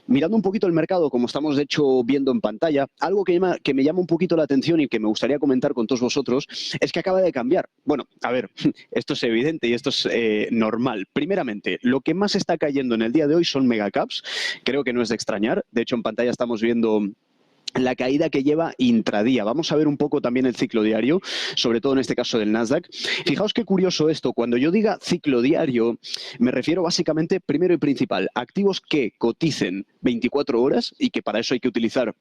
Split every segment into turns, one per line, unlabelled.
Mirando un poquito el mercado, como estamos de hecho viendo en pantalla, algo que me llama un poquito la atención y que me gustaría comentar con todos vosotros es que acaba de cambiar. Bueno, a ver, esto es evidente y esto es normal. Primeramente, lo que más está cayendo en el día de hoy son megacaps. Creo que no es de extrañar. De hecho, en pantalla estamos viendo la caída que lleva intradía. Vamos a ver un poco también el ciclo diario, sobre todo en este caso del Nasdaq. Fijaos qué curioso esto. Cuando yo diga ciclo diario, me refiero básicamente, primero y principal, activos que coticen 24 horas y que para eso hay que utilizar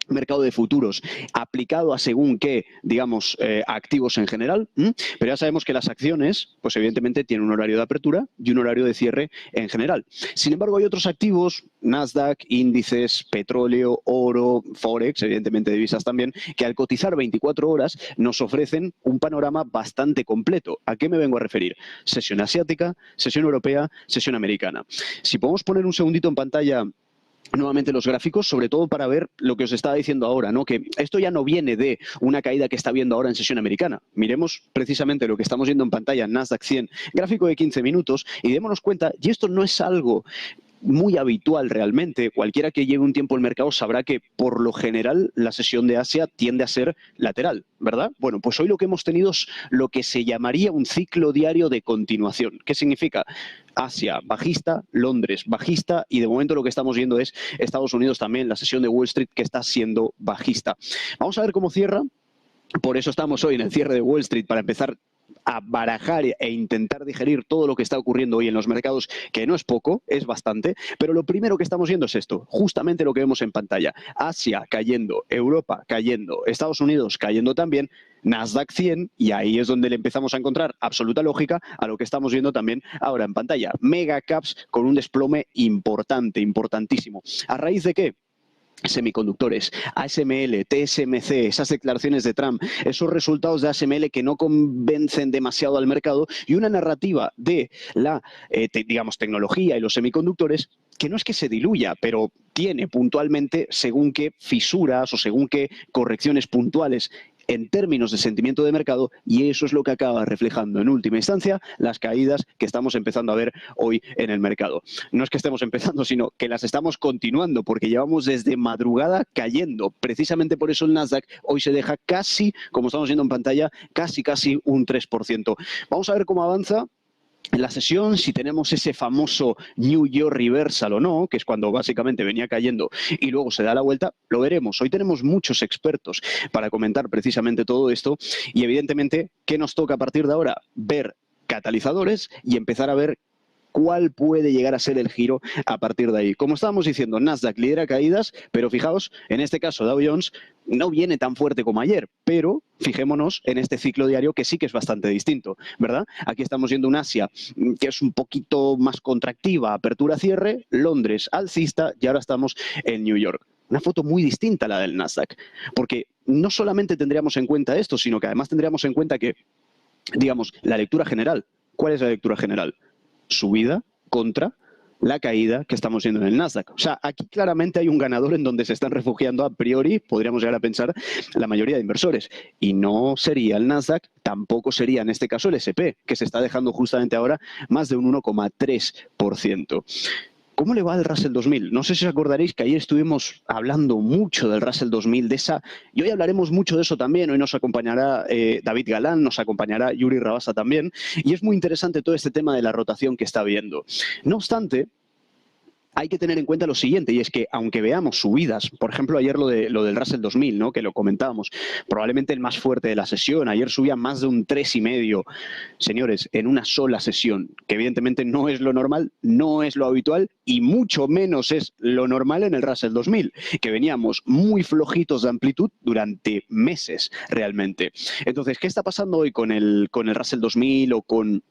mercado de futuros aplicado a según qué, digamos, activos en general, pero ya sabemos que las acciones, pues evidentemente tienen un horario de apertura y un horario de cierre en general. Sin embargo, hay otros activos, Nasdaq, índices, petróleo, oro, Forex, evidentemente divisas también, que al cotizar 24 horas nos ofrecen un panorama bastante completo. ¿A qué me vengo a referir? Sesión asiática, sesión europea, sesión americana. Si podemos poner un segundito en pantalla nuevamente los gráficos, sobre todo para ver lo que os estaba diciendo ahora, ¿no? Que esto ya no viene de una caída que está viendo ahora en sesión americana. Miremos precisamente lo que estamos viendo en pantalla, Nasdaq 100, gráfico de 15 minutos, y démonos cuenta, y esto no es algo muy habitual realmente. Cualquiera que lleve un tiempo en el mercado sabrá que por lo general la sesión de Asia tiende a ser lateral, ¿verdad? Bueno, pues hoy lo que hemos tenido es lo que se llamaría un ciclo diario de continuación. ¿Qué significa? Asia bajista, Londres bajista y de momento lo que estamos viendo es Estados Unidos también, la sesión de Wall Street que está siendo bajista. Vamos a ver cómo cierra. Por eso estamos hoy en el cierre de Wall Street, para empezar a barajar e intentar digerir todo lo que está ocurriendo hoy en los mercados, que no es poco, es bastante, pero lo primero que estamos viendo es esto, justamente lo que vemos en pantalla. Asia cayendo, Europa cayendo, Estados Unidos cayendo también, Nasdaq 100, y ahí es donde le empezamos a encontrar absoluta lógica a lo que estamos viendo también ahora en pantalla. Mega caps con un desplome importante, importantísimo. ¿A raíz de qué? Semiconductores, ASML, TSMC, esas declaraciones de Trump, esos resultados de ASML que no convencen demasiado al mercado y una narrativa de la, digamos, tecnología y los semiconductores que no es que se diluya, pero tiene puntualmente según qué fisuras o según qué correcciones puntuales en términos de sentimiento de mercado, y eso es lo que acaba reflejando en última instancia las caídas que estamos empezando a ver hoy en el mercado. No es que estemos empezando, sino que las estamos continuando, porque llevamos desde madrugada cayendo. Precisamente por eso el Nasdaq hoy se deja casi, como estamos viendo en pantalla, casi un 3%. Vamos a ver cómo avanza en la sesión, si tenemos ese famoso New York Reversal o no, que es cuando básicamente venía cayendo y luego se da la vuelta, lo veremos. Hoy tenemos muchos expertos para comentar precisamente todo esto y evidentemente, ¿qué nos toca a partir de ahora? Ver catalizadores y empezar a ver cuál puede llegar a ser el giro a partir de ahí. Como estábamos diciendo, Nasdaq lidera caídas, pero fijaos, en este caso Dow Jones no viene tan fuerte como ayer, pero fijémonos en este ciclo diario que sí que es bastante distinto, ¿verdad? Aquí estamos viendo un Asia que es un poquito más contractiva, apertura-cierre, Londres alcista y ahora estamos en New York. Una foto muy distinta a la del Nasdaq, porque no solamente tendríamos en cuenta esto, sino que además tendríamos en cuenta que, digamos, la lectura general. ¿Cuál es la lectura general? Subida contra la caída que estamos viendo en el Nasdaq. O sea, aquí claramente hay un ganador en donde se están refugiando a priori, podríamos llegar a pensar, la mayoría de inversores. Y no sería el Nasdaq, tampoco sería en este caso el S&P, que se está dejando justamente ahora más de un 1,3%. ¿Cómo le va al Russell 2000? No sé si os acordaréis que ayer estuvimos hablando mucho del Russell 2000, de esa, y hoy hablaremos mucho de eso también. Hoy nos acompañará David Galán, nos acompañará Yuri Rabasa también, y es muy interesante todo este tema de la rotación que está habiendo. No obstante, hay que tener en cuenta lo siguiente, y es que aunque veamos subidas, por ejemplo ayer lo del Russell 2000, ¿no? Que lo comentábamos, probablemente el más fuerte de la sesión, ayer subía más de un 3,5, señores, en una sola sesión, que evidentemente no es lo normal, no es lo habitual y mucho menos es lo normal en el Russell 2000, que veníamos muy flojitos de amplitud durante meses realmente. Entonces, ¿qué está pasando hoy con el Russell 2000 o con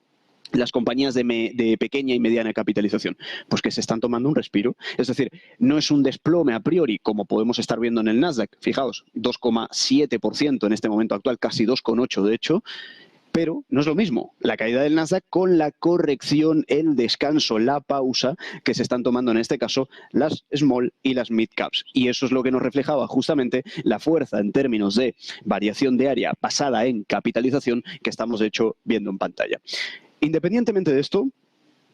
las compañías de pequeña y mediana capitalización? Pues que se están tomando un respiro. Es decir, no es un desplome a priori como podemos estar viendo en el Nasdaq. Fijaos, 2,7% en este momento actual, casi 2,8% de hecho, pero no es lo mismo la caída del Nasdaq con la corrección, el descanso, la pausa que se están tomando en este caso las small y las mid caps. Y eso es lo que nos reflejaba justamente la fuerza en términos de variación diaria basada en capitalización que estamos de hecho viendo en pantalla. Independientemente de esto,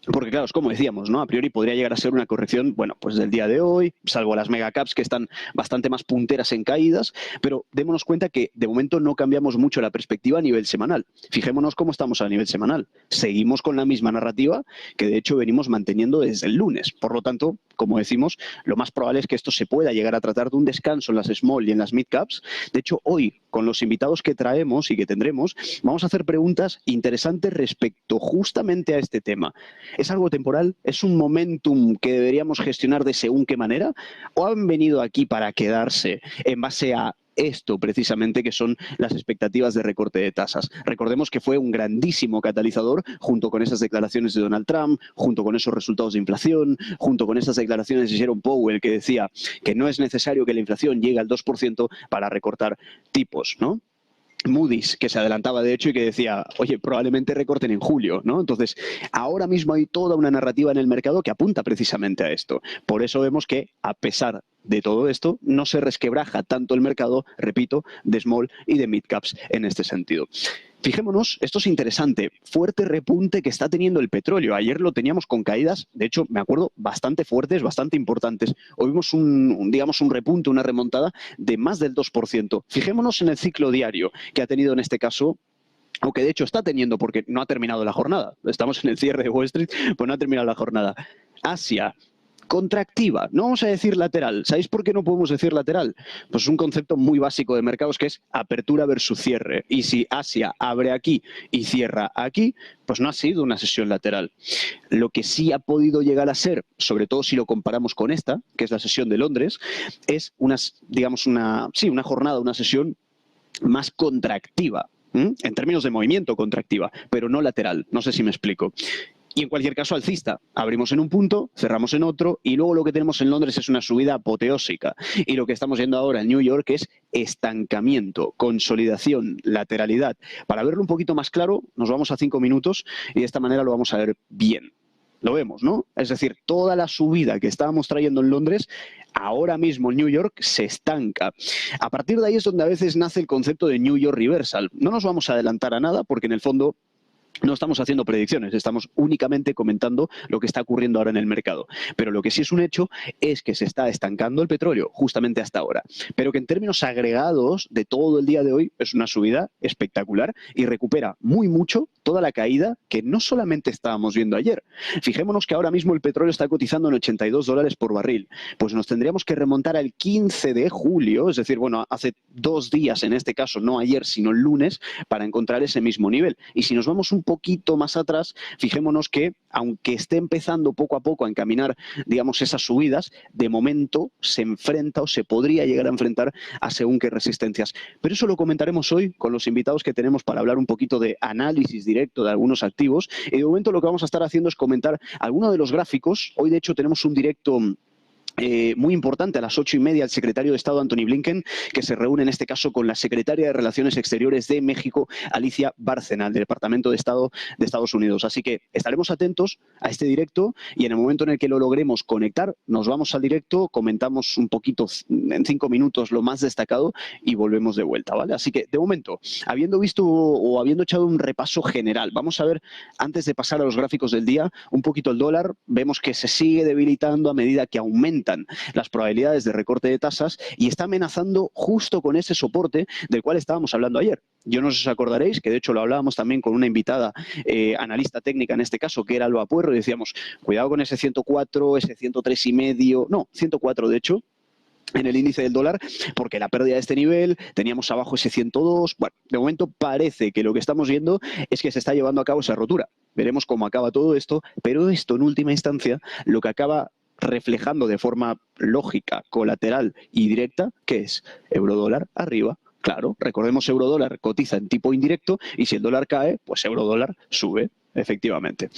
Porque claro, es como decíamos, ¿no? A priori podría llegar a ser una corrección, bueno, pues del día de hoy, salvo las megacaps que están bastante más punteras en caídas, pero démonos cuenta que de momento no cambiamos mucho la perspectiva a nivel semanal. Fijémonos cómo estamos a nivel semanal. Seguimos con la misma narrativa que de hecho venimos manteniendo desde el lunes. Por lo tanto, como decimos, lo más probable es que esto se pueda llegar a tratar de un descanso en las small y en las mid caps. De hecho, hoy, con los invitados que traemos y que tendremos, vamos a hacer preguntas interesantes respecto justamente a este tema. ¿Es algo temporal? ¿Es un momentum que deberíamos gestionar de según qué manera? ¿O han venido aquí para quedarse en base a esto precisamente que son las expectativas de recorte de tasas? Recordemos que fue un grandísimo catalizador junto con esas declaraciones de Donald Trump, junto con esos resultados de inflación, junto con esas declaraciones de Jerome Powell que decía que no es necesario que la inflación llegue al 2% para recortar tipos, ¿no? Moody's, que se adelantaba de hecho y que decía, oye, probablemente recorten en julio, ¿no? Entonces, ahora mismo hay toda una narrativa en el mercado que apunta precisamente a esto. Por eso vemos que, a pesar de todo esto, no se resquebraja tanto el mercado, repito, de small y de mid caps en este sentido. Fijémonos, esto es interesante, fuerte repunte que está teniendo el petróleo. Ayer lo teníamos con caídas, de hecho, me acuerdo, bastante fuertes, bastante importantes. Hoy vimos digamos, un repunte, una remontada de más del 2%. Fijémonos en el ciclo diario que ha tenido en este caso, o que de hecho está teniendo porque no ha terminado la jornada. Estamos en el cierre de Wall Street, pues no ha terminado la jornada. Asia, contractiva, no vamos a decir lateral. ¿Sabéis por qué no podemos decir lateral? Pues es un concepto muy básico de mercados que es apertura versus cierre. Y si Asia abre aquí y cierra aquí, pues no ha sido una sesión lateral. Lo que sí ha podido llegar a ser, sobre todo si lo comparamos con esta, que es la sesión de Londres, es una jornada, una sesión más contractiva. En términos de movimiento contractiva, pero no lateral. No sé si me explico. Y en cualquier caso alcista. Abrimos en un punto, cerramos en otro y luego lo que tenemos en Londres es una subida apoteósica. Y lo que estamos viendo ahora en New York es estancamiento, consolidación, lateralidad. Para verlo un poquito más claro, nos vamos a 5 minutos y de esta manera lo vamos a ver bien. Lo vemos, ¿no? Es decir, toda la subida que estábamos trayendo en Londres, ahora mismo en New York se estanca. A partir de ahí es donde a veces nace el concepto de New York Reversal. No nos vamos a adelantar a nada porque en el fondo no estamos haciendo predicciones, estamos únicamente comentando lo que está ocurriendo ahora en el mercado. Pero lo que sí es un hecho es que se está estancando el petróleo justamente hasta ahora. Pero que en términos agregados de todo el día de hoy es una subida espectacular y recupera muy mucho toda la caída que no solamente estábamos viendo ayer. Fijémonos que ahora mismo el petróleo está cotizando en $82 por barril. Pues nos tendríamos que remontar al 15 de julio, es decir, bueno, hace 2 días en este caso, no ayer, sino el lunes, para encontrar ese mismo nivel. Y si nos vamos un poquito más atrás, fijémonos que, aunque esté empezando poco a poco a encaminar, digamos, esas subidas, de momento se enfrenta o se podría llegar a enfrentar a según qué resistencias. Pero eso lo comentaremos hoy con los invitados que tenemos para hablar un poquito de análisis directo de algunos activos. Y de momento lo que vamos a estar haciendo es comentar algunos de los gráficos. Hoy, de hecho, tenemos un directo muy importante a las 8:30 el secretario de Estado Antony Blinken, que se reúne en este caso con la secretaria de Relaciones Exteriores de México, Alicia Bárcena, del Departamento de Estado de Estados Unidos. Así que estaremos atentos a este directo y en el momento en el que lo logremos conectar, nos vamos al directo, comentamos un poquito en 5 minutos lo más destacado y volvemos de vuelta, ¿vale? Así que, de momento, habiendo visto o habiendo echado un repaso general, vamos a ver, antes de pasar a los gráficos del día, un poquito el dólar. Vemos que se sigue debilitando a medida que aumenta las probabilidades de recorte de tasas y está amenazando justo con ese soporte del cual estábamos hablando ayer. Yo no sé si os acordaréis, que de hecho lo hablábamos también con una invitada analista técnica en este caso, que era Alba Puerro, y decíamos, cuidado con ese 104, ese 103,5, no, 104 de hecho, en el índice del dólar, porque la pérdida de este nivel, teníamos abajo ese 102, bueno, de momento parece que lo que estamos viendo es que se está llevando a cabo esa rotura. Veremos cómo acaba todo esto, pero esto en última instancia lo que acaba reflejando de forma lógica, colateral y directa, que es euro-dólar arriba. Claro, recordemos, euro-dólar cotiza en tipo indirecto y si el dólar cae, pues euro-dólar sube, efectivamente.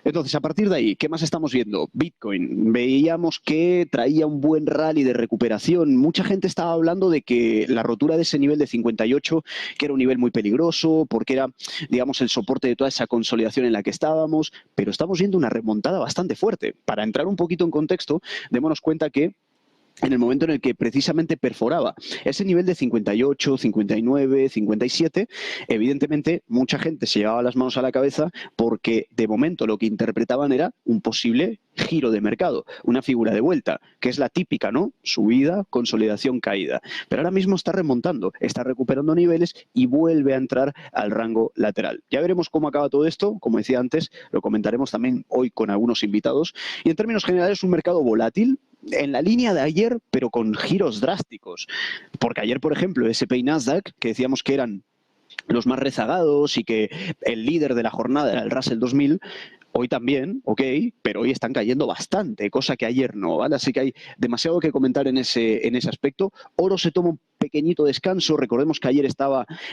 Entonces, a partir de ahí, ¿qué más estamos viendo? Bitcoin. Veíamos que traía un buen rally de recuperación. Mucha gente estaba hablando de que la rotura de ese nivel de 58, que era un nivel muy peligroso, porque era, digamos, el soporte de toda esa consolidación en la que estábamos, pero estamos viendo una remontada bastante fuerte. Para entrar un poquito en contexto, démonos cuenta que en el momento en el que precisamente perforaba ese nivel de 58, 59, 57, evidentemente mucha gente se llevaba las manos a la cabeza porque de momento lo que interpretaban era un posible giro de mercado, una figura de vuelta, que es la típica, ¿no? Subida, consolidación, caída. Pero ahora mismo está remontando, está recuperando niveles y vuelve a entrar al rango lateral. Ya veremos cómo acaba todo esto, como decía antes, lo comentaremos también hoy con algunos invitados. Y en términos generales, un mercado volátil, en la línea de ayer, pero con giros drásticos. Porque ayer, por ejemplo, S&P y Nasdaq, que decíamos que eran los más rezagados y que el líder de la jornada era el Russell 2000, hoy también, ok, pero hoy están cayendo bastante, cosa que ayer no, ¿vale? Así que hay demasiado que comentar en ese aspecto. Oro se toma un pequeño descanso. Recordemos que ayer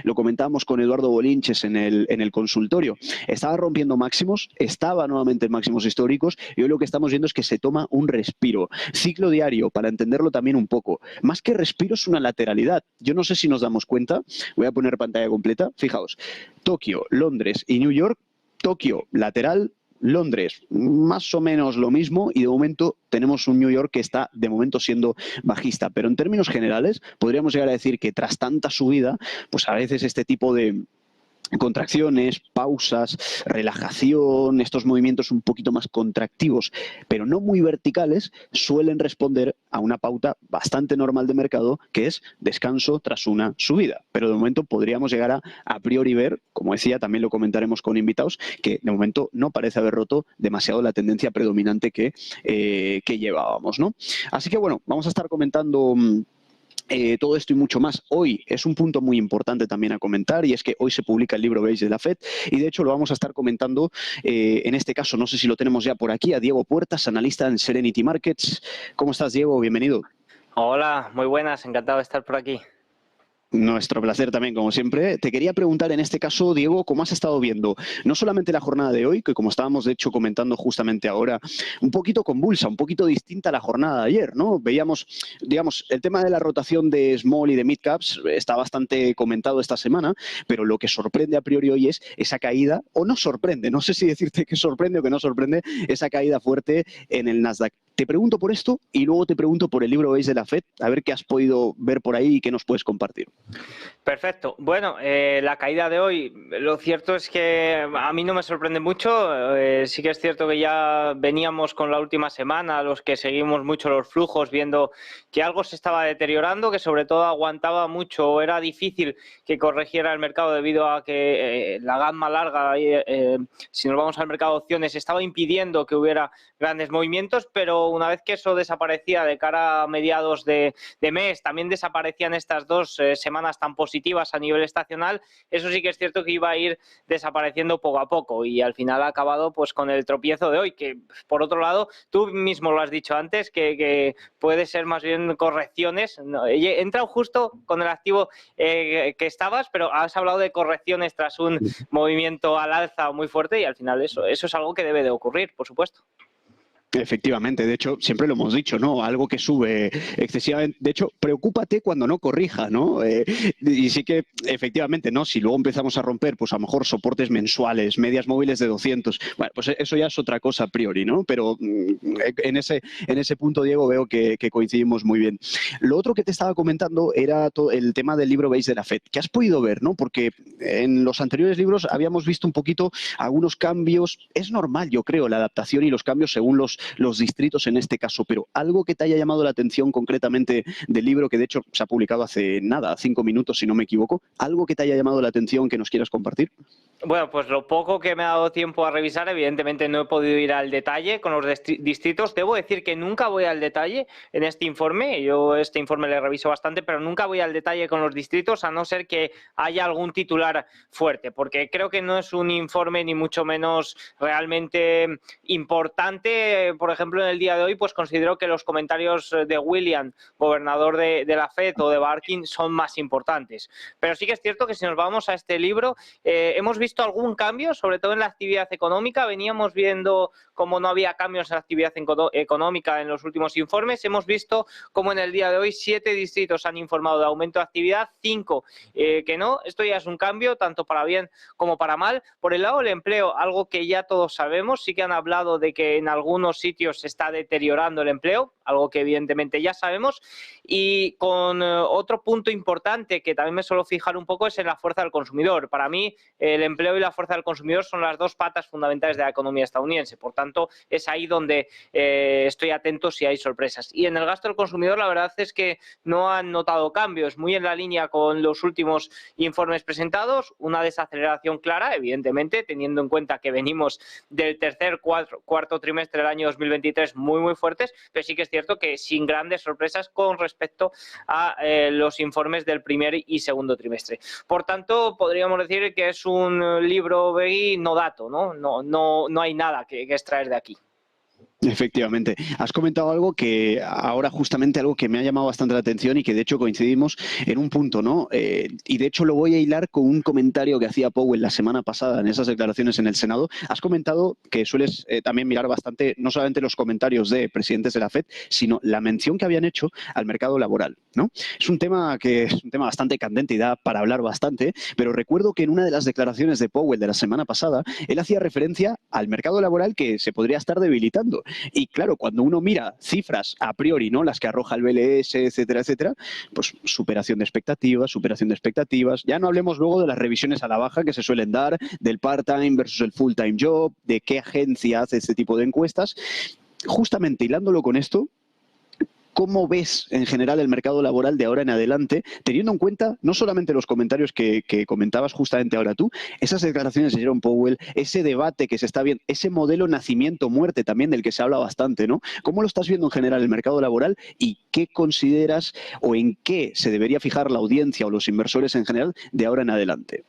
lo comentábamos con Eduardo Bolinches en el consultorio, estaba rompiendo máximos, estaba nuevamente en máximos históricos y hoy lo que estamos viendo es que se toma un respiro. Ciclo diario, para entenderlo también un poco. Más que respiro es una lateralidad. Yo no sé si nos damos cuenta, voy a poner pantalla completa, fijaos, Tokio, Londres y New York, Tokio lateral, Londres, más o menos lo mismo y de momento tenemos un New York que está de momento siendo bajista. Pero en términos generales podríamos llegar a decir que tras tanta subida, pues a veces este tipo de contracciones, pausas, relajación, estos movimientos un poquito más contractivos, pero no muy verticales, suelen responder a una pauta bastante normal de mercado, que es descanso tras una subida. Pero de momento podríamos llegar a priori ver, como decía, también lo comentaremos con invitados, que de momento no parece haber roto demasiado la tendencia predominante que llevábamos, ¿no? Así que bueno, vamos a estar comentando todo esto y mucho más. Hoy es un punto muy importante también a comentar y es que hoy se publica el libro Beige de la FED y de hecho lo vamos a estar comentando en este caso, no sé si lo tenemos ya por aquí, a Diego Puertas, analista en Serenity Markets. ¿Cómo estás, Diego? Bienvenido.
Hola, muy buenas, encantado de estar por aquí.
Nuestro placer también, como siempre. Te quería preguntar en este caso, Diego, ¿cómo has estado viendo no solamente la jornada de hoy, que como estábamos de hecho comentando justamente ahora, un poquito convulsa, un poquito distinta a la jornada de ayer, ¿no? Veíamos, digamos, el tema de la rotación de small y de mid caps está bastante comentado esta semana, pero lo que sorprende a priori hoy es esa caída, o no sorprende, no sé si decirte que sorprende o que no sorprende, esa caída fuerte en el Nasdaq. Te pregunto por esto y luego te pregunto por el libro Beige de la FED, a ver qué has podido ver por ahí y qué nos puedes compartir.
Perfecto. Bueno, la caída de hoy, lo cierto es que a mí no me sorprende mucho. Sí que es cierto que ya veníamos con la última semana, los que seguimos mucho los flujos, viendo que algo se estaba deteriorando, que sobre todo aguantaba mucho o era difícil que corrigiera el mercado debido a que la gama larga, si nos vamos al mercado de opciones, estaba impidiendo que hubiera grandes movimientos, pero una vez que eso desaparecía de cara a mediados de mes, también desaparecían estas dos semanas tan positivas a nivel estacional, eso sí que es cierto que iba a ir desapareciendo poco a poco y al final ha acabado pues con el tropiezo de hoy, que por otro lado, tú mismo lo has dicho antes, que puede ser más bien correcciones. No, he entrado justo con el activo que estabas, pero has hablado de correcciones tras un movimiento al alza muy fuerte y al final eso es algo que debe de ocurrir, por supuesto.
Efectivamente, de hecho, siempre lo hemos dicho, ¿no? Algo que sube excesivamente. De hecho, preocúpate cuando no corrija, ¿no? Y sí que, efectivamente, ¿no? Si luego empezamos a romper, pues a lo mejor soportes mensuales, medias móviles de 200, bueno, pues eso ya es otra cosa a priori, ¿no? Pero en ese punto, Diego, veo que coincidimos muy bien. Lo otro que te estaba comentando era el tema del libro Beige de la FED. ¿Qué has podido ver, no? Porque en los anteriores libros habíamos visto un poquito algunos cambios. Es normal, yo creo, la adaptación y los cambios según los distritos en este caso, pero algo que te haya llamado la atención concretamente del libro, que de hecho se ha publicado hace nada, 5 minutos si no me equivoco, algo que te haya llamado la atención que nos quieras compartir.
Bueno, pues lo poco que me ha dado tiempo a revisar, evidentemente no he podido ir al detalle con los distritos. Debo decir que nunca voy al detalle en este informe. Yo este informe le reviso bastante, pero nunca voy al detalle con los distritos, a no ser que haya algún titular fuerte, porque creo que no es un informe ni mucho menos realmente importante. Por ejemplo, en el día de hoy, pues considero que los comentarios de William, gobernador de la FED, o de Barkin, son más importantes. Pero sí que es cierto que si nos vamos a este libro, hemos visto visto algún cambio, sobre todo en la actividad económica. Veníamos viendo cómo no había cambios en la actividad económica en los últimos informes. Hemos visto cómo en el día de hoy 7 distritos han informado de aumento de actividad, 5 que no. Esto ya es un cambio, tanto para bien como para mal. Por el lado del empleo, algo que ya todos sabemos, sí que han hablado de que en algunos sitios se está deteriorando el empleo, algo que evidentemente ya sabemos. Y con otro punto importante que también me suelo fijar un poco es en la fuerza del consumidor. Para mí, el empleo y la fuerza del consumidor son las dos patas fundamentales de la economía estadounidense. Por tanto, es ahí donde estoy atento si hay sorpresas. Y en el gasto del consumidor, la verdad es que no han notado cambios, muy en la línea con los últimos informes presentados, una desaceleración clara, evidentemente, teniendo en cuenta que venimos del tercer cuarto trimestre del año 2023 muy fuertes, pero sí que es cierto que sin grandes sorpresas con respecto a los informes del primer y segundo trimestre. Por tanto, podríamos decir que es un libro Begui no dato, ¿no? No hay nada que extraer de aquí.
Efectivamente. Has comentado algo que ahora justamente algo que me ha llamado bastante la atención y que de hecho coincidimos en un punto, ¿no? Y de hecho lo voy a hilar con un comentario que hacía Powell la semana pasada en esas declaraciones en el Senado. Has comentado que sueles también mirar bastante, no solamente los comentarios de presidentes de la FED, sino la mención que habían hecho al mercado laboral, ¿no? Es un tema bastante candente y da para hablar bastante, pero recuerdo que en una de las declaraciones de Powell de la semana pasada, él hacía referencia al mercado laboral que se podría estar debilitando. Y claro, cuando uno mira cifras a priori, ¿no? Las que arroja el BLS, etcétera, etcétera, pues superación de expectativas. Ya no hablemos luego de las revisiones a la baja que se suelen dar, del part-time versus el full-time job, de qué agencia hace este tipo de encuestas. Justamente hilándolo con esto, ¿cómo ves en general el mercado laboral de ahora en adelante, teniendo en cuenta no solamente los comentarios que comentabas justamente ahora tú, esas declaraciones de Jerome Powell, ese debate que se está viendo, ese modelo nacimiento-muerte también del que se habla bastante, ¿no? ¿Cómo lo estás viendo en general el mercado laboral y qué consideras o en qué se debería fijar la audiencia o los inversores en general de ahora en adelante?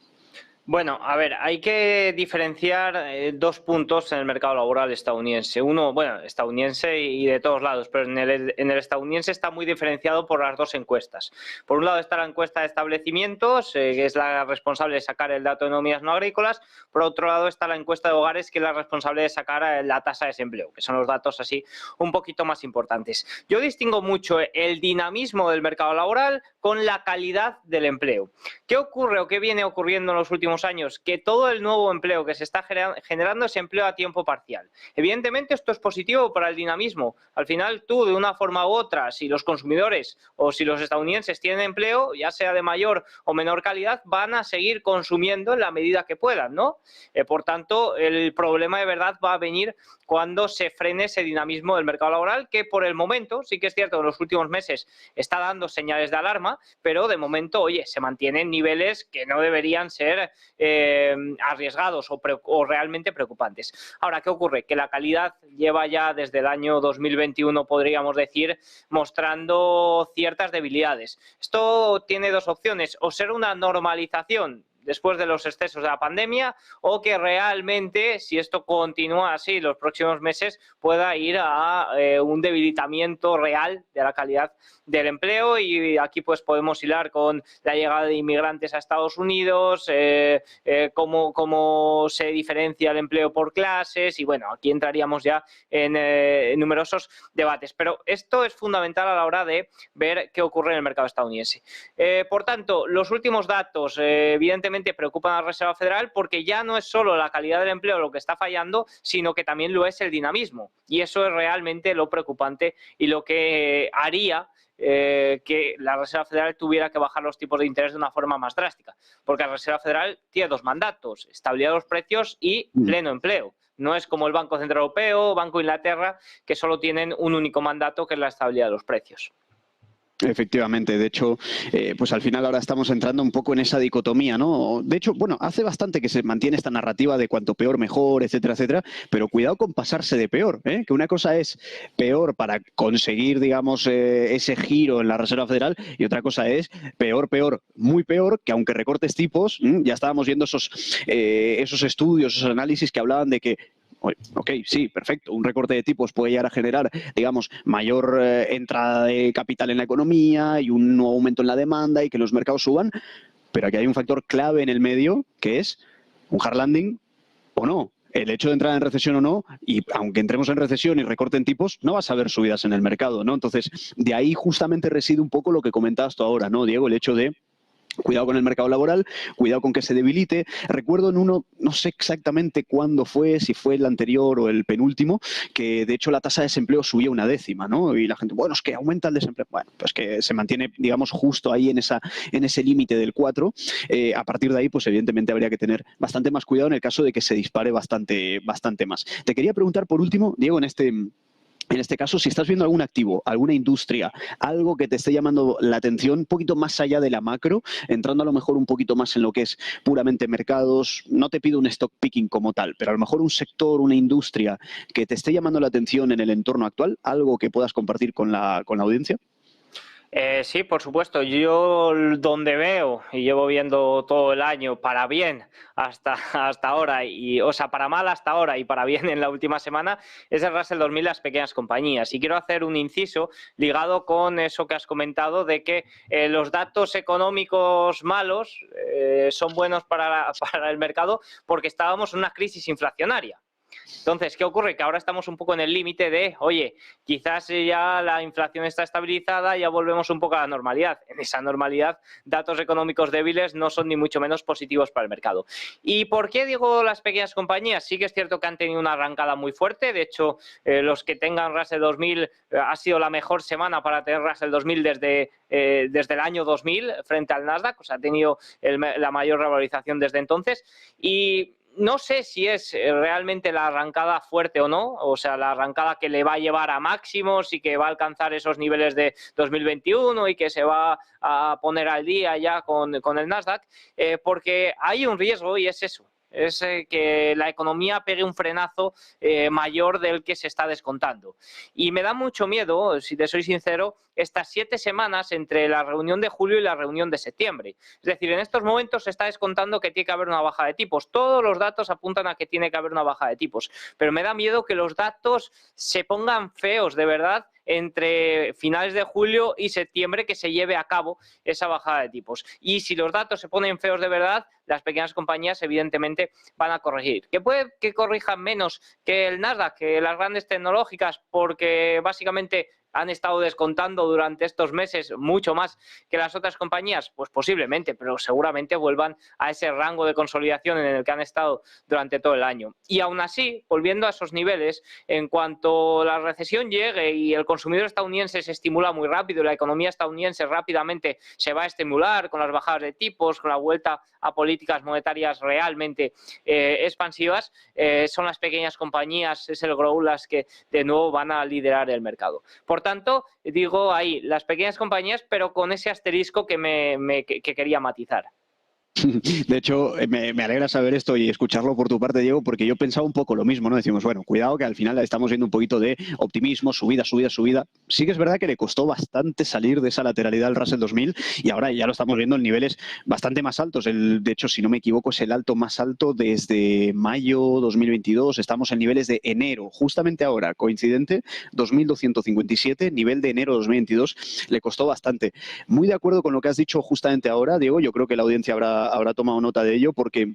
Bueno, a ver, hay que diferenciar dos puntos en el mercado laboral estadounidense. Uno, bueno, estadounidense y de todos lados, pero en el estadounidense está muy diferenciado por las dos encuestas. Por un lado está la encuesta de establecimientos, que es la responsable de sacar el dato de nóminas no agrícolas. Por otro lado está la encuesta de hogares, que es la responsable de sacar la tasa de desempleo, que son los datos así un poquito más importantes. Yo distingo mucho el dinamismo del mercado laboral con la calidad del empleo. ¿Qué ocurre o qué viene ocurriendo en los últimos años? Que todo el nuevo empleo que se está generando es empleo a tiempo parcial. Evidentemente esto es positivo para el dinamismo. Al final tú, de una forma u otra, si los consumidores o si los estadounidenses tienen empleo, ya sea de mayor o menor calidad, van a seguir consumiendo en la medida que puedan, ¿no? Por tanto, el problema de verdad va a venir cuando se frene ese dinamismo del mercado laboral, que por el momento, sí que es cierto, en los últimos meses está dando señales de alarma, pero de momento, oye, se mantienen niveles que no deberían ser arriesgados o realmente preocupantes. Ahora, ¿qué ocurre? Que la calidad lleva ya desde el año 2021, podríamos decir, mostrando ciertas debilidades. Esto tiene dos opciones: o ser una normalización después de los excesos de la pandemia, o que realmente, si esto continúa así los próximos meses, pueda ir a un debilitamiento real de la calidad del empleo. Y aquí pues podemos hilar con la llegada de inmigrantes a Estados Unidos, cómo se diferencia el empleo por clases, y bueno, aquí entraríamos ya en numerosos debates. Pero esto es fundamental a la hora de ver qué ocurre en el mercado estadounidense. Por tanto, los últimos datos evidentemente preocupan a la Reserva Federal, porque ya no es solo la calidad del empleo lo que está fallando, sino que también lo es el dinamismo. Y eso es realmente lo preocupante y lo que haría que la Reserva Federal tuviera que bajar los tipos de interés de una forma más drástica. Porque la Reserva Federal tiene dos mandatos: estabilidad de los precios y pleno empleo. No es como el Banco Central Europeo, Banco de Inglaterra, que solo tienen un único mandato, que es la estabilidad de los precios.
Efectivamente, de hecho, pues al final ahora estamos entrando un poco en esa dicotomía, ¿no? De hecho, bueno, hace bastante que se mantiene esta narrativa de cuanto peor mejor, etcétera, etcétera, pero cuidado con pasarse de peor, ¿eh? Que una cosa es peor para conseguir, digamos, ese giro en la Reserva Federal, y otra cosa es peor, muy peor, que aunque recortes tipos, ya estábamos viendo esos estudios, esos análisis que hablaban de que ok, sí, perfecto. Un recorte de tipos puede llegar a generar, digamos, mayor entrada de capital en la economía y un aumento en la demanda y que los mercados suban, pero aquí hay un factor clave en el medio, que es un hard landing o no. El hecho de entrar en recesión o no, y aunque entremos en recesión y recorten tipos, no vas a ver subidas en el mercado, ¿no? Entonces, de ahí justamente reside un poco lo que comentabas tú ahora, ¿no, Diego? El hecho de cuidado con el mercado laboral, cuidado con que se debilite. Recuerdo en uno, no sé exactamente cuándo fue, si fue el anterior o el penúltimo, que de hecho la tasa de desempleo subía 1/10, ¿no? Y la gente, bueno, es que aumenta el desempleo. Bueno, pues que se mantiene, digamos, justo ahí en ese límite del 4. A partir de ahí, pues evidentemente habría que tener bastante más cuidado en el caso de que se dispare bastante más. Te quería preguntar por último, Diego, en este caso, si estás viendo algún activo, alguna industria, algo que te esté llamando la atención, un poquito más allá de la macro, entrando a lo mejor un poquito más en lo que es puramente mercados, no te pido un stock picking como tal, pero a lo mejor un sector, una industria que te esté llamando la atención en el entorno actual, algo que puedas compartir con la audiencia.
Sí, por supuesto. Yo donde veo, y llevo viendo todo el año, para bien hasta ahora, o sea, para mal hasta ahora y para bien en la última semana, es el Russell 2000, las pequeñas compañías. Y quiero hacer un inciso ligado con eso que has comentado de que los datos económicos malos son buenos para el mercado porque estábamos en una crisis inflacionaria. Entonces, ¿qué ocurre? Que ahora estamos un poco en el límite de, oye, quizás ya la inflación está estabilizada, ya volvemos un poco a la normalidad. En esa normalidad, datos económicos débiles no son ni mucho menos positivos para el mercado. ¿Y por qué digo las pequeñas compañías? Sí que es cierto que han tenido una arrancada muy fuerte. De hecho, los que tengan Russell 2000 ha sido la mejor semana para tener Russell 2000 desde el año 2000 frente al Nasdaq. O sea, ha tenido la mayor revalorización desde entonces. Y no sé si es realmente la arrancada fuerte o no, o sea, la arrancada que le va a llevar a máximos y que va a alcanzar esos niveles de 2021 y que se va a poner al día ya con el Nasdaq, porque hay un riesgo y es eso. Es que la economía pegue un frenazo mayor del que se está descontando. Y me da mucho miedo, si te soy sincero, estas 7 semanas entre la reunión de julio y la reunión de septiembre. Es decir, en estos momentos se está descontando que tiene que haber una baja de tipos. Todos los datos apuntan a que tiene que haber una baja de tipos. Pero me da miedo que los datos se pongan feos de verdad entre finales de julio y septiembre, que se lleve a cabo esa bajada de tipos. Y si los datos se ponen feos de verdad, las pequeñas compañías evidentemente van a corregir. ¿Que puede que corrijan menos que el Nasdaq, que las grandes tecnológicas, porque básicamente han estado descontando durante estos meses mucho más que las otras compañías? Pues posiblemente, pero seguramente vuelvan a ese rango de consolidación en el que han estado durante todo el año. Y aún así, volviendo a esos niveles, en cuanto la recesión llegue y el consumidor estadounidense se estimula muy rápido y la economía estadounidense rápidamente se va a estimular con las bajadas de tipos, con la vuelta a políticas monetarias realmente expansivas, son las pequeñas compañías, es el grow las que de nuevo van a liderar el mercado. Por tanto, digo ahí, las pequeñas compañías, pero con ese asterisco que quería matizar.
De hecho, me alegra saber esto y escucharlo por tu parte, Diego, porque yo pensaba un poco lo mismo, ¿no? Decimos, bueno, cuidado que al final estamos viendo un poquito de optimismo, subida. Sí que es verdad que le costó bastante salir de esa lateralidad al Russell 2000 y ahora ya lo estamos viendo en niveles bastante más altos. De hecho, si no me equivoco, es el alto más alto desde mayo 2022. Estamos en niveles de enero, justamente ahora, coincidente, 2.257, nivel de enero 2022. Le costó bastante. Muy de acuerdo con lo que has dicho justamente ahora, Diego. Yo creo que la audiencia habrá tomado nota de ello porque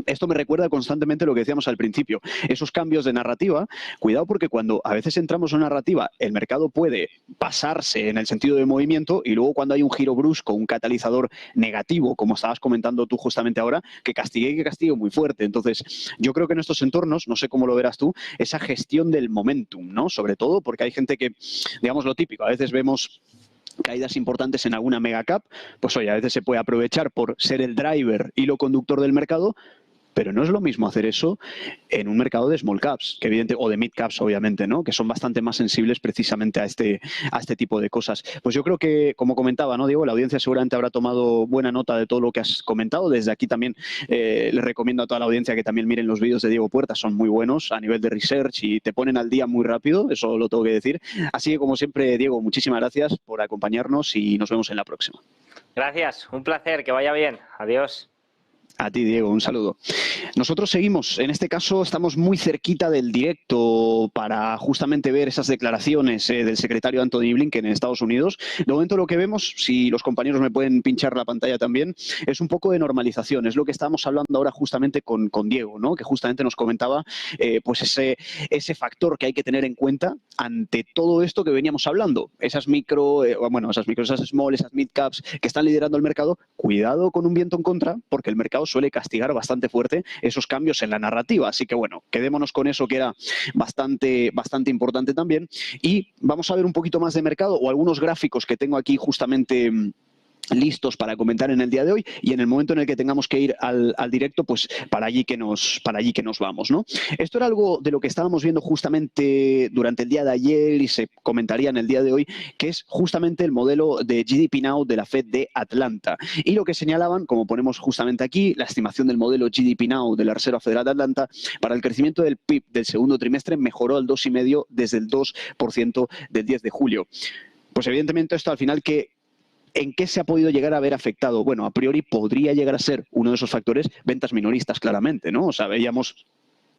esto me recuerda constantemente lo que decíamos al principio, esos cambios de narrativa. Cuidado porque cuando a veces entramos en una narrativa, el mercado puede pasarse en el sentido de movimiento y luego cuando hay un giro brusco, un catalizador negativo, como estabas comentando tú justamente ahora, que castigue muy fuerte. Entonces, yo creo que en estos entornos, no sé cómo lo verás tú, esa gestión del momentum, ¿no? Sobre todo porque hay gente que, digamos lo típico, a veces vemos caídas importantes en alguna mega cap, pues oye, a veces se puede aprovechar por ser el driver, hilo conductor del mercado, pero no es lo mismo hacer eso en un mercado de small caps, que o de mid caps, obviamente, ¿no? Que son bastante más sensibles precisamente a este tipo de cosas. Pues yo creo que, como comentaba, ¿no, Diego? La audiencia seguramente habrá tomado buena nota de todo lo que has comentado. Desde aquí también les recomiendo a toda la audiencia que también miren los vídeos de Diego Puerta, son muy buenos a nivel de research y te ponen al día muy rápido, eso lo tengo que decir. Así que, como siempre, Diego, muchísimas gracias por acompañarnos y nos vemos en la próxima.
Gracias, un placer, que vaya bien. Adiós.
A ti, Diego, un saludo. Nosotros seguimos, en este caso estamos muy cerquita del directo para justamente ver esas declaraciones del secretario Anthony Blinken en Estados Unidos. De momento lo que vemos, si los compañeros me pueden pinchar la pantalla también, es un poco de normalización. Es lo que estábamos hablando ahora justamente con Diego, ¿no? Que justamente nos comentaba pues ese factor que hay que tener en cuenta ante todo esto que veníamos hablando. Esas esas small, esas mid caps que están liderando el mercado, cuidado con un viento en contra, porque el mercado suele castigar bastante fuerte esos cambios en la narrativa. Así que bueno, quedémonos con eso que era bastante importante también. Y vamos a ver un poquito más de mercado o algunos gráficos que tengo aquí justamente listos para comentar en el día de hoy, y en el momento en el que tengamos que ir al directo, pues para allí que nos vamos, ¿no? Esto era algo de lo que estábamos viendo justamente durante el día de ayer y se comentaría en el día de hoy, que es justamente el modelo de GDP Now de la Fed de Atlanta. Y lo que señalaban, como ponemos justamente aquí, la estimación del modelo GDP Now de la Reserva Federal de Atlanta para el crecimiento del PIB del segundo trimestre mejoró al 2,5% desde el 2% del 10 de julio. Pues evidentemente esto al final ¿en qué se ha podido llegar a ver afectado? Bueno, a priori podría llegar a ser uno de esos factores ventas minoristas, claramente, ¿no? O sea, veíamos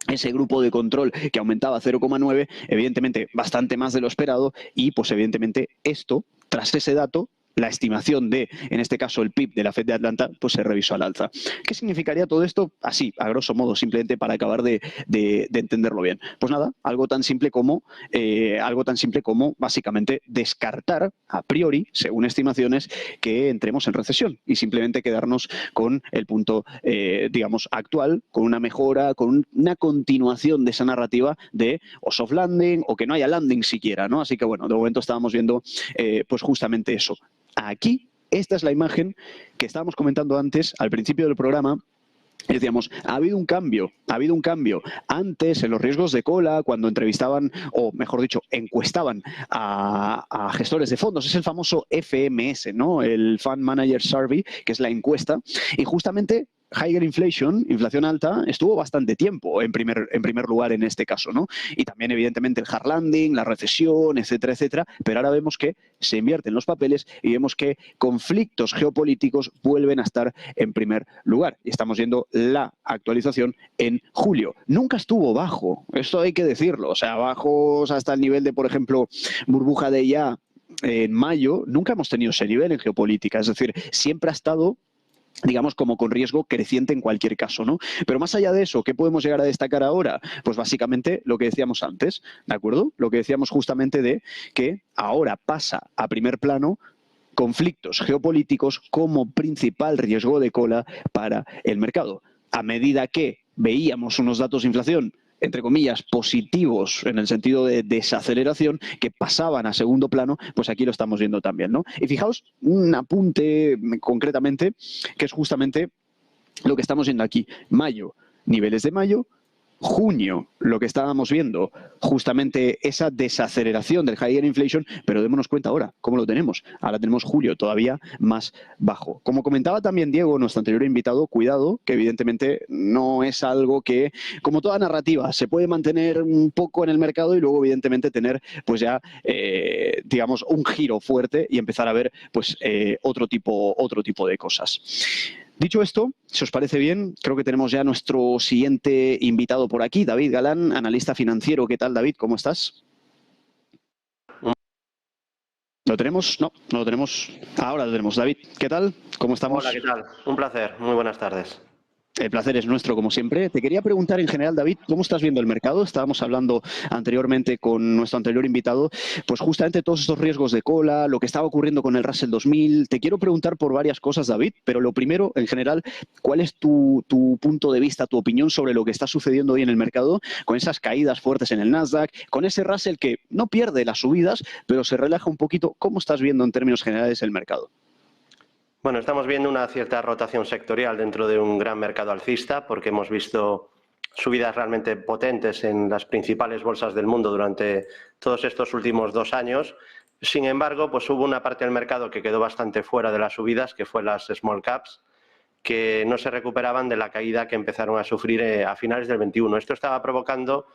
ese grupo de control que aumentaba a 0,9, evidentemente bastante más de lo esperado, y pues evidentemente esto, tras ese dato, la estimación de, en este caso, el PIB de la Fed de Atlanta, pues se revisó al alza. ¿Qué significaría todo esto? Así, a grosso modo, simplemente para acabar de entenderlo bien. Pues nada, algo tan simple como básicamente descartar a priori, según estimaciones, que entremos en recesión y simplemente quedarnos con el punto, digamos, actual, con una mejora, con una continuación de esa narrativa de o soft landing o que no haya landing siquiera, ¿no? Así que bueno, de momento estábamos viendo pues justamente eso. Aquí, esta es la imagen que estábamos comentando antes, al principio del programa. Decíamos, ha habido un cambio. Antes, en los riesgos de cola, cuando entrevistaban, o mejor dicho, encuestaban a gestores de fondos, es el famoso FMS, ¿no? El Fund Manager Survey, que es la encuesta, y justamente higher inflation, inflación alta, estuvo bastante tiempo en primer lugar en este caso, ¿no? Y también, evidentemente, el hard landing, la recesión, etcétera, etcétera. Pero ahora vemos que se invierten los papeles y vemos que conflictos geopolíticos vuelven a estar en primer lugar. Y estamos viendo la actualización en julio. Nunca estuvo bajo, esto hay que decirlo. O sea, bajos hasta el nivel de, por ejemplo, burbuja de IA en mayo, nunca hemos tenido ese nivel en geopolítica. Es decir, siempre ha estado, digamos, como con riesgo creciente en cualquier caso, ¿no? Pero más allá de eso, ¿qué podemos llegar a destacar ahora? Pues básicamente lo que decíamos antes, ¿de acuerdo? Lo que decíamos justamente de que ahora pasa a primer plano conflictos geopolíticos como principal riesgo de cola para el mercado. A medida que veíamos unos datos de inflación, entre comillas, positivos en el sentido de desaceleración, que pasaban a segundo plano, pues aquí lo estamos viendo también, ¿no? Y fijaos, un apunte concretamente, que es justamente lo que estamos viendo aquí. Mayo, niveles de mayo. Junio, lo que estábamos viendo, justamente esa desaceleración del higher inflation, pero démonos cuenta ahora, ¿cómo lo tenemos? Ahora tenemos julio todavía más bajo. Como comentaba también Diego, nuestro anterior invitado, cuidado, que evidentemente no es algo que, como toda narrativa, se puede mantener un poco en el mercado y luego evidentemente tener pues ya, digamos, un giro fuerte y empezar a ver pues otro tipo de cosas. Dicho esto, si os parece bien, creo que tenemos ya nuestro siguiente invitado por aquí, David Galán, analista financiero. ¿Qué tal, David? ¿Cómo estás? ¿Lo tenemos? No, no lo tenemos. Ahora lo tenemos. David, ¿qué tal? ¿Cómo estamos?
Hola, ¿qué tal? Un placer. Muy buenas tardes.
El placer es nuestro, como siempre. Te quería preguntar en general, David, ¿cómo estás viendo el mercado? Estábamos hablando anteriormente con nuestro anterior invitado, pues justamente todos estos riesgos de cola, lo que estaba ocurriendo con el Russell 2000. Te quiero preguntar por varias cosas, David, pero lo primero, en general, ¿cuál es tu punto de vista, tu opinión sobre lo que está sucediendo hoy en el mercado, con esas caídas fuertes en el Nasdaq, con ese Russell que no pierde las subidas, pero se relaja un poquito? ¿Cómo estás viendo en términos generales el mercado?
Bueno, estamos viendo una cierta rotación sectorial dentro de un gran mercado alcista, porque hemos visto subidas realmente potentes en las principales bolsas del mundo durante todos estos últimos 2 años. Sin embargo, pues hubo una parte del mercado que quedó bastante fuera de las subidas, que fue las small caps, que no se recuperaban de la caída que empezaron a sufrir a finales del 21. Esto estaba provocando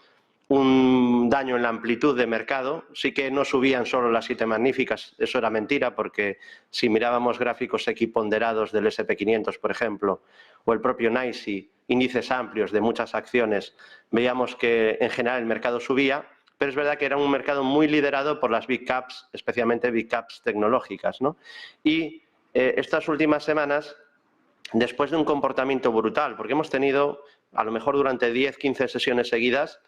un daño en la amplitud de mercado. Sí que no subían solo las 7 magníficas, eso era mentira, porque si mirábamos gráficos equiponderados del SP500, por ejemplo, o el propio NYSE, índices amplios de muchas acciones, veíamos que en general el mercado subía, pero es verdad que era un mercado muy liderado por las Big Caps, especialmente Big Caps tecnológicas, ¿no? Y estas últimas semanas, después de un comportamiento brutal, porque hemos tenido, a lo mejor durante 10, 15 sesiones seguidas,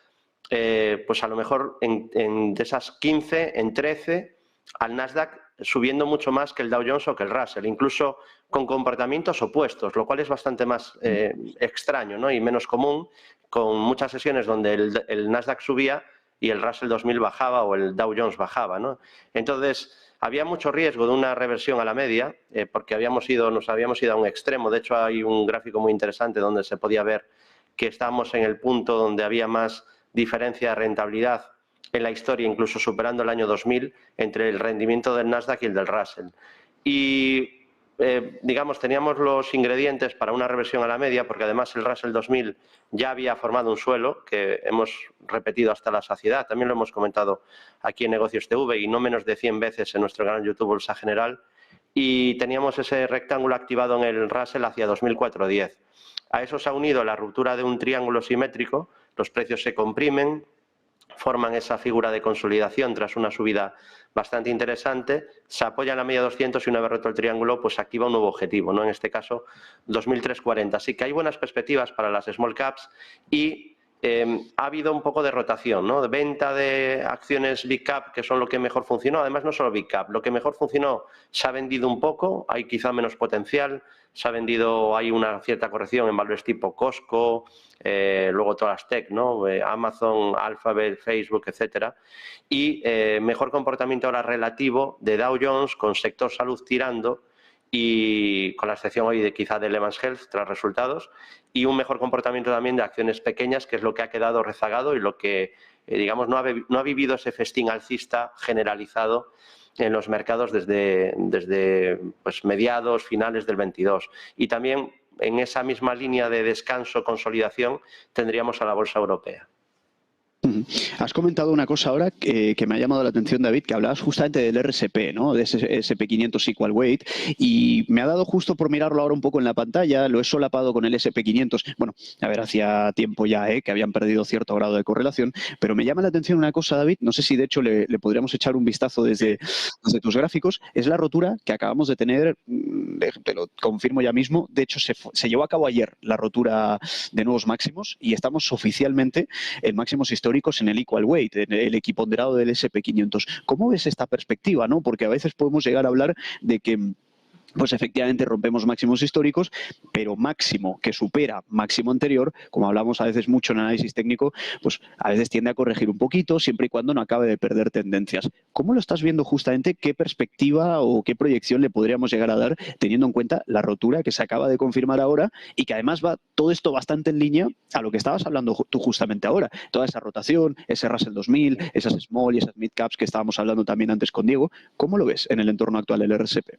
pues a lo mejor de esas 15, en 13, al Nasdaq subiendo mucho más que el Dow Jones o que el Russell, incluso con comportamientos opuestos, lo cual es bastante más extraño, ¿no? Y menos común, con muchas sesiones donde el Nasdaq subía y el Russell 2000 bajaba o el Dow Jones bajaba, ¿no? Entonces, había mucho riesgo de una reversión a la media, porque nos habíamos ido a un extremo. De hecho, hay un gráfico muy interesante donde se podía ver que estábamos en el punto donde había más diferencia de rentabilidad en la historia, incluso superando el año 2000, entre el rendimiento del Nasdaq y el del Russell. Y, digamos, teníamos los ingredientes para una reversión a la media, porque además el Russell 2000 ya había formado un suelo que hemos repetido hasta la saciedad. También lo hemos comentado aquí en Negocios TV y no menos de 100 veces en nuestro canal YouTube Bolsa General. Y teníamos ese rectángulo activado en el Russell hacia 2004-10. A eso se ha unido la ruptura de un triángulo simétrico, los precios se comprimen, forman esa figura de consolidación tras una subida bastante interesante, se apoya en la media 200 y una vez roto el triángulo, pues activa un nuevo objetivo, ¿no? En este caso, 2340. Así que hay buenas perspectivas para las small caps y ha habido un poco de rotación, ¿no? De venta de acciones Big Cap, que son lo que mejor funcionó. Además, no solo Big Cap, lo que mejor funcionó se ha vendido un poco, hay quizá menos potencial, se ha vendido, hay una cierta corrección en valores tipo Costco, luego todas las tech, ¿no? Amazon, Alphabet, Facebook, etcétera. Y mejor comportamiento ahora relativo de Dow Jones con sector salud tirando, y con la excepción hoy de quizá de Lehman Health tras resultados, y un mejor comportamiento también de acciones pequeñas, que es lo que ha quedado rezagado y lo que, digamos, no ha vivido ese festín alcista generalizado en los mercados desde pues, mediados, finales del 22. Y también en esa misma línea de descanso, consolidación, tendríamos a la bolsa europea.
Has comentado una cosa ahora que me ha llamado la atención, David, que hablabas justamente del RSP, ¿no? De ese SP500 Equal Weight, y me ha dado justo por mirarlo ahora un poco en la pantalla, lo he solapado con el SP500, bueno, a ver, hacía tiempo ya que habían perdido cierto grado de correlación, pero me llama la atención una cosa, David, no sé si de hecho le podríamos echar un vistazo desde tus gráficos, es la rotura que acabamos de tener, te lo confirmo ya mismo, de hecho se llevó a cabo ayer la rotura de nuevos máximos y estamos oficialmente en máximos históricos en el Equal Weight, en el equiponderado del SP500. ¿Cómo ves esta perspectiva, no? Porque a veces podemos llegar a hablar de que pues efectivamente rompemos máximos históricos, pero máximo que supera máximo anterior, como hablamos a veces mucho en análisis técnico, pues a veces tiende a corregir un poquito, siempre y cuando no acabe de perder tendencias. ¿Cómo lo estás viendo justamente? ¿Qué perspectiva o qué proyección le podríamos llegar a dar teniendo en cuenta la rotura que se acaba de confirmar ahora y que además va todo esto bastante en línea a lo que estabas hablando tú justamente ahora? Toda esa rotación, ese Russell 2000, esas small y esas mid caps que estábamos hablando también antes con Diego. ¿Cómo lo ves en el entorno actual del RSP?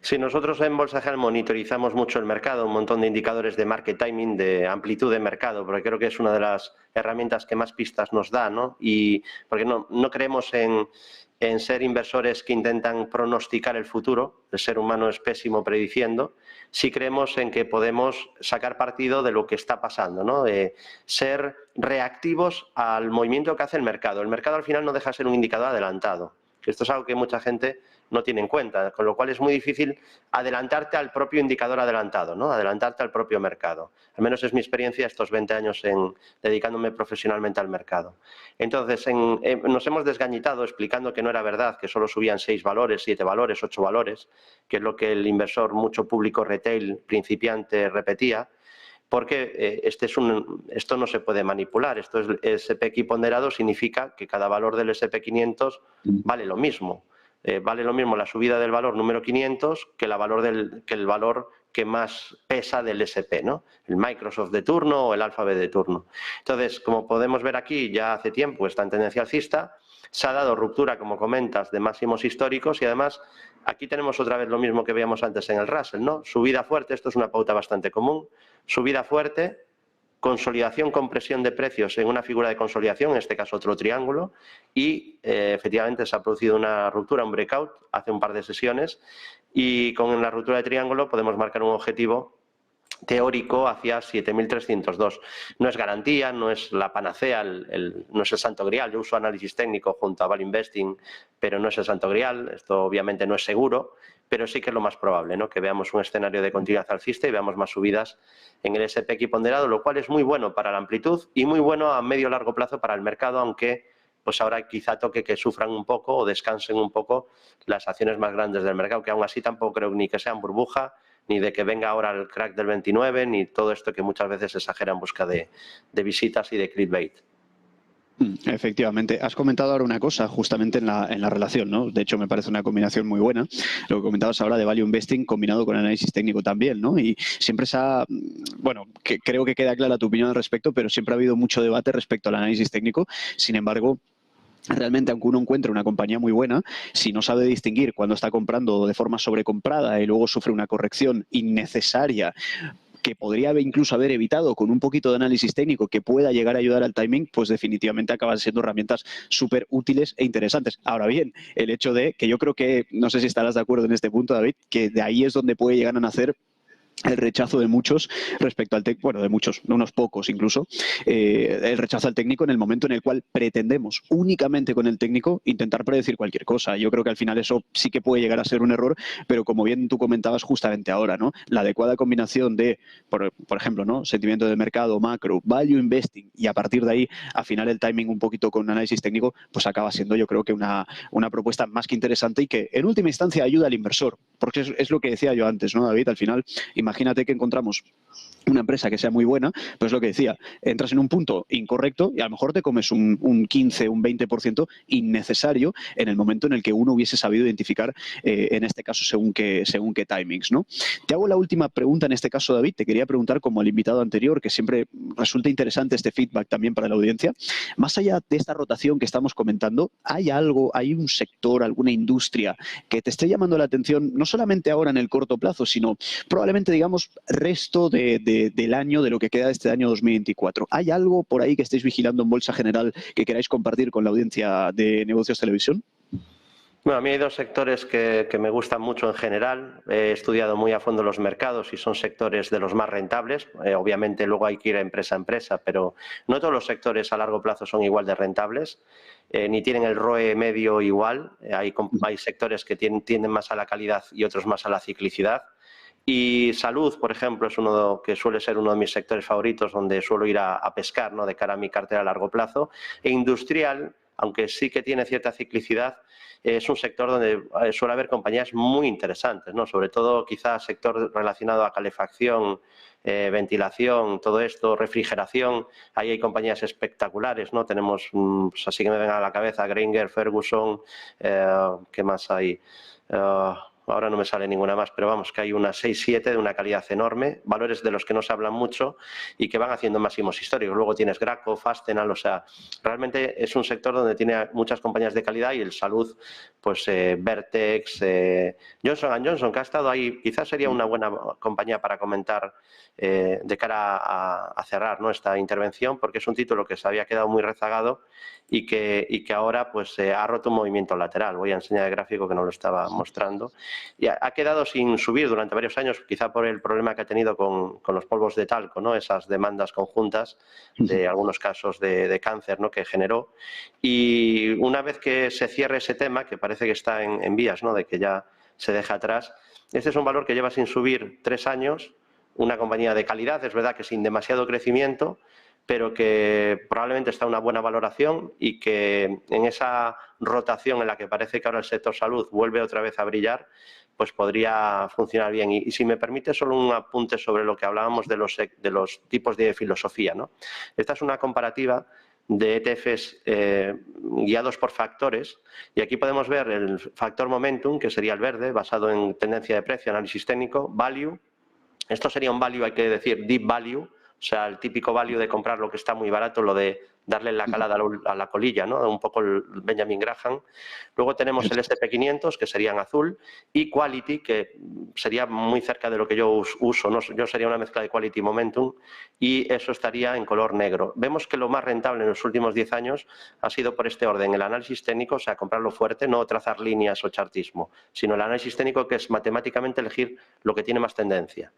Sí, nosotros en Bolsa General monitorizamos mucho el mercado, un montón de indicadores de market timing, de amplitud de mercado, porque creo que es una de las herramientas que más pistas nos da, ¿no? Y porque no creemos en ser inversores que intentan pronosticar el futuro, el ser humano es pésimo prediciendo, sí creemos en que podemos sacar partido de lo que está pasando, ¿no? Ser reactivos al movimiento que hace el mercado. El mercado al final no deja de ser un indicador adelantado. Esto es algo que mucha gente no tiene en cuenta, con lo cual es muy difícil adelantarte al propio indicador adelantado, ¿no? Adelantarte al propio mercado. Al menos es mi experiencia estos 20 años dedicándome profesionalmente al mercado. Entonces, nos hemos desgañitado explicando que no era verdad, que solo subían 6 valores, 7 valores, 8 valores, que es lo que el inversor, mucho público retail, principiante, repetía, porque esto no se puede manipular. Esto es SP equiponderado, significa que cada valor del SP500 vale lo mismo. Vale lo mismo la subida del valor número 500 que el valor que más pesa del SP, ¿no? El Microsoft de turno o el Alphabet de turno. Entonces, como podemos ver aquí, ya hace tiempo está en tendencia alcista, se ha dado ruptura, como comentas, de máximos históricos y además aquí tenemos otra vez lo mismo que veíamos antes en el Russell, ¿no? Subida fuerte, esto es una pauta bastante común, subida fuerte, consolidación con presión de precios en una figura de consolidación, en este caso otro triángulo, y efectivamente se ha producido una ruptura, un breakout, hace un par de sesiones, y con la ruptura de triángulo podemos marcar un objetivo teórico hacia 7.302. No es garantía, no es la panacea, no es el santo grial. Yo uso análisis técnico junto a Value Investing, pero no es el santo grial. Esto obviamente no es seguro, pero sí que es lo más probable, ¿no? Que veamos un escenario de continuidad alcista y veamos más subidas en el S&P ponderado, lo cual es muy bueno para la amplitud y muy bueno a medio largo plazo para el mercado, aunque pues ahora quizá toque que sufran un poco o descansen un poco las acciones más grandes del mercado, que aún así tampoco creo ni que sean burbuja, ni de que venga ahora el crack del 29, ni todo esto que muchas veces se exagera en busca de visitas y de clickbait.
Efectivamente. Has comentado ahora una cosa justamente en la relación, ¿no? De hecho, me parece una combinación muy buena. Lo que comentabas ahora de Value Investing combinado con análisis técnico también, ¿no? Y siempre bueno, creo que queda clara tu opinión al respecto, pero siempre ha habido mucho debate respecto al análisis técnico. Sin embargo, realmente, aunque uno encuentre una compañía muy buena, si no sabe distinguir cuando está comprando de forma sobrecomprada y luego sufre una corrección innecesaria que podría incluso haber evitado con un poquito de análisis técnico que pueda llegar a ayudar al timing, pues definitivamente acaban siendo herramientas súper útiles e interesantes. Ahora bien, el hecho de que yo creo que, no sé si estarás de acuerdo en este punto, David, que de ahí es donde puede llegar a nacer el rechazo de muchos respecto al técnico, bueno, de muchos, unos pocos incluso, el rechazo al técnico en el momento en el cual pretendemos únicamente con el técnico intentar predecir cualquier cosa. Yo creo que al final eso sí que puede llegar a ser un error, pero como bien tú comentabas justamente ahora, ¿no? La adecuada combinación de, por ejemplo, ¿no? Sentimiento de mercado, macro, value investing y a partir de ahí afinar el timing un poquito con un análisis técnico, pues acaba siendo yo creo que una propuesta más que interesante y que en última instancia ayuda al inversor, porque es lo que decía yo antes, ¿no, David? Al final, imagínate que encontramos una empresa que sea muy buena, pues lo que decía, entras en un punto incorrecto y a lo mejor te comes un 15, un 20% innecesario en el momento en el que uno hubiese sabido identificar, en este caso, según qué timings, ¿no? Te hago la última pregunta en este caso, David. Te quería preguntar, como al invitado anterior, que siempre resulta interesante este feedback también para la audiencia, más allá de esta rotación que estamos comentando, ¿hay un sector, alguna industria que te esté llamando la atención, no solamente ahora en el corto plazo, sino probablemente, digamos, resto del año, de lo que queda de este año 2024. ¿Hay algo por ahí que estéis vigilando en Bolsa General que queráis compartir con la audiencia de Negocios Televisión?
Bueno, a mí hay dos sectores que me gustan mucho en general. He estudiado muy a fondo los mercados y son sectores de los más rentables. Obviamente luego hay que ir empresa a empresa, pero no todos los sectores a largo plazo son igual de rentables, ni tienen el ROE medio igual. Hay sectores que tienden más a la calidad y otros más a la ciclicidad. Y salud, por ejemplo, es uno que suele ser uno de mis sectores favoritos, donde suelo ir a pescar, ¿no? De cara a mi cartera a largo plazo. E industrial, aunque sí que tiene cierta ciclicidad, es un sector donde suele haber compañías muy interesantes, ¿no? Sobre todo quizás sector relacionado a calefacción, ventilación, todo esto, refrigeración. Ahí hay compañías espectaculares, ¿no? Tenemos, pues así que me venga a la cabeza, Grainger, Ferguson, ¿qué más hay? Ahora no me sale ninguna más, pero vamos, que hay unas 6-7 de una calidad enorme, valores de los que no se hablan mucho y que van haciendo máximos históricos. Luego tienes Graco, Fastenal, o sea, realmente es un sector donde tiene muchas compañías de calidad y el salud, pues Vertex, Johnson & Johnson, que ha estado ahí, quizás sería una buena compañía para comentar de cara a cerrar, ¿no? Esta intervención, porque es un título que se había quedado muy rezagado y que ahora pues ha roto un movimiento lateral. Voy a enseñar el gráfico que no lo estaba mostrando. Y ha quedado sin subir durante varios años, quizá por el problema que ha tenido con los polvos de talco, ¿no? Esas demandas conjuntas de algunos casos de cáncer, ¿no? Que generó. Y una vez que se cierre ese tema, que parece que está en vías, ¿no? De que ya se deja atrás, este es un valor que lleva sin subir 3 años, una compañía de calidad, es verdad que sin demasiado crecimiento, pero que probablemente está en una buena valoración y que en esa rotación en la que parece que ahora el sector salud vuelve otra vez a brillar, pues podría funcionar bien. Y si me permite solo un apunte sobre lo que hablábamos de los tipos de filosofía, ¿no? Esta es una comparativa de ETFs guiados por factores y aquí podemos ver el factor momentum, que sería el verde, basado en tendencia de precio, análisis técnico, value. Esto sería un value, hay que decir, deep value, o sea, el típico value de comprar lo que está muy barato, lo de darle la calada a la colilla, ¿no? Un poco el Benjamin Graham. Luego tenemos el SP500, que sería en azul, y Quality, que sería muy cerca de lo que yo uso, ¿no? Yo sería una mezcla de Quality y Momentum, y eso estaría en color negro. Vemos que lo más rentable en los últimos 10 años ha sido por este orden, el análisis técnico, o sea, comprarlo fuerte, no trazar líneas o chartismo, sino el análisis técnico, que es matemáticamente elegir lo que tiene más tendencia.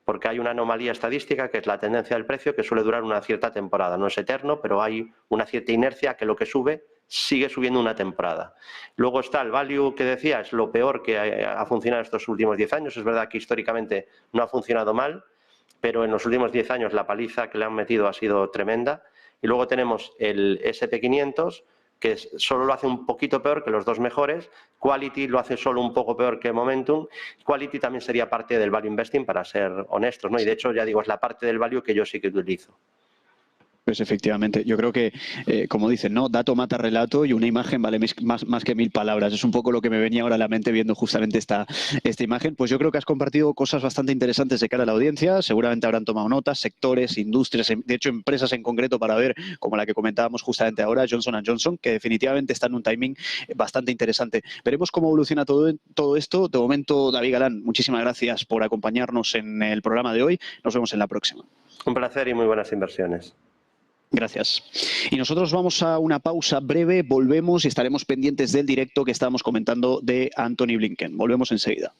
Porque hay una anomalía estadística, que es la tendencia del precio, que suele durar una cierta temporada. No es eterno, pero hay una cierta inercia que lo que sube sigue subiendo una temporada. Luego está el value, que decía, es lo peor que ha funcionado estos últimos 10 años. Es verdad que históricamente no ha funcionado mal, pero en los últimos 10 años la paliza que le han metido ha sido tremenda. Y luego tenemos el SP500, que solo lo hace un poquito peor que los dos mejores. Quality lo hace solo un poco peor que Momentum. Quality también sería parte del value investing, para ser honestos, ¿no? Y de hecho, ya digo, es la parte del value que yo sí que utilizo.
Pues efectivamente, yo creo que, como dicen, ¿no? Dato mata relato y una imagen vale más que 1000 palabras. Es un poco lo que me venía ahora a la mente viendo justamente esta imagen. Pues yo creo que has compartido cosas bastante interesantes de cara a la audiencia. Seguramente habrán tomado notas, sectores, industrias, de hecho empresas en concreto para ver, como la que comentábamos justamente ahora, Johnson & Johnson, que definitivamente está en un timing bastante interesante. Veremos cómo evoluciona todo esto. De momento, David Galán, muchísimas gracias por acompañarnos en el programa de hoy. Nos vemos en la próxima.
Un placer y muy buenas inversiones.
Gracias. Y nosotros vamos a una pausa breve, volvemos y estaremos pendientes del directo que estábamos comentando de Antony Blinken. Volvemos enseguida.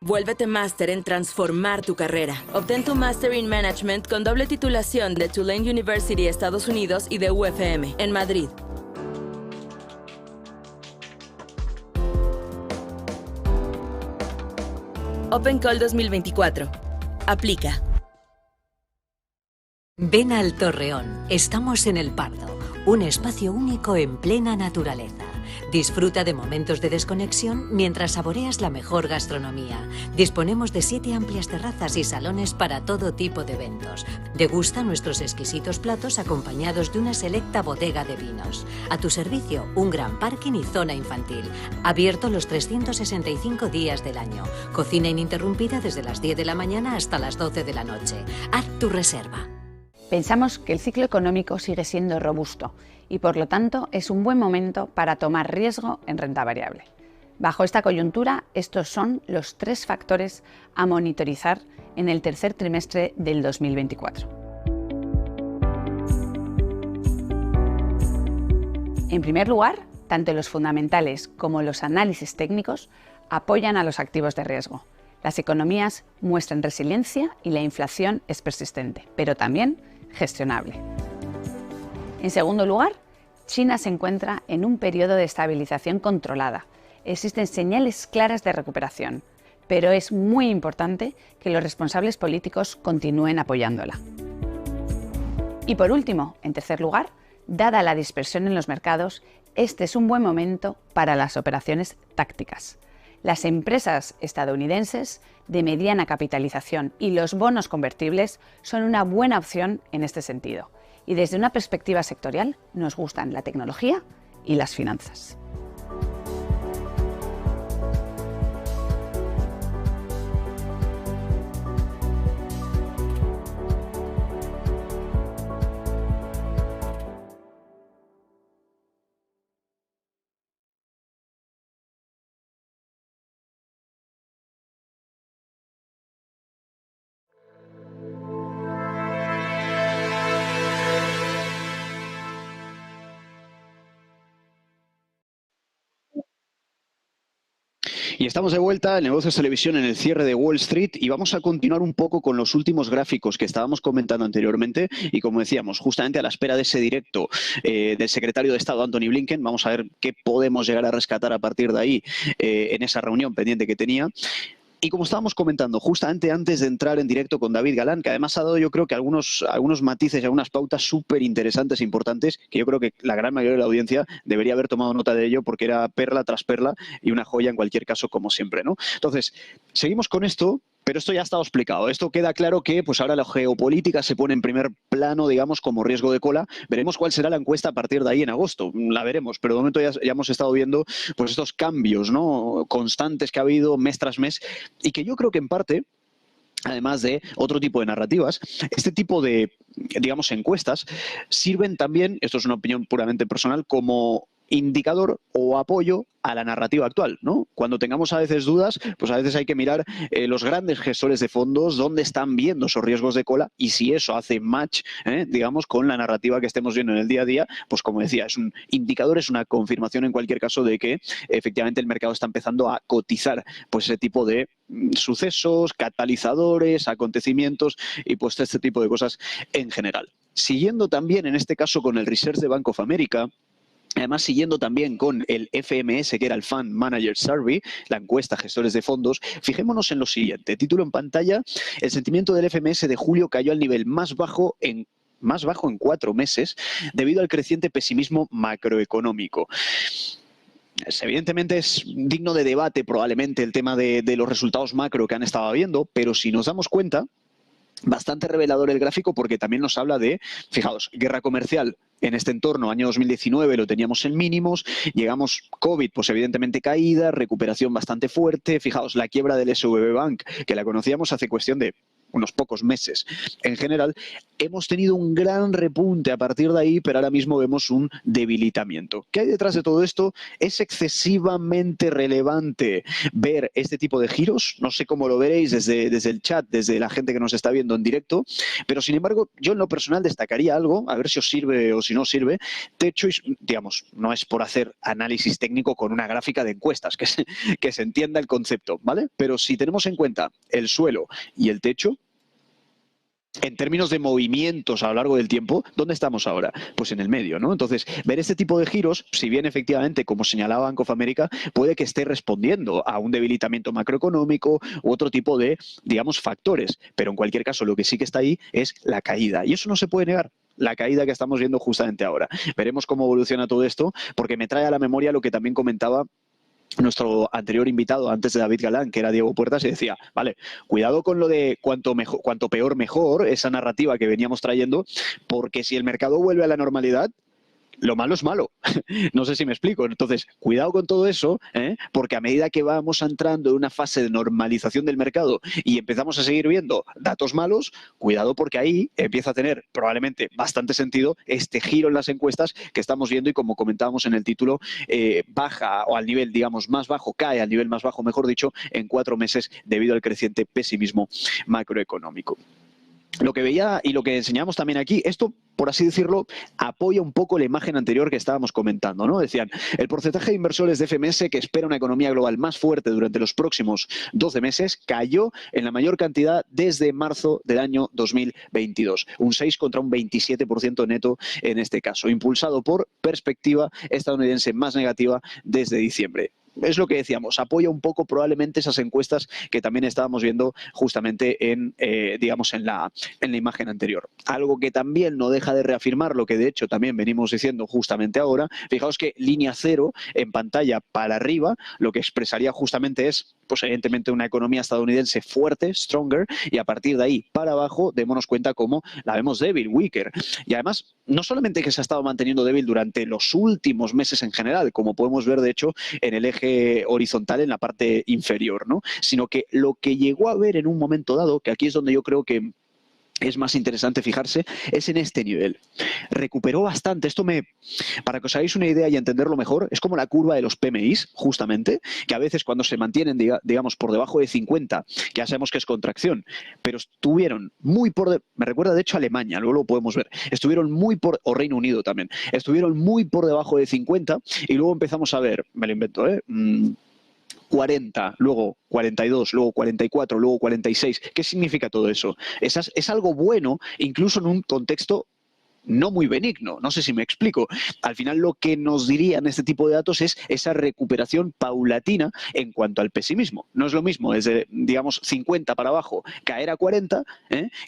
Vuélvete máster en transformar tu carrera. Obtén tu Master in Management con doble titulación de Tulane University, Estados Unidos, y de UFM, en Madrid. Open Call 2024. Aplica.
Ven al Torreón. Estamos en El Pardo, un espacio único en plena naturaleza. Disfruta de momentos de desconexión mientras saboreas la mejor gastronomía. Disponemos de 7 amplias terrazas y salones para todo tipo de eventos. Degusta nuestros exquisitos platos acompañados de una selecta bodega de vinos. A tu servicio, un gran parking y zona infantil. Abierto los 365 días del año. Cocina ininterrumpida desde las 10 de la mañana hasta las 12 de la noche. Haz tu reserva.
Pensamos que el ciclo económico sigue siendo robusto y, por lo tanto, es un buen momento para tomar riesgo en renta variable. Bajo esta coyuntura, estos son los 3 factores a monitorizar en el tercer trimestre del 2024. En primer lugar, tanto los fundamentales como los análisis técnicos apoyan a los activos de riesgo. Las economías muestran resiliencia y la inflación es persistente, pero también gestionable. En segundo lugar, China se encuentra en un periodo de estabilización controlada. Existen señales claras de recuperación, pero es muy importante que los responsables políticos continúen apoyándola. Y por último, en tercer lugar, dada la dispersión en los mercados, este es un buen momento para las operaciones tácticas. Las empresas estadounidenses de mediana capitalización y los bonos convertibles son una buena opción en este sentido. Y desde una perspectiva sectorial, nos gustan la tecnología y las finanzas.
Y estamos de vuelta en Negocios Televisión en el cierre de Wall Street y vamos a continuar un poco con los últimos gráficos que estábamos comentando anteriormente y, como decíamos, justamente a la espera de ese directo del secretario de Estado, Antony Blinken. Vamos a ver qué podemos llegar a rescatar a partir de ahí en esa reunión pendiente que tenía. Y como estábamos comentando, justamente antes de entrar en directo con David Galán, que además ha dado, yo creo que algunos matices y algunas pautas súper interesantes e importantes, que yo creo que la gran mayoría de la audiencia debería haber tomado nota de ello, porque era perla tras perla y una joya en cualquier caso, como siempre, ¿no? Entonces, seguimos con esto. Pero esto ya ha estado explicado. Esto queda claro que pues ahora la geopolítica se pone en primer plano, digamos, como riesgo de cola. Veremos cuál será la encuesta a partir de ahí en agosto. La veremos, pero de momento ya hemos estado viendo pues estos cambios, ¿no?, constantes que ha habido mes tras mes y que yo creo que en parte, además de otro tipo de narrativas, este tipo de, digamos, encuestas sirven también, esto es una opinión puramente personal, como indicador o apoyo a la narrativa actual, ¿no? Cuando tengamos a veces dudas, pues a veces hay que mirar los grandes gestores de fondos, dónde están viendo esos riesgos de cola y si eso hace match, digamos, con la narrativa que estemos viendo en el día a día, pues como decía, es un indicador, es una confirmación en cualquier caso de que efectivamente el mercado está empezando a cotizar pues ese tipo de sucesos, catalizadores, acontecimientos y pues este tipo de cosas en general. Siguiendo también en este caso con el Research de Bank of America, además, siguiendo también con el FMS, que era el Fund Manager Survey, la encuesta gestores de fondos, fijémonos en lo siguiente. Título en pantalla: el sentimiento del FMS de julio cayó al nivel más bajo en 4 meses debido al creciente pesimismo macroeconómico. Evidentemente es digno de debate probablemente el tema de los resultados macro que han estado viendo, pero si nos damos cuenta, bastante revelador el gráfico porque también nos habla de, fijaos, guerra comercial en este entorno, año 2019 lo teníamos en mínimos, llegamos COVID, pues evidentemente caída, recuperación bastante fuerte, fijaos, la quiebra del SVB Bank, que la conocíamos hace cuestión de unos pocos meses. En general, hemos tenido un gran repunte a partir de ahí, pero ahora mismo vemos un debilitamiento. ¿Qué hay detrás de todo esto? ¿Es excesivamente relevante ver este tipo de giros? No sé cómo lo veréis desde el chat, desde la gente que nos está viendo en directo, pero sin embargo, yo en lo personal destacaría algo, a ver si os sirve o si no sirve. Techo, digamos, no es por hacer análisis técnico con una gráfica de encuestas, que se entienda el concepto, ¿vale? Pero si tenemos en cuenta el suelo y el techo, en términos de movimientos a lo largo del tiempo, ¿dónde estamos ahora? Pues en el medio, ¿no? Entonces, ver este tipo de giros, si bien efectivamente, como señalaba Bank of America, puede que esté respondiendo a un debilitamiento macroeconómico u otro tipo de, digamos, factores. Pero en cualquier caso, lo que sí que está ahí es la caída. Y eso no se puede negar. La caída que estamos viendo justamente ahora. Veremos cómo evoluciona todo esto, porque me trae a la memoria lo que también comentaba nuestro anterior invitado antes de David Galán, que era Diego Puertas, y decía, vale, cuidado con lo de cuanto peor mejor, esa narrativa que veníamos trayendo, porque si el mercado vuelve a la normalidad, lo malo es malo. No sé si me explico. Entonces, cuidado con todo eso, porque a medida que vamos entrando en una fase de normalización del mercado y empezamos a seguir viendo datos malos, cuidado porque ahí empieza a tener probablemente bastante sentido este giro en las encuestas que estamos viendo y, como comentábamos en el título, baja o al nivel, digamos, más bajo, cae al nivel más bajo, mejor dicho, en 4 meses debido al creciente pesimismo macroeconómico. Lo que veía y lo que enseñamos también aquí, esto, por así decirlo, apoya un poco la imagen anterior que estábamos comentando, ¿no? Decían, el porcentaje de inversores de FMS que espera una economía global más fuerte durante los próximos 12 meses cayó en la mayor cantidad desde marzo del año 2022. Un 6 contra un 27% neto en este caso, impulsado por perspectiva estadounidense más negativa desde diciembre. Es lo que decíamos, apoya un poco probablemente esas encuestas que también estábamos viendo justamente en, digamos, en la imagen anterior. Algo que también no deja de reafirmar lo que de hecho también venimos diciendo justamente ahora. Fijaos que línea cero en pantalla para arriba lo que expresaría justamente es, pues evidentemente, una economía estadounidense fuerte, stronger, y a partir de ahí para abajo démonos cuenta cómo la vemos débil, weaker. Y además, no solamente que se ha estado manteniendo débil durante los últimos meses en general, como podemos ver de hecho en el eje horizontal en la parte inferior, ¿no? Sino que lo que llegó a ver en un momento dado, que aquí es donde yo creo que es más interesante fijarse, es en este nivel. Recuperó bastante. Esto para que os hagáis una idea y entenderlo mejor, es como la curva de los PMIs, justamente, que a veces cuando se mantienen, digamos, por debajo de 50, que ya sabemos que es contracción, pero estuvieron muy me recuerda de hecho a Alemania, luego lo podemos ver, estuvieron o Reino Unido también, estuvieron muy por debajo de 50 y luego empezamos a ver, me lo invento, 40, luego 42, luego 44, luego 46. ¿Qué significa todo eso? Es algo bueno, incluso en un contexto no muy benigno. No sé si me explico. Al final lo que nos dirían este tipo de datos es esa recuperación paulatina en cuanto al pesimismo. No es lo mismo desde, digamos, 50 para abajo caer a 40,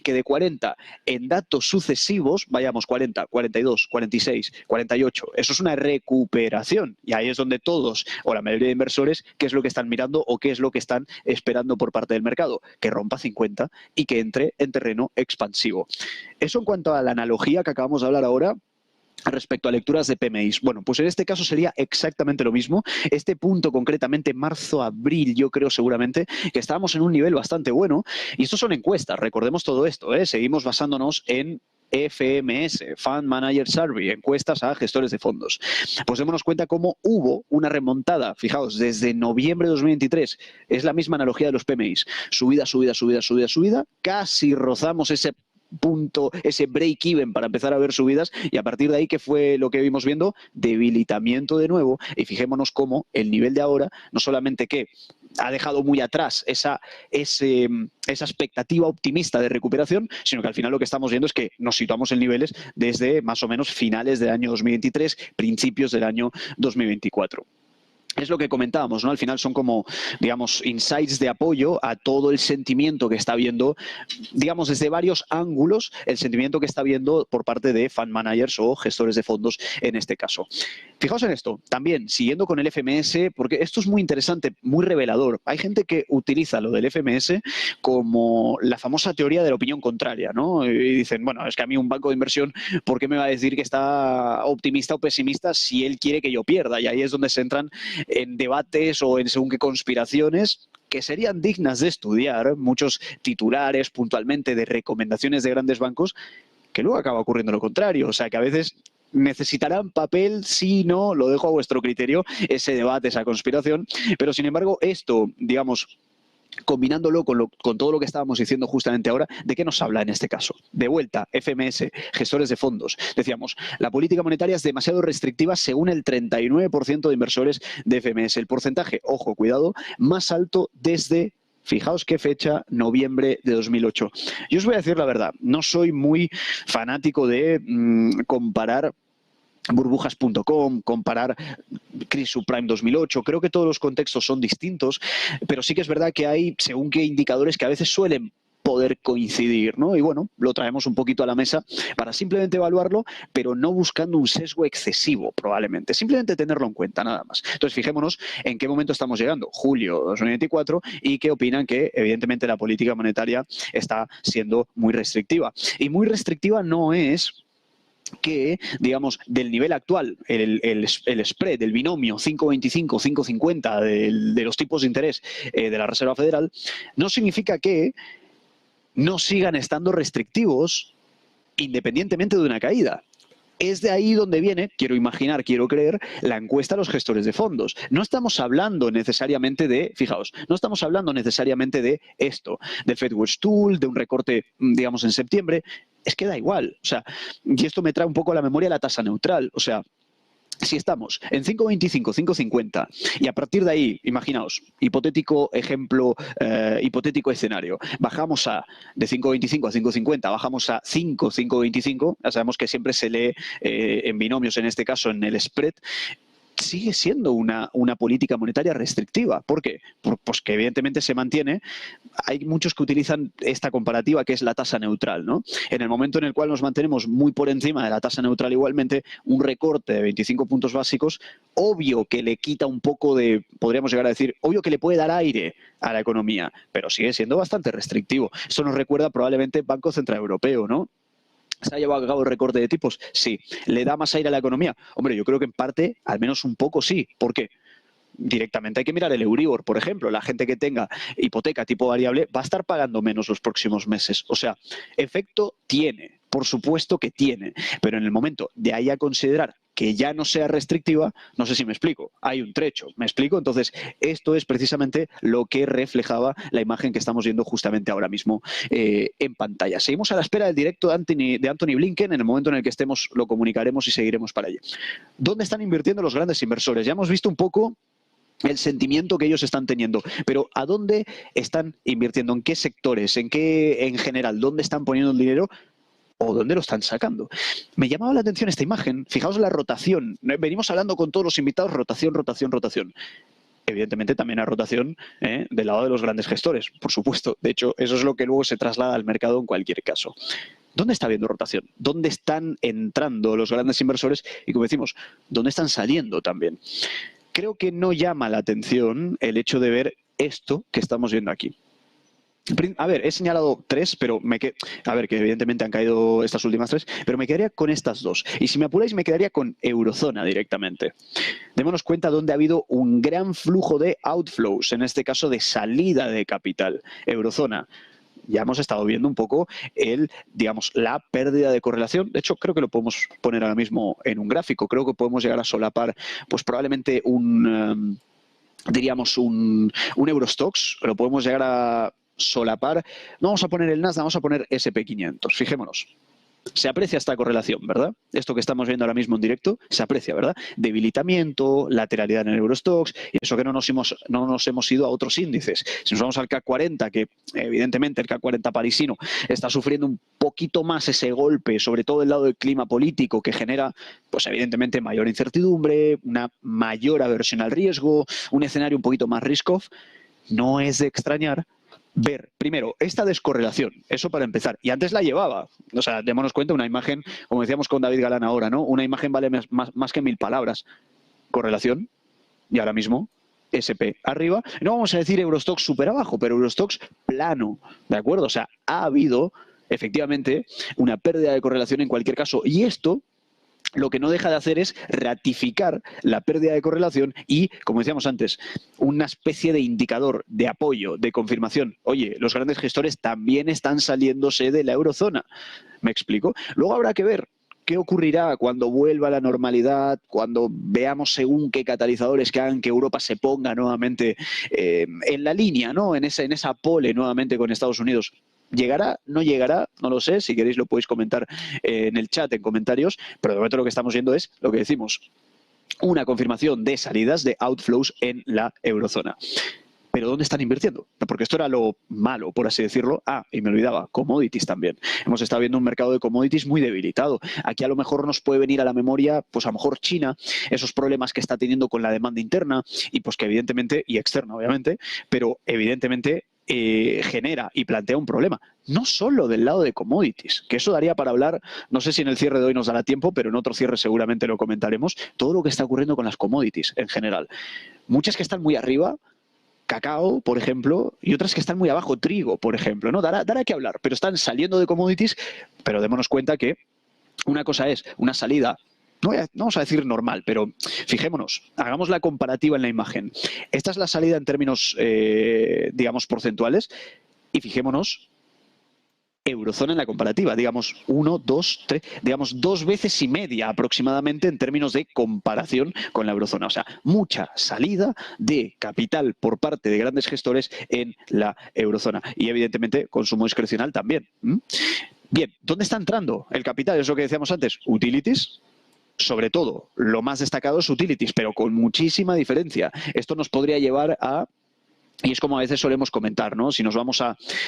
que de 40 en datos sucesivos vayamos 40, 42, 46, 48. Eso es una recuperación y ahí es donde todos o la mayoría de inversores, ¿qué es lo que están mirando o qué es lo que están esperando por parte del mercado? Que rompa 50 y que entre en terreno expansivo. Eso en cuanto a la analogía que acabamos de hablar ahora respecto a lecturas de PMIs. Bueno, pues en este caso sería exactamente lo mismo. Este punto concretamente, marzo-abril, yo creo seguramente que estábamos en un nivel bastante bueno. Y estos son encuestas, recordemos todo esto, seguimos basándonos en FMS, Fund Manager Survey, encuestas a gestores de fondos. Pues démonos cuenta cómo hubo una remontada, fijaos, desde noviembre de 2023, es la misma analogía de los PMIs, subida, subida, subida, subida, subida, casi rozamos ese punto, ese break-even para empezar a ver subidas y a partir de ahí, ¿qué fue lo que vimos viendo? Debilitamiento de nuevo y fijémonos cómo el nivel de ahora, no solamente que ha dejado muy atrás esa expectativa optimista de recuperación, sino que al final lo que estamos viendo es que nos situamos en niveles desde más o menos finales del año 2023, principios del año 2024. Es lo que comentábamos, ¿no? Al final son como, digamos, insights de apoyo a todo el sentimiento que está viendo, digamos, desde varios ángulos, el sentimiento que está viendo por parte de fund managers o gestores de fondos en este caso. Fijaos en esto, también siguiendo con el FMS, porque esto es muy interesante, muy revelador. Hay gente que utiliza lo del FMS como la famosa teoría de la opinión contraria, ¿no? Y dicen, bueno, es que a mí un banco de inversión, ¿por qué me va a decir que está optimista o pesimista si él quiere que yo pierda? Y ahí es donde se entran en debates o en según qué conspiraciones que serían dignas de estudiar, muchos titulares puntualmente de recomendaciones de grandes bancos, que luego acaba ocurriendo lo contrario. O sea, que a veces necesitarán papel, sí, no, lo dejo a vuestro criterio, ese debate, esa conspiración, pero sin embargo esto, digamos, combinándolo con todo lo que estábamos diciendo justamente ahora, ¿de qué nos habla en este caso? De vuelta, FMS, gestores de fondos. Decíamos, la política monetaria es demasiado restrictiva según el 39% de inversores de FMS. El porcentaje, ojo, cuidado, más alto desde, fijaos qué fecha, noviembre de 2008. Yo os voy a decir la verdad, no soy muy fanático de comparar burbujas.com, comparar crisis subprime 2008, creo que todos los contextos son distintos, pero sí que es verdad que hay según qué indicadores que a veces suelen poder coincidir, ¿no? Y bueno, lo traemos un poquito a la mesa para simplemente evaluarlo, pero no buscando un sesgo excesivo, probablemente. Simplemente tenerlo en cuenta, nada más. Entonces, fijémonos en qué momento estamos llegando, julio 2024, y qué opinan que, evidentemente, la política monetaria está siendo muy restrictiva. Y muy restrictiva no es que, digamos, del nivel actual, el spread, el binomio 5,25, 5,50 de los tipos de interés de la Reserva Federal, no significa que no sigan estando restrictivos independientemente de una caída. Es de ahí donde viene, quiero imaginar, quiero creer, la encuesta a los gestores de fondos. No estamos hablando necesariamente de, fijaos, no estamos hablando necesariamente de esto, del FedWatch Tool, de un recorte, digamos, en septiembre. Es que da igual. O sea, y esto me trae un poco a la memoria la tasa neutral. O sea, si estamos en 5,25, 5,50 y a partir de ahí, imaginaos, hipotético ejemplo, hipotético escenario, bajamos de 5,25 a 5,50, bajamos a 5, 5,25, ya sabemos que siempre se lee en binomios, en este caso en el spread, sigue siendo una política monetaria restrictiva. ¿Por qué? Pues que evidentemente se mantiene. Hay muchos que utilizan esta comparativa que es la tasa neutral, ¿no? En el momento en el cual nos mantenemos muy por encima de la tasa neutral igualmente, un recorte de 25 puntos básicos, obvio que le quita un poco de, podríamos llegar a decir, obvio que le puede dar aire a la economía, pero sigue siendo bastante restrictivo. Esto nos recuerda probablemente Banco Central Europeo, ¿no? ¿Se ha llevado a cabo el recorte de tipos? Sí. ¿Le da más aire a la economía? Hombre, yo creo que en parte, al menos un poco sí. ¿Por qué? Directamente hay que mirar el Euribor, por ejemplo. La gente que tenga hipoteca tipo variable va a estar pagando menos los próximos meses. O sea, efecto tiene, por supuesto que tiene. Pero en el momento de ahí a considerar que ya no sea restrictiva, no sé si me explico, hay un trecho, ¿me explico? Entonces, esto es precisamente lo que reflejaba la imagen que estamos viendo justamente ahora mismo en pantalla. Seguimos a la espera del directo de Anthony Blinken, en el momento en el que estemos lo comunicaremos y seguiremos para allí. ¿Dónde están invirtiendo los grandes inversores? Ya hemos visto un poco el sentimiento que ellos están teniendo, pero ¿a dónde están invirtiendo? ¿En qué sectores? ¿En qué en general? ¿Dónde están poniendo el dinero? ¿O dónde lo están sacando? Me llamaba la atención esta imagen. Fijaos la rotación. Venimos hablando con todos los invitados, rotación, rotación, rotación. Evidentemente también hay rotación del lado de los grandes gestores, por supuesto. De hecho, eso es lo que luego se traslada al mercado en cualquier caso. ¿Dónde está habiendo rotación? ¿Dónde están entrando los grandes inversores? Y como decimos, ¿dónde están saliendo también? Creo que no llama la atención el hecho de ver esto que estamos viendo aquí. A ver, he señalado 3, pero a ver, que evidentemente han caído estas últimas 3, pero me quedaría con estas 2. Y si me apuráis, me quedaría con Eurozona directamente. Démonos cuenta dónde ha habido un gran flujo de outflows, en este caso de salida de capital. Eurozona. Ya hemos estado viendo un poco digamos, la pérdida de correlación. De hecho, creo que lo podemos poner ahora mismo en un gráfico. Creo que podemos llegar a solapar, pues probablemente diríamos un Eurostoxx. Lo podemos llegar a solapar. No vamos a poner el Nasdaq, vamos a poner SP500. Fijémonos. Se aprecia esta correlación, ¿verdad? Esto que estamos viendo ahora mismo en directo, se aprecia, ¿verdad? Debilitamiento, lateralidad en el Eurostoxx, y eso que no nos hemos ido a otros índices. Si nos vamos al CAC 40, que evidentemente el CAC 40 parisino está sufriendo un poquito más ese golpe, sobre todo del lado del clima político, que genera, pues evidentemente, mayor incertidumbre, una mayor aversión al riesgo, un escenario un poquito más risk-off, no es de extrañar ver, primero, esta descorrelación, eso para empezar, y antes la llevaba, o sea, démonos cuenta, una imagen, como decíamos con David Galán ahora, ¿no? Una imagen vale más que 1000 palabras. Correlación, y ahora mismo, SP arriba, no vamos a decir Eurostoxx súper abajo, pero Eurostoxx plano, ¿de acuerdo? O sea, ha habido, efectivamente, una pérdida de correlación en cualquier caso, y esto lo que no deja de hacer es ratificar la pérdida de correlación y, como decíamos antes, una especie de indicador de apoyo, de confirmación. Oye, los grandes gestores también están saliéndose de la eurozona. ¿Me explico? Luego habrá que ver qué ocurrirá cuando vuelva a la normalidad, cuando veamos según qué catalizadores que hagan que Europa se ponga nuevamente en la línea, ¿no? En esa pole nuevamente con Estados Unidos. ¿Llegará? ¿No llegará? No lo sé. Si queréis lo podéis comentar en el chat, en comentarios. Pero de momento lo que estamos viendo es lo que decimos. Una confirmación de salidas, de outflows en la eurozona. ¿Pero dónde están invirtiendo? Porque esto era lo malo, por así decirlo. Ah, y me olvidaba, commodities también. Hemos estado viendo un mercado de commodities muy debilitado. Aquí a lo mejor nos puede venir a la memoria, pues a lo mejor China, esos problemas que está teniendo con la demanda interna y pues que evidentemente, y externa obviamente, pero evidentemente genera y plantea un problema. No solo del lado de commodities, que eso daría para hablar, no sé si en el cierre de hoy nos dará tiempo, pero en otro cierre seguramente lo comentaremos, todo lo que está ocurriendo con las commodities en general. Muchas que están muy arriba, cacao, por ejemplo, y otras que están muy abajo, trigo, por ejemplo, ¿no? Dará que hablar, pero están saliendo de commodities, pero démonos cuenta que una cosa es una salida, no vamos a decir normal, pero fijémonos, hagamos la comparativa en la imagen. Esta es la salida en términos, digamos, porcentuales, y fijémonos, eurozona en la comparativa, digamos 1, 2, 3, digamos 2 veces y media aproximadamente en términos de comparación con la eurozona. O sea, mucha salida de capital por parte de grandes gestores en la eurozona. Y evidentemente consumo discrecional también. Bien, ¿dónde está entrando el capital? Es lo que decíamos antes, utilities. Sobre todo, lo más destacado es utilities, pero con muchísima diferencia. Esto nos podría llevar a... Y es como a veces solemos comentar, ¿no? Si nos vamos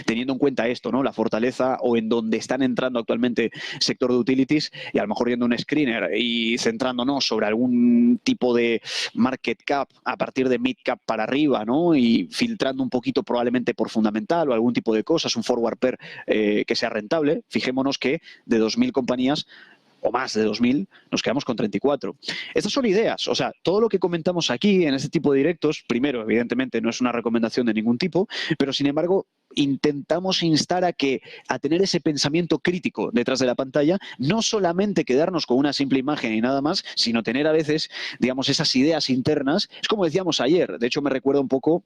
teniendo en cuenta esto, ¿no? La fortaleza o en donde están entrando actualmente sector de utilities y a lo mejor viendo un screener y centrándonos sobre algún tipo de market cap a partir de mid cap para arriba, ¿no? Y filtrando un poquito probablemente por fundamental o algún tipo de cosas, un forward pair que sea rentable. Fijémonos que de 2.000 compañías o más de 2.000, nos quedamos con 34. Estas son ideas, o sea, todo lo que comentamos aquí en este tipo de directos, primero, evidentemente, no es una recomendación de ningún tipo, pero sin embargo, intentamos instar a tener ese pensamiento crítico detrás de la pantalla, no solamente quedarnos con una simple imagen y nada más, sino tener a veces, digamos, esas ideas internas. Es como decíamos ayer, de hecho me recuerda un poco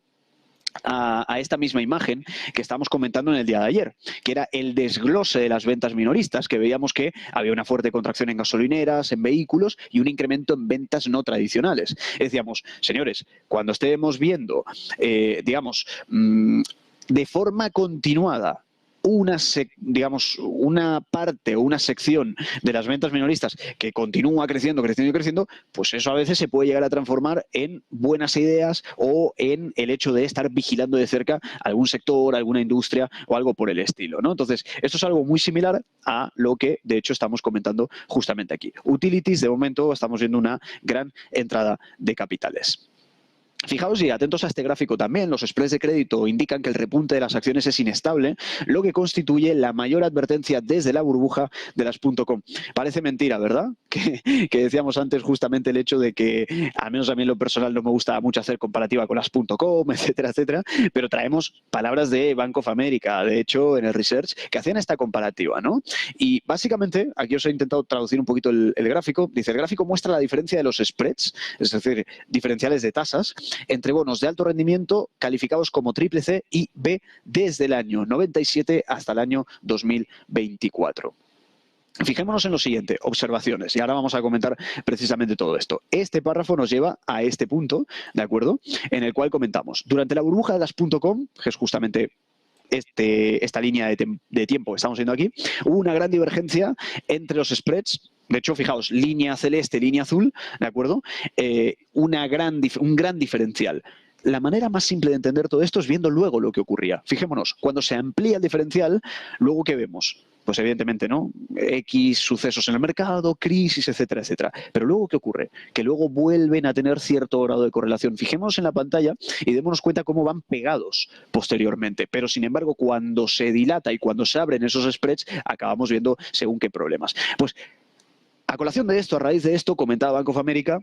a esta misma imagen que estábamos comentando en el día de ayer, que era el desglose de las ventas minoristas, que veíamos que había una fuerte contracción en gasolineras, en vehículos y un incremento en ventas no tradicionales. Decíamos, señores, cuando estemos viendo, digamos, de forma continuada una parte o una sección de las ventas minoristas que continúa creciendo, pues eso a veces se puede llegar a transformar en buenas ideas o en el hecho de estar vigilando de cerca algún sector, alguna industria o algo por el estilo, ¿no? Entonces, esto es algo muy similar a lo que, de hecho, estamos comentando justamente aquí. Utilities, de momento, estamos viendo una gran entrada de capitales. Fijaos y atentos a este gráfico también, los spreads de crédito indican que el repunte de las acciones es inestable, lo que constituye la mayor advertencia desde la burbuja de las .com. Parece mentira, ¿verdad? Que decíamos antes justamente el hecho de que, al menos a mí en lo personal, no me gusta mucho hacer comparativa con las .com, etcétera, etcétera, pero traemos palabras de Bank of America, de hecho, en el research, que hacían esta comparativa, ¿no? Y básicamente, aquí os he intentado traducir un poquito el gráfico, dice, el gráfico muestra la diferencia de los spreads, es decir, diferenciales de tasas, entre bonos de alto rendimiento calificados como CCC y B desde el año 97 hasta el año 2024. Fijémonos en lo siguiente, observaciones, y ahora vamos a comentar precisamente todo esto. Este párrafo nos lleva a este punto, ¿de acuerdo?, en el cual comentamos, durante la burbuja de las .com, que es justamente esta línea de tiempo que estamos viendo aquí, hubo una gran divergencia entre los spreads. De hecho, fijaos, línea celeste, línea azul, ¿de acuerdo? Un gran diferencial. La manera más simple de entender todo esto es viendo luego lo que ocurría. Fijémonos, cuando se amplía el diferencial, luego ¿qué vemos? Pues evidentemente, ¿no? X sucesos en el mercado, crisis, etcétera, etcétera. Pero luego, ¿qué ocurre? Que luego vuelven a tener cierto grado de correlación. Fijémonos en la pantalla y démonos cuenta cómo van pegados posteriormente. Pero, sin embargo, cuando se dilata y cuando se abren esos spreads, acabamos viendo según qué problemas. Pues, a colación de esto, a raíz de esto, comentaba Bank of America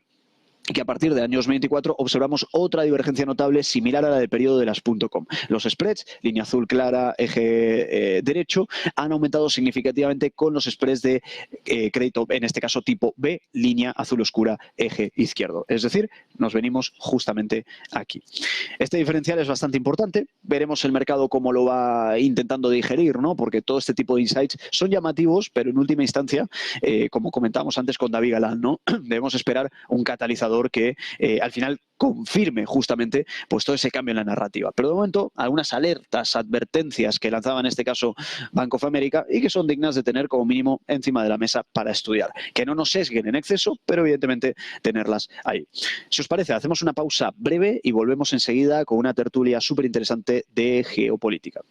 que a partir del año 2024 observamos otra divergencia notable similar a la del periodo de las .com. Los spreads, línea azul clara, eje derecho, han aumentado significativamente con los spreads de crédito, en este caso tipo B, línea azul oscura, eje izquierdo. Es decir, nos venimos justamente aquí. Este diferencial es bastante importante. Veremos el mercado cómo lo va intentando digerir, ¿no? Porque todo este tipo de insights son llamativos, pero en última instancia, como comentábamos antes con David Galán, ¿no? Debemos esperar un catalizador que al final confirme justamente pues todo ese cambio en la narrativa. Pero de momento, algunas alertas, advertencias que lanzaba en este caso Bank of America y que son dignas de tener como mínimo encima de la mesa para estudiar. Que no nos sesguen en exceso, pero evidentemente tenerlas ahí. Si os parece, hacemos una pausa breve y volvemos enseguida con una tertulia súper interesante de geopolítica.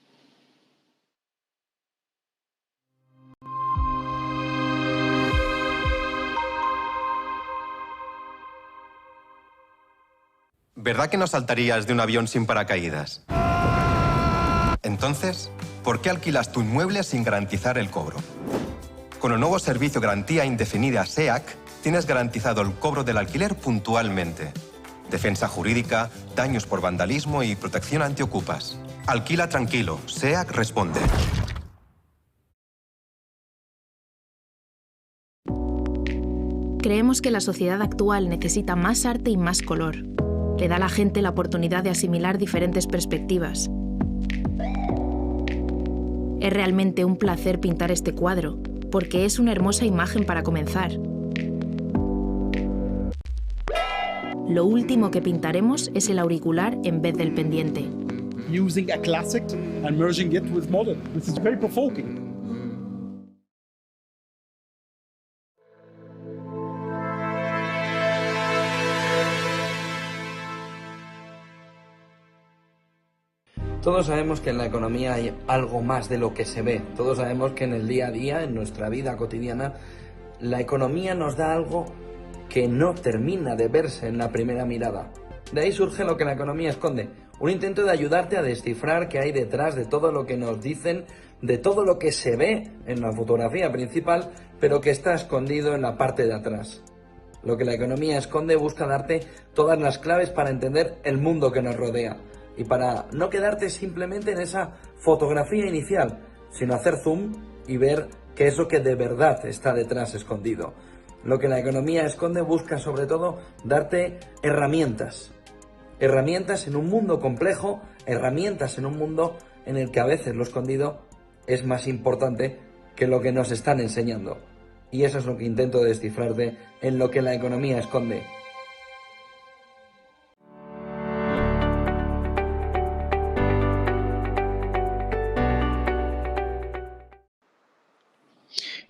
¿Verdad que no saltarías de un avión sin paracaídas? Entonces, ¿por qué alquilas tu inmueble sin garantizar el cobro? Con el nuevo servicio Garantía Indefinida SEAC, tienes garantizado el cobro del alquiler puntualmente. Defensa jurídica, daños por vandalismo y protección antiocupas. Alquila tranquilo, SEAC responde.
Creemos que la sociedad actual necesita más arte y más color. Le da a la gente la oportunidad de asimilar diferentes perspectivas. Es realmente un placer pintar este cuadro, porque es una hermosa imagen para comenzar. Lo último que pintaremos es el auricular en vez del pendiente.
Using a classic and merging it with modern. This is very provoking.
Todos sabemos que en la economía hay algo más de lo que se ve. Todos sabemos que en el día a día, en nuestra vida cotidiana, la economía nos da algo que no termina de verse en la primera mirada. De ahí surge lo que la economía esconde. Un intento de ayudarte a descifrar qué hay detrás de todo lo que nos dicen, de todo lo que se ve en la fotografía principal, pero que está escondido en la parte de atrás. Lo que la economía esconde busca darte todas las claves para entender el mundo que nos rodea. Y para no quedarte simplemente en esa fotografía inicial, sino hacer zoom y ver qué es lo que de verdad está detrás escondido. Lo que la economía esconde busca sobre todo darte herramientas. Herramientas en un mundo complejo, herramientas en un mundo en el que a veces lo escondido es más importante que lo que nos están enseñando. Y eso es lo que intento descifrarte en lo que la economía esconde.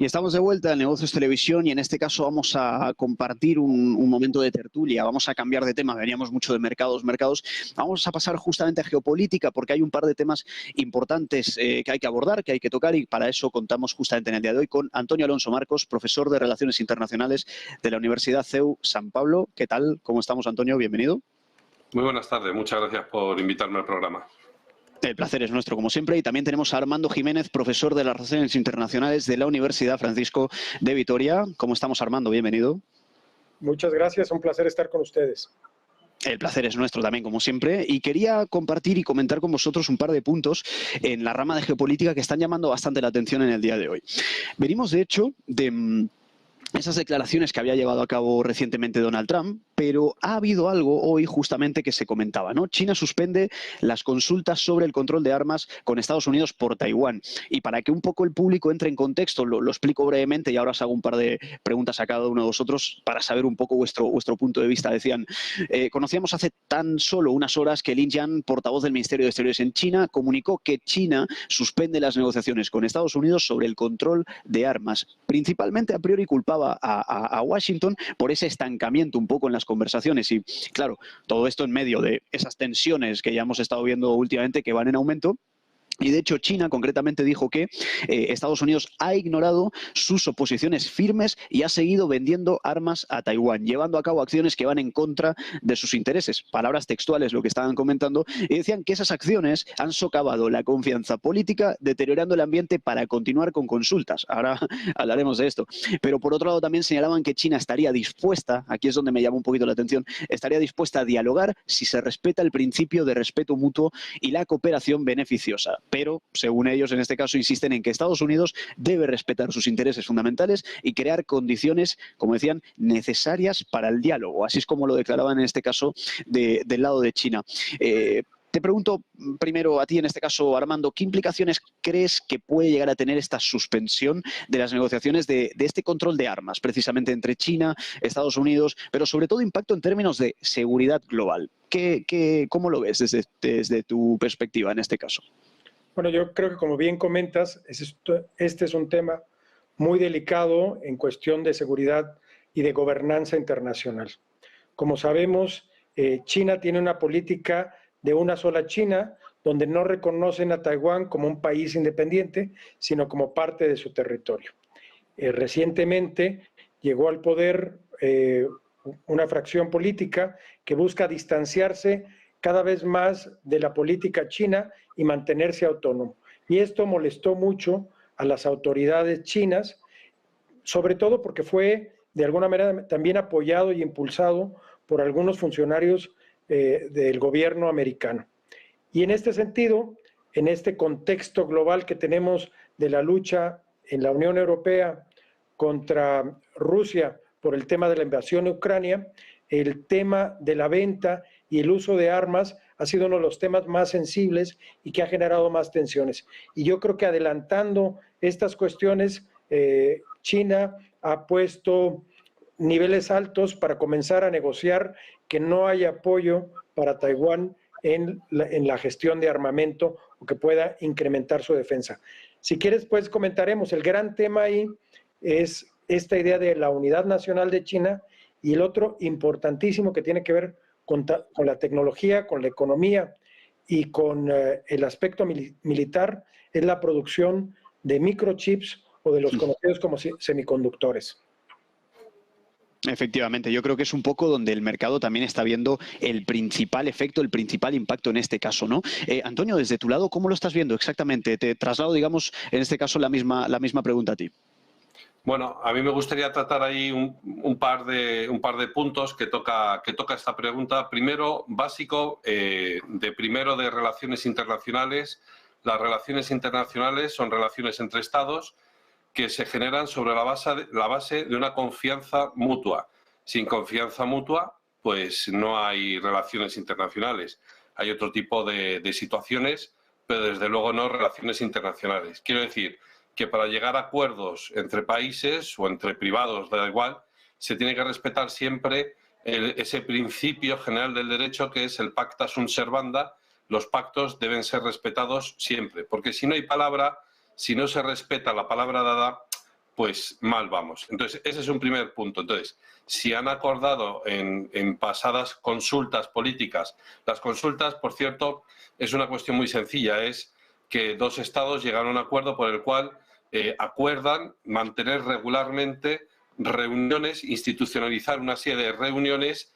estamos de vuelta en Negocios Televisión y en este caso vamos a compartir un momento de tertulia, vamos a cambiar de tema, veníamos mucho de mercados, vamos a pasar justamente a geopolítica porque hay un par de temas importantes que hay que abordar, que hay que tocar y para eso contamos justamente en el día de hoy con Antonio Alonso Marcos, profesor de Relaciones Internacionales de la Universidad CEU San Pablo. ¿Qué tal? ¿Cómo estamos, Antonio? Bienvenido.
Muy buenas tardes, muchas gracias por invitarme al programa.
El placer es nuestro, como siempre, y también tenemos a Armando Jiménez, profesor de las Relaciones Internacionales de la Universidad Francisco de Vitoria. ¿Cómo estamos, Armando? Bienvenido.
Muchas gracias, un placer estar con ustedes.
El placer es nuestro también, como siempre, y quería compartir y comentar con vosotros un par de puntos en la rama de geopolítica que están llamando bastante la atención en el día de hoy. Venimos, de hecho, de esas declaraciones que había llevado a cabo recientemente Donald Trump, pero ha habido algo hoy justamente que se comentaba, ¿no? China suspende las consultas sobre el control de armas con Estados Unidos por Taiwán. Y para que un poco el público entre en contexto, lo explico brevemente y ahora os hago un par de preguntas a cada uno de vosotros para saber un poco vuestro punto de vista. Decían, conocíamos hace tan solo unas horas que Lin Jian, portavoz del Ministerio de Exteriores en China, comunicó que China suspende las negociaciones con Estados Unidos sobre el control de armas. Principalmente, a priori, culpaba a Washington por ese estancamiento un poco en las conversaciones y, claro, todo esto en medio de esas tensiones que ya hemos estado viendo últimamente que van en aumento. Y de hecho China concretamente dijo que Estados Unidos ha ignorado sus oposiciones firmes y ha seguido vendiendo armas a Taiwán, llevando a cabo acciones que van en contra de sus intereses. Palabras textuales lo que estaban comentando, y decían que esas acciones han socavado la confianza política, deteriorando el ambiente para continuar con consultas. Ahora hablaremos de esto. Pero por otro lado también señalaban que China estaría dispuesta, aquí es donde me llama un poquito la atención, estaría dispuesta a dialogar si se respeta el principio de respeto mutuo y la cooperación beneficiosa. Pero, según ellos, en este caso, insisten en que Estados Unidos debe respetar sus intereses fundamentales y crear condiciones, como decían, necesarias para el diálogo. Así es como lo declaraban en este caso del lado de China. Te pregunto primero a ti, en este caso, Armando, ¿qué implicaciones crees que puede llegar a tener esta suspensión de las negociaciones de este control de armas, precisamente entre China, Estados Unidos, pero sobre todo impacto en términos de seguridad global? ¿Cómo lo ves desde tu perspectiva en este caso?
Bueno, yo creo que como bien comentas, este es un tema muy delicado en cuestión de seguridad y de gobernanza internacional. Como sabemos, China tiene una política de una sola China, donde no reconocen a Taiwán como un país independiente, sino como parte de su territorio. Recientemente llegó al poder una fracción política que busca distanciarse cada vez más de la política china y mantenerse autónomo. Y esto molestó mucho a las autoridades chinas, sobre todo porque fue de alguna manera también apoyado y impulsado por algunos funcionarios del gobierno americano. Y en este sentido, en este contexto global que tenemos de la lucha en la Unión Europea contra Rusia por el tema de la invasión de Ucrania, el tema de la venta y el uso de armas ha sido uno de los temas más sensibles y que ha generado más tensiones. Y yo creo que adelantando estas cuestiones, China ha puesto niveles altos para comenzar a negociar que no haya apoyo para Taiwán en la gestión de armamento o que pueda incrementar su defensa. Si quieres, pues comentaremos. El gran tema ahí es esta idea de la unidad nacional de China y el otro importantísimo que tiene que ver con la tecnología, con la economía y con el aspecto militar es la producción de microchips o de los conocidos como semiconductores.
Efectivamente, yo creo que es un poco donde el mercado también está viendo el principal efecto, el principal impacto en este caso, ¿no? Antonio, desde tu lado, ¿cómo lo estás viendo exactamente? Te traslado, digamos, en este caso la misma pregunta a ti.
Bueno, a mí me gustaría tratar ahí un par de puntos que toca esta pregunta. Primero, básico, de relaciones internacionales. Las relaciones internacionales son relaciones entre Estados que se generan sobre la base de una confianza mutua. Sin confianza mutua, pues no hay relaciones internacionales. Hay otro tipo de situaciones, pero desde luego no relaciones internacionales. Quiero decir que para llegar a acuerdos entre países o entre privados, da igual, se tiene que respetar siempre ese principio general del derecho que es el pacta sunt servanda. Los pactos deben ser respetados siempre, porque si no hay palabra, si no se respeta la palabra dada, pues mal vamos. Entonces, ese es un primer punto. Entonces, si han acordado en pasadas consultas políticas, las consultas, por cierto, es una cuestión muy sencilla, es que dos estados llegaron a un acuerdo por el cual acuerdan mantener regularmente reuniones, institucionalizar una serie de reuniones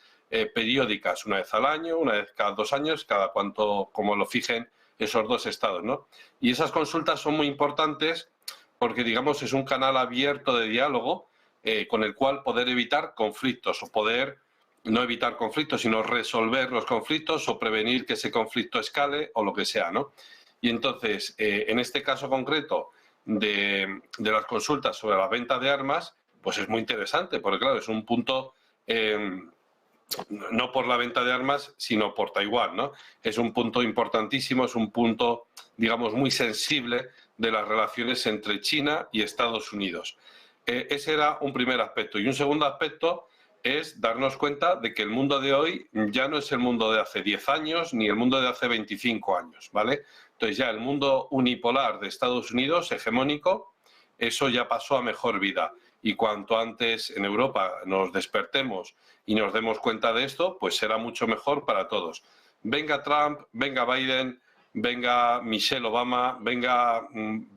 periódicas, una vez al año, una vez cada 2 años, cada cuanto, como lo fijen esos dos estados, ¿no? Y esas consultas son muy importantes porque, digamos, es un canal abierto de diálogo con el cual poder evitar conflictos o poder no evitar conflictos, sino resolver los conflictos o prevenir que ese conflicto escale o lo que sea, ¿no? Y entonces, en este caso concreto de las consultas sobre la venta de armas, pues es muy interesante, porque claro, es un punto, no por la venta de armas, sino por Taiwán, ¿no? Es un punto importantísimo, es un punto, digamos, muy sensible de las relaciones entre China y Estados Unidos. Ese era un primer aspecto. Y un segundo aspecto es darnos cuenta de que el mundo de hoy ya no es el mundo de hace 10 años ni el mundo de hace 25 años, ¿vale? Entonces ya el mundo unipolar de Estados Unidos, hegemónico, eso ya pasó a mejor vida. Y cuanto antes en Europa nos despertemos y nos demos cuenta de esto, pues será mucho mejor para todos. Venga Trump, venga Biden, venga Michelle Obama, venga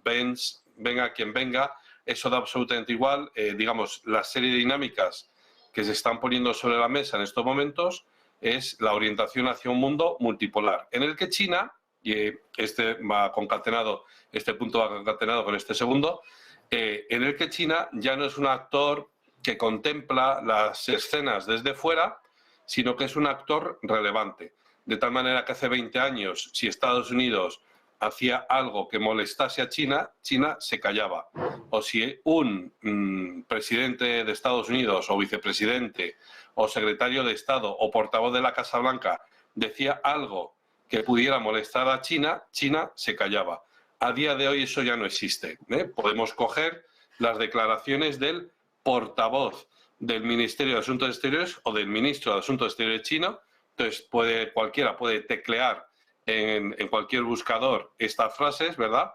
Pence, venga quien venga, eso da absolutamente igual. Digamos, la serie de dinámicas que se están poniendo sobre la mesa en estos momentos es la orientación hacia un mundo multipolar, en el que China, y este punto va concatenado con este segundo, en el que China ya no es un actor que contempla las escenas desde fuera, sino que es un actor relevante. De tal manera que hace 20 años, si Estados Unidos hacía algo que molestase a China, China se callaba. O si un presidente de Estados Unidos o vicepresidente o secretario de Estado o portavoz de la Casa Blanca decía algo que pudiera molestar a China, China se callaba. A día de hoy eso ya no existe, ¿eh? Podemos coger las declaraciones del portavoz del Ministerio de Asuntos Exteriores o del ministro de Asuntos Exteriores chino. Entonces cualquiera puede teclear en cualquier buscador estas frases, ¿verdad?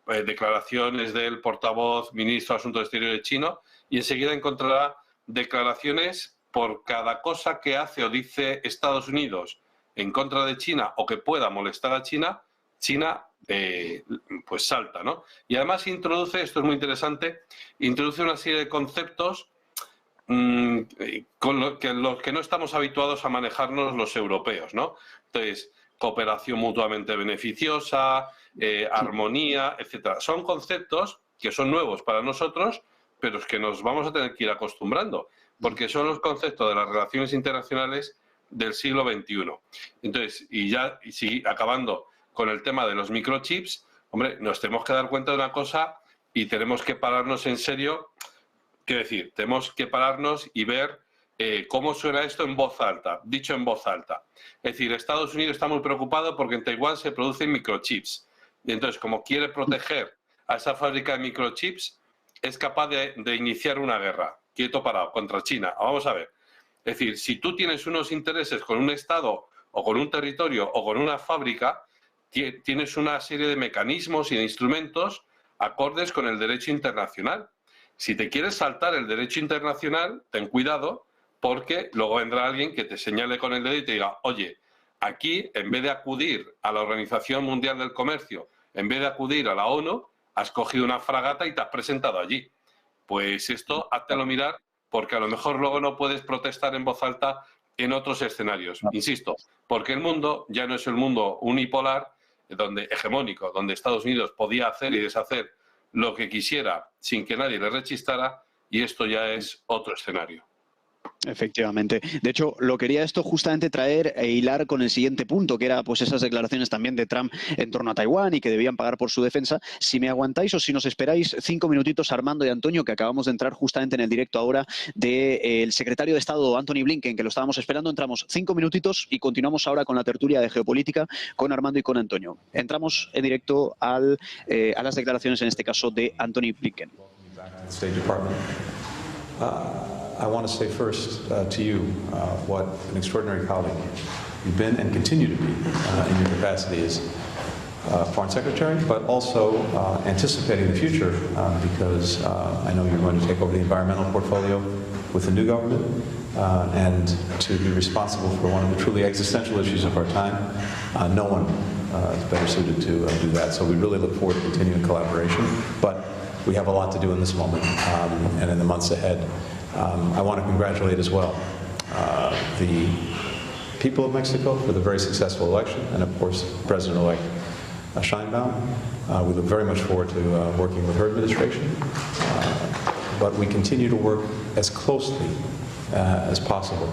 Declaraciones del portavoz ministro de Asuntos Exteriores chino, y enseguida encontrará declaraciones por cada cosa que hace o dice Estados Unidos en contra de China o que pueda molestar a China, China pues salta, ¿no? Y además introduce, esto es muy interesante, introduce una serie de conceptos con los que no estamos habituados a manejarnos los europeos, ¿no? Entonces, cooperación mutuamente beneficiosa, armonía, etcétera. Son conceptos que son nuevos para nosotros, pero es que nos vamos a tener que ir acostumbrando, porque son los conceptos de las relaciones internacionales del siglo XXI. Entonces, acabando con el tema de los microchips, hombre, nos tenemos que dar cuenta de una cosa y tenemos que pararnos en serio. Quiero decir, tenemos que pararnos y ver cómo suena esto en voz alta, dicho en voz alta. Es decir, Estados Unidos está muy preocupado porque en Taiwán se producen microchips. Y entonces, como quiere proteger a esa fábrica de microchips, es capaz de iniciar una guerra, quieto parado, contra China. Vamos a ver. Es decir, si tú tienes unos intereses con un Estado o con un territorio o con una fábrica, tienes una serie de mecanismos y de instrumentos acordes con el derecho internacional. Si te quieres saltar el derecho internacional, ten cuidado, porque luego vendrá alguien que te señale con el dedo y te diga, oye, aquí, en vez de acudir a la Organización Mundial del Comercio, en vez de acudir a la ONU, has cogido una fragata y te has presentado allí. Pues esto, háztelo mirar, porque a lo mejor luego no puedes protestar en voz alta en otros escenarios. Insisto, porque el mundo ya no es el mundo unipolar, hegemónico, donde Estados Unidos podía hacer y deshacer lo que quisiera sin que nadie le rechistara, y esto ya es otro escenario.
Efectivamente. De hecho, lo quería esto justamente traer e hilar con el siguiente punto, que era pues esas declaraciones también de Trump en torno a Taiwán y que debían pagar por su defensa. Si me aguantáis o si nos esperáis 5 minutitos, Armando y Antonio, que acabamos de entrar justamente en el directo ahora del secretario de Estado, Antony Blinken, que lo estábamos esperando, entramos 5 minutitos y continuamos ahora con la tertulia de geopolítica con Armando y con Antonio. Entramos en directo a las declaraciones, en este caso, de Antony Blinken.
I want to say first to you what an extraordinary colleague you've been and continue to be in your capacity as Foreign Secretary, but also anticipating the future because I know you're going to take over the environmental portfolio with the new government and to be responsible for one of the truly existential issues of our time. No one is better suited to do that, so we really look forward to continuing collaboration, but we have a lot to do in this moment and in the months ahead. I want to congratulate as well the people of Mexico for the very successful election, and of course President-elect Sheinbaum. We look very much forward to working with her administration, but we continue to work as closely as possible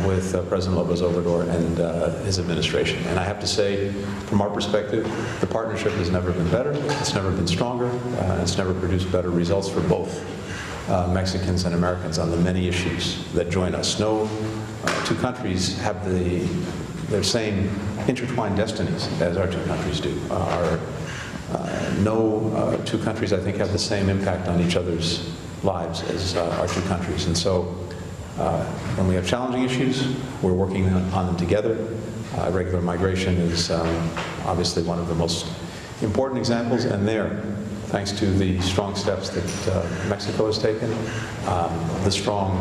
with President López Obrador and his administration. And I have to say, from our perspective, the partnership has never been better, it's never been stronger, it's never produced better results for both Mexicans and Americans on the many issues that join us. No two countries have their same intertwined destinies as our two countries do. No two countries, I think, have the same impact on each other's lives as our two countries. And so when we have challenging issues, we're working on them together. Irregular migration is obviously one of the most important examples, and there, thanks to the strong steps that Mexico has taken, the strong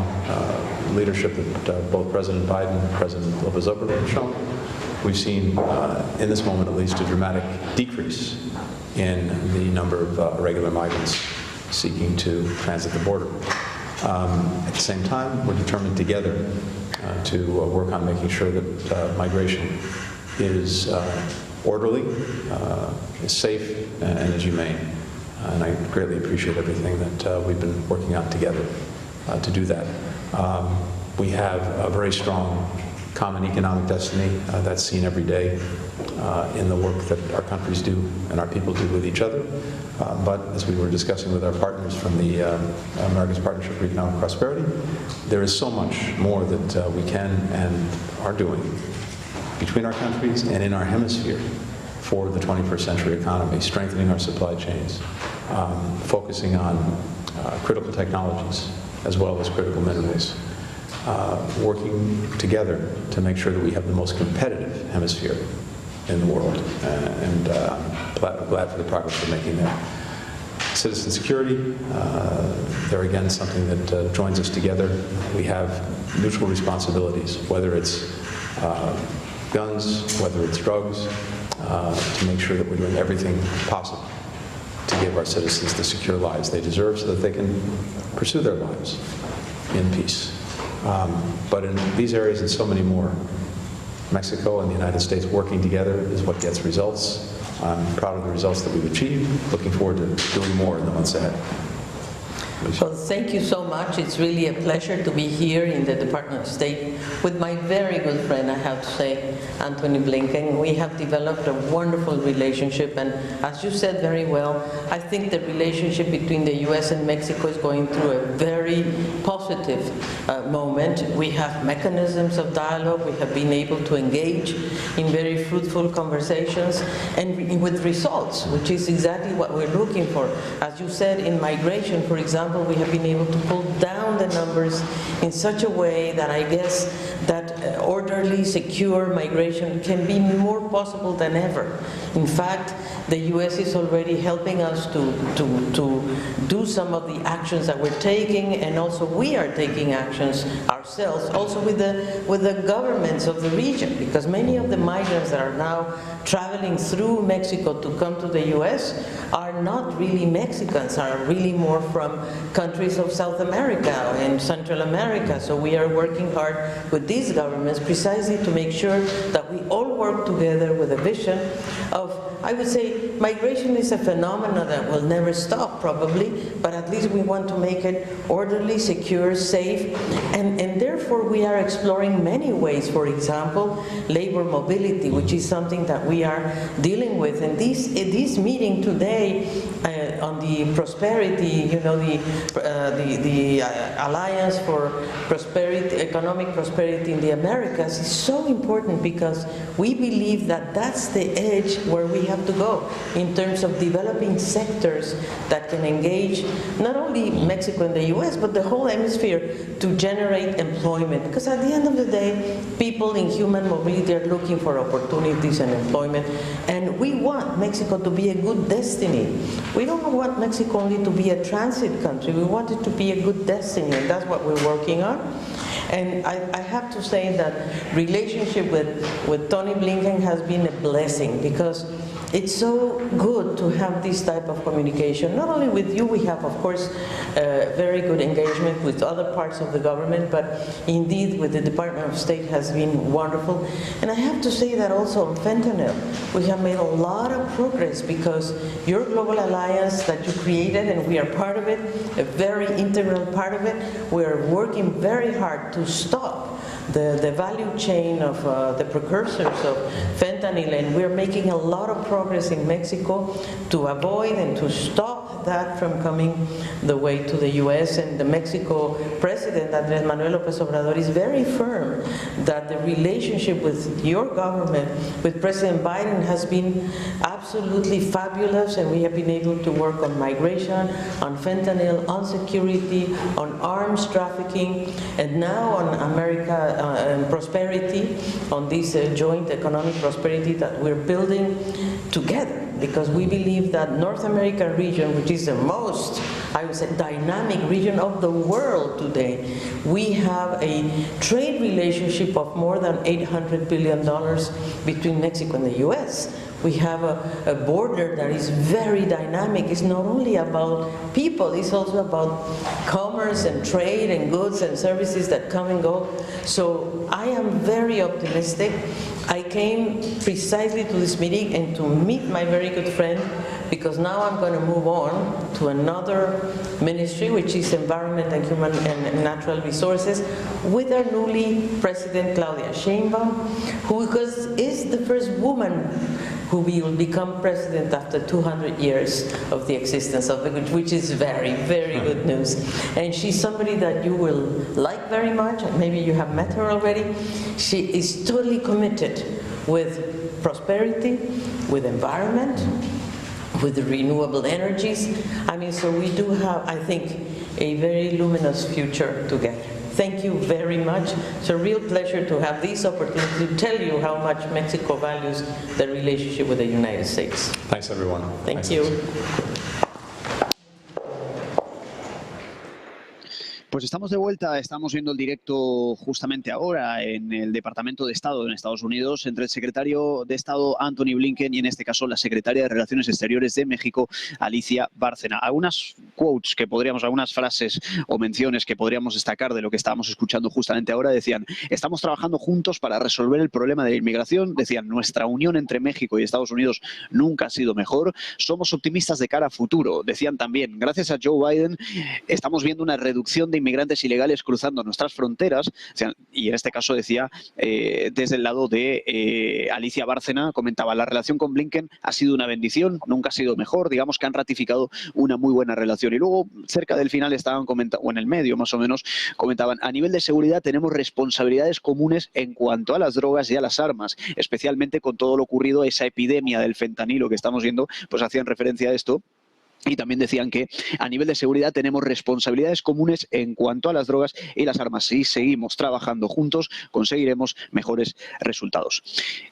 leadership that both President Biden and President López Obrador have shown, we've seen, in this moment at least, a dramatic decrease in the number of irregular migrants seeking to transit the border. At the same time, we're determined together to work on making sure that migration is orderly, is safe, and is humane. And I greatly appreciate everything that we've been working on together to do that. We have a very strong common economic destiny that's seen every day in the work that our countries do and our people do with each other. But as we were discussing with our partners from the America's Partnership for Economic Prosperity, there is so much more that we can and are doing between our countries and in our hemisphere for the 21st century economy, strengthening our supply chains, focusing on critical technologies as well as critical minerals, working together to make sure that we have the most competitive hemisphere in the world, and I'm glad for the progress we're making there. Citizen security, there again something that joins us together. We have mutual responsibilities, whether it's guns, whether it's drugs, to make sure that we're doing everything possible to give our citizens the secure lives they deserve so that they can pursue their lives in peace. But in these areas and so many more, Mexico and the United States working together is what gets results. I'm proud of the results that we've achieved. Looking forward to doing more in the months ahead.
Well, thank you so much. It's really a pleasure to be here in the Department of State with my very good friend, I have to say, Antony Blinken. We have developed a wonderful relationship, and as you said very well, I think the relationship between the U.S. and Mexico is going through a very positive moment. We have mechanisms of dialogue. We have been able to engage in very fruitful conversations and with results, which is exactly what we're looking for. As you said, in migration, for example, we have been able to pull down the numbers in such a way that I guess that orderly, secure migration can be more possible than ever. In fact, the U.S. is already helping us to do some of the actions that we're taking, and also we are taking actions ourselves, also with the governments of the region, because many of the migrants that are now traveling through Mexico to come to the U.S. are not really Mexicans, are really more from countries of South America and Central America. So we are working hard with these governments precisely to make sure that we all work together with a vision of, I would say, migration is a phenomenon that will never stop probably, but at least we want to make it orderly, secure, safe, and therefore we are exploring many ways. For example, labor mobility, which is something that we are dealing with. And this meeting today on the prosperity, you know, the Alliance for Prosperity, Economic Prosperity in the Americas is so important because we believe that that's the edge where we have to go in terms of developing sectors that can engage not only Mexico and the US, but the whole hemisphere to generate employment. Because at the end of the day, people in human mobility are looking for opportunities and employment, and we want Mexico to be a good destiny. We don't want Mexico only to be a transit country, we want it to be a good destiny, and that's what we're working on. And I have to say that relationship with Tony Blinken has been a blessing, because it's so good to have this type of communication. Not only with you, we have, of course, very good engagement with other parts of the government, but indeed with the Department of State has been wonderful. And I have to say that also on fentanyl, we have made a lot of progress, because your global alliance that you created, and we are part of it, a very integral part of it, we are working very hard to stop the value chain of the precursors of fentanyl, and we're making a lot of progress in Mexico to avoid and to stop that from coming the way to the US. And the Mexico President, Andrés Manuel López Obrador, is very firm that the relationship with your government, with President Biden, has been absolutely fabulous, and we have been able to work on migration, on fentanyl, on security, on arms trafficking, and now on America and prosperity, on this joint economic prosperity that we're building together, because we believe that North American region, which is the most, I would say, dynamic region of the world today, we have a trade relationship of more than $800 billion between Mexico and the US. We have a border that is very dynamic. It's not only about people, it's also about commerce and trade and goods and services that come and go. So I am very optimistic. I came precisely to this meeting and to meet my very good friend, because now I'm going to move on to another ministry, which is Environment and Human and Natural Resources, with our newly President Claudia Sheinbaum, who is the first woman who will become president after 200 years of the existence of the country, which is very, very good news. And she's somebody that you will like very much, and maybe you have met her already. She is totally committed with prosperity, with environment, with the renewable energies. I mean, so we do have, I think, a very luminous future together. Thank you very much. It's a real pleasure to have this opportunity to tell you how much Mexico values the relationship with the United States.
Thanks, everyone.
Thank you.
Pues estamos de vuelta, estamos viendo el directo justamente ahora en el Departamento de Estado en Estados Unidos entre el secretario de Estado Antony Blinken y en este caso la secretaria de Relaciones Exteriores de México, Alicia Bárcena. Algunas quotes que podríamos, algunas frases o menciones que podríamos destacar de lo que estábamos escuchando justamente ahora decían: estamos trabajando juntos para resolver el problema de la inmigración, decían, nuestra unión entre México y Estados Unidos nunca ha sido mejor, somos optimistas de cara a futuro, decían también, gracias a Joe Biden estamos viendo una reducción de inmigrantes ilegales cruzando nuestras fronteras, y en este caso decía, desde el lado de Alicia Bárcena, comentaba, la relación con Blinken ha sido una bendición, nunca ha sido mejor, digamos que han ratificado una muy buena relación. Y luego, cerca del final estaban comentando, o en el medio más o menos, comentaban, a nivel de seguridad tenemos responsabilidades comunes en cuanto a las drogas y a las armas, especialmente con todo lo ocurrido, esa epidemia del fentanilo que estamos viendo, pues hacían referencia a esto. Y también decían que a nivel de seguridad tenemos responsabilidades comunes en cuanto a las drogas y las armas. Si seguimos trabajando juntos, conseguiremos mejores resultados.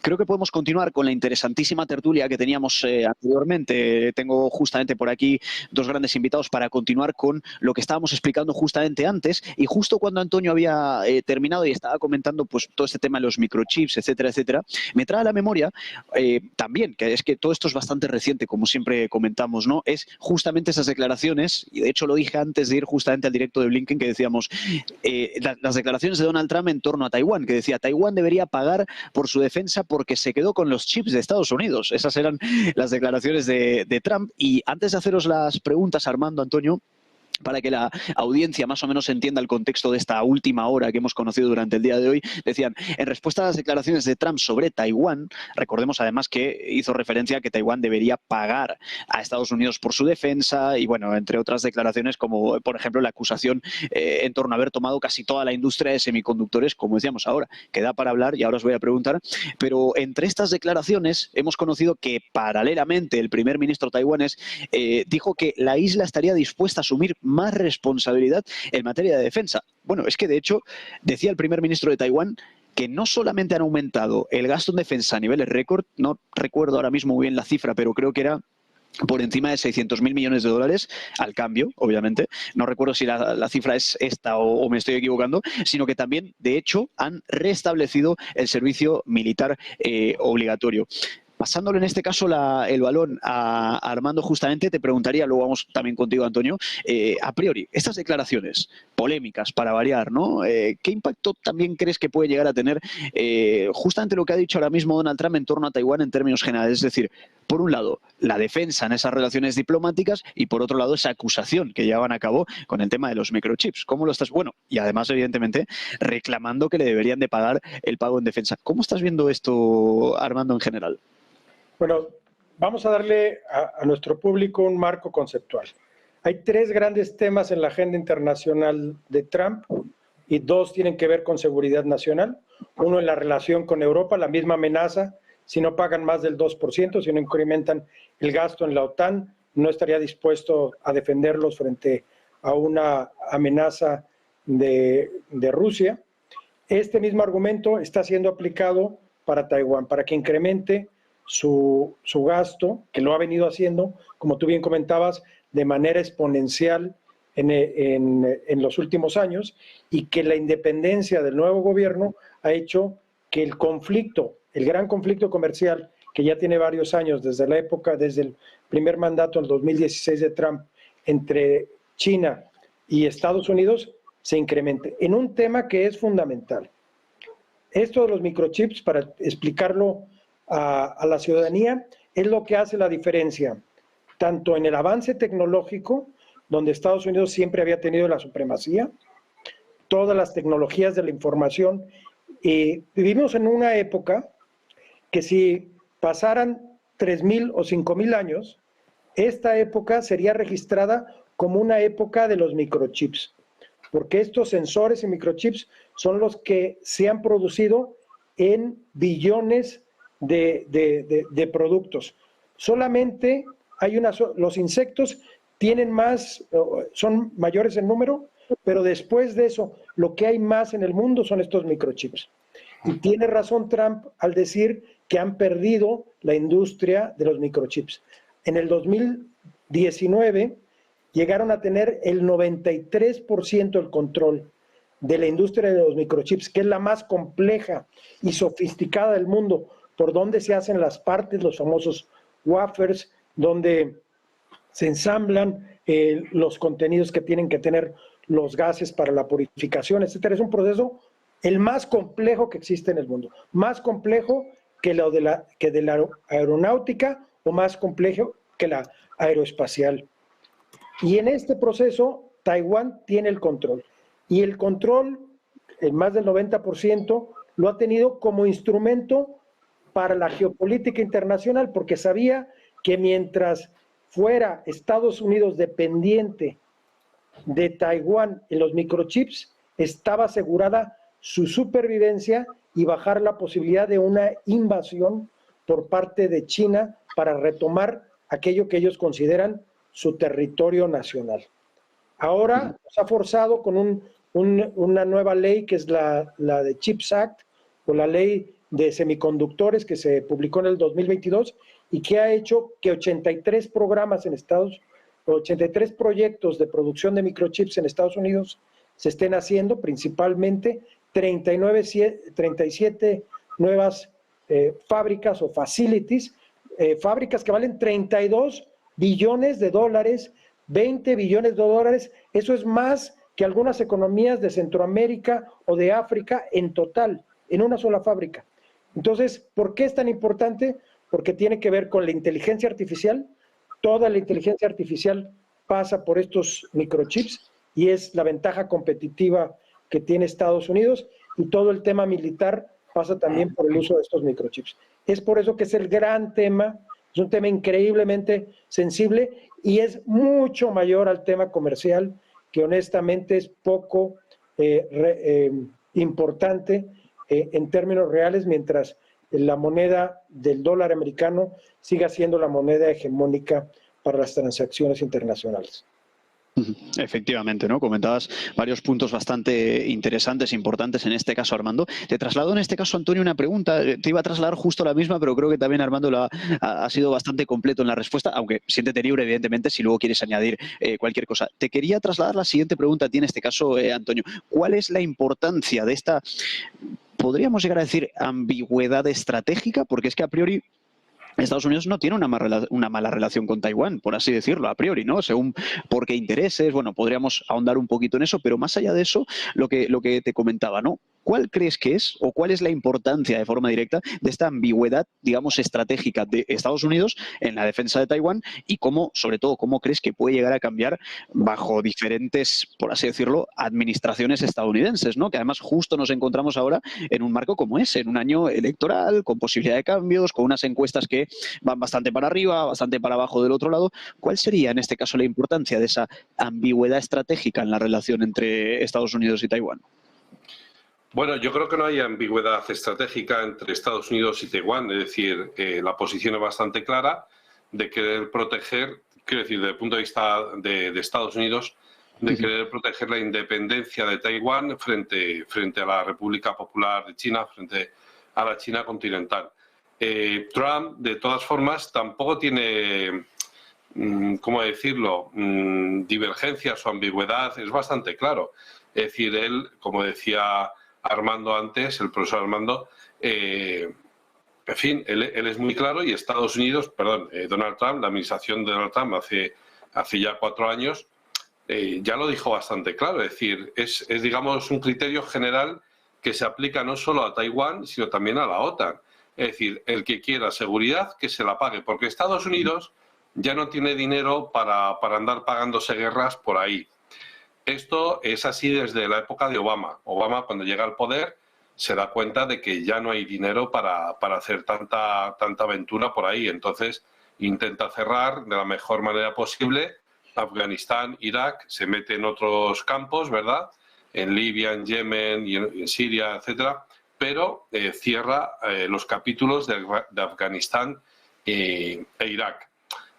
Creo que podemos continuar con la interesantísima tertulia que teníamos anteriormente. Tengo justamente por aquí dos grandes invitados para continuar con lo que estábamos explicando justamente antes. Y justo cuando Antonio había terminado y estaba comentando pues todo este tema de los microchips, etcétera, etcétera, me trae a la memoria también, que es que todo esto es bastante reciente, como siempre comentamos, ¿no? Es justamente esas declaraciones, y de hecho lo dije antes de ir justamente al directo de Blinken, que decíamos las declaraciones de Donald Trump en torno a Taiwán, que decía Taiwán debería pagar por su defensa porque se quedó con los chips de Estados Unidos. Esas eran las declaraciones de Trump. Y antes de haceros las preguntas, Armando, Antonio, para que la audiencia más o menos entienda el contexto de esta última hora que hemos conocido durante el día de hoy, decían, en respuesta a las declaraciones de Trump sobre Taiwán, recordemos además que hizo referencia a que Taiwán debería pagar a Estados Unidos por su defensa y, bueno, entre otras declaraciones como, por ejemplo, la acusación en torno a haber tomado casi toda la industria de semiconductores, como decíamos ahora, que da para hablar y ahora os voy a preguntar, pero entre estas declaraciones hemos conocido que paralelamente el primer ministro taiwanés dijo que la isla estaría dispuesta a asumir más responsabilidad en materia de defensa. Bueno, es que de hecho decía el primer ministro de Taiwán que no solamente han aumentado el gasto en defensa a niveles récord, no recuerdo ahora mismo muy bien la cifra, pero creo que era por encima de 600.000 millones de dólares al cambio, obviamente. No recuerdo si la cifra es esta o me estoy equivocando, sino que también, de hecho, han restablecido el servicio militar obligatorio. Pasándole en este caso el balón a Armando, justamente te preguntaría, luego vamos también contigo, Antonio, a priori, estas declaraciones polémicas para variar, ¿no? ¿Qué impacto también crees que puede llegar a tener justamente lo que ha dicho ahora mismo Donald Trump en torno a Taiwán en términos generales? Es decir, por un lado, la defensa en esas relaciones diplomáticas y por otro lado, esa acusación que llevaban a cabo con el tema de los microchips. ¿Cómo lo estás? Bueno, y además, evidentemente, reclamando que le deberían de pagar el pago en defensa. ¿Cómo estás viendo esto, Armando, en general?
Bueno, vamos a darle a nuestro público un marco conceptual. Hay tres grandes temas en la agenda internacional de Trump y dos tienen que ver con seguridad nacional. Uno en la relación con Europa, la misma amenaza, si no pagan más del 2%, si no incrementan el gasto en la OTAN, no estaría dispuesto a defenderlos frente a una amenaza de Rusia. Este mismo argumento está siendo aplicado para Taiwán, para que incremente su gasto, que lo ha venido haciendo, como tú bien comentabas, de manera exponencial en los últimos años, y que la independencia del nuevo gobierno ha hecho que el conflicto, el gran conflicto comercial, que ya tiene varios años, desde el primer mandato en 2016 de Trump, entre China y Estados Unidos, se incremente en un tema que es fundamental. Esto de los microchips, para explicarlo a la ciudadanía, es lo que hace la diferencia, tanto en el avance tecnológico, donde Estados Unidos siempre había tenido la supremacía, todas las tecnologías de la información. Vivimos en una época que si pasaran 3.000 o 5.000 años, esta época sería registrada como una época de los microchips, porque estos sensores y microchips son los que se han producido en billones de productos. Solamente hay los insectos tienen más, son mayores en número, pero después de eso, lo que hay más en el mundo son estos microchips. Y tiene razón Trump al decir que han perdido la industria de los microchips. En el 2019 llegaron a tener el 93% del control de la industria de los microchips, que es la más compleja y sofisticada del mundo, por donde se hacen las partes, los famosos wafers, donde se ensamblan los contenidos que tienen que tener los gases para la purificación, etcétera. Es un proceso el más complejo que existe en el mundo, más complejo que de la aeronáutica o más complejo que la aeroespacial. Y en este proceso, Taiwán tiene el control. Y el control, el más del 90%, lo ha tenido como instrumento para la geopolítica internacional, porque sabía que mientras fuera Estados Unidos dependiente de Taiwán en los microchips, estaba asegurada su supervivencia y bajar la posibilidad de una invasión por parte de China para retomar aquello que ellos consideran su territorio nacional. Ahora se ha forzado con una nueva ley que es la de CHIPS Act, o la ley de semiconductores que se publicó en el 2022 y que ha hecho que 83 proyectos de producción de microchips en Estados Unidos se estén haciendo, principalmente 37 nuevas fábricas o facilities, fábricas que valen 32 billones de dólares, 20 billones de dólares. Eso es más que algunas economías de Centroamérica o de África en total, en una sola fábrica. Entonces, ¿por qué es tan importante? Porque tiene que ver con la inteligencia artificial. Toda la inteligencia artificial pasa por estos microchips y es la ventaja competitiva que tiene Estados Unidos, y todo el tema militar pasa también por el uso de estos microchips. Es por eso que es el gran tema, es un tema increíblemente sensible y es mucho mayor al tema comercial, que honestamente es poco importante en términos reales, mientras la moneda del dólar americano siga siendo la moneda hegemónica para las transacciones internacionales.
Efectivamente, ¿no? Comentabas varios puntos bastante interesantes, importantes en este caso, Armando. Te traslado en este caso, Antonio, una pregunta. Te iba a trasladar justo la misma, pero creo que también Armando ha sido bastante completo en la respuesta, aunque siéntete libre, evidentemente, si luego quieres añadir cualquier cosa. Te quería trasladar la siguiente pregunta a ti en este caso, Antonio. ¿Cuál es la importancia de esta, podríamos llegar a decir, ambigüedad estratégica? Porque es que a priori Estados Unidos no tiene una mala relación con Taiwán, por así decirlo, a priori, ¿no? Según por qué intereses, bueno, podríamos ahondar un poquito en eso, pero más allá de eso, lo que te comentaba, ¿no? ¿Cuál crees que es o cuál es la importancia de forma directa de esta ambigüedad, digamos, estratégica de Estados Unidos en la defensa de Taiwán y cómo, sobre todo, cómo crees que puede llegar a cambiar bajo diferentes, por así decirlo, administraciones estadounidenses, ¿no? Que además justo nos encontramos ahora en un marco como ese, en un año electoral, con posibilidad de cambios, con unas encuestas que van bastante para arriba, bastante para abajo del otro lado. ¿Cuál sería en este caso la importancia de esa ambigüedad estratégica en la relación entre Estados Unidos y Taiwán?
Bueno, yo creo que no hay ambigüedad estratégica entre Estados Unidos y Taiwán, es decir, la posición es bastante clara de querer proteger, quiero decir, desde el punto de vista de Estados Unidos, de querer proteger la independencia de Taiwán frente a la República Popular de China, frente a la China continental. Trump, de todas formas, tampoco tiene, ¿cómo decirlo?, divergencias o ambigüedad, es bastante claro. Es decir, él, como decía Armando antes, el profesor Armando, en fin, él es muy claro y Estados Unidos, Donald Trump, la administración de Donald Trump hace ya 4 años, ya lo dijo bastante claro. Es decir, es digamos un criterio general que se aplica no solo a Taiwán, sino también a la OTAN. Es decir, el que quiera seguridad, que se la pague, porque Estados Unidos ya no tiene dinero para andar pagándose guerras por ahí. Esto es así desde la época de Obama. Obama, cuando llega al poder, se da cuenta de que ya no hay dinero para hacer tanta aventura por ahí. Entonces, intenta cerrar de la mejor manera posible Afganistán, Irak, se mete en otros campos, ¿verdad? En Libia, en Yemen, y en Siria, etcétera, pero cierra los capítulos de Afganistán e Irak,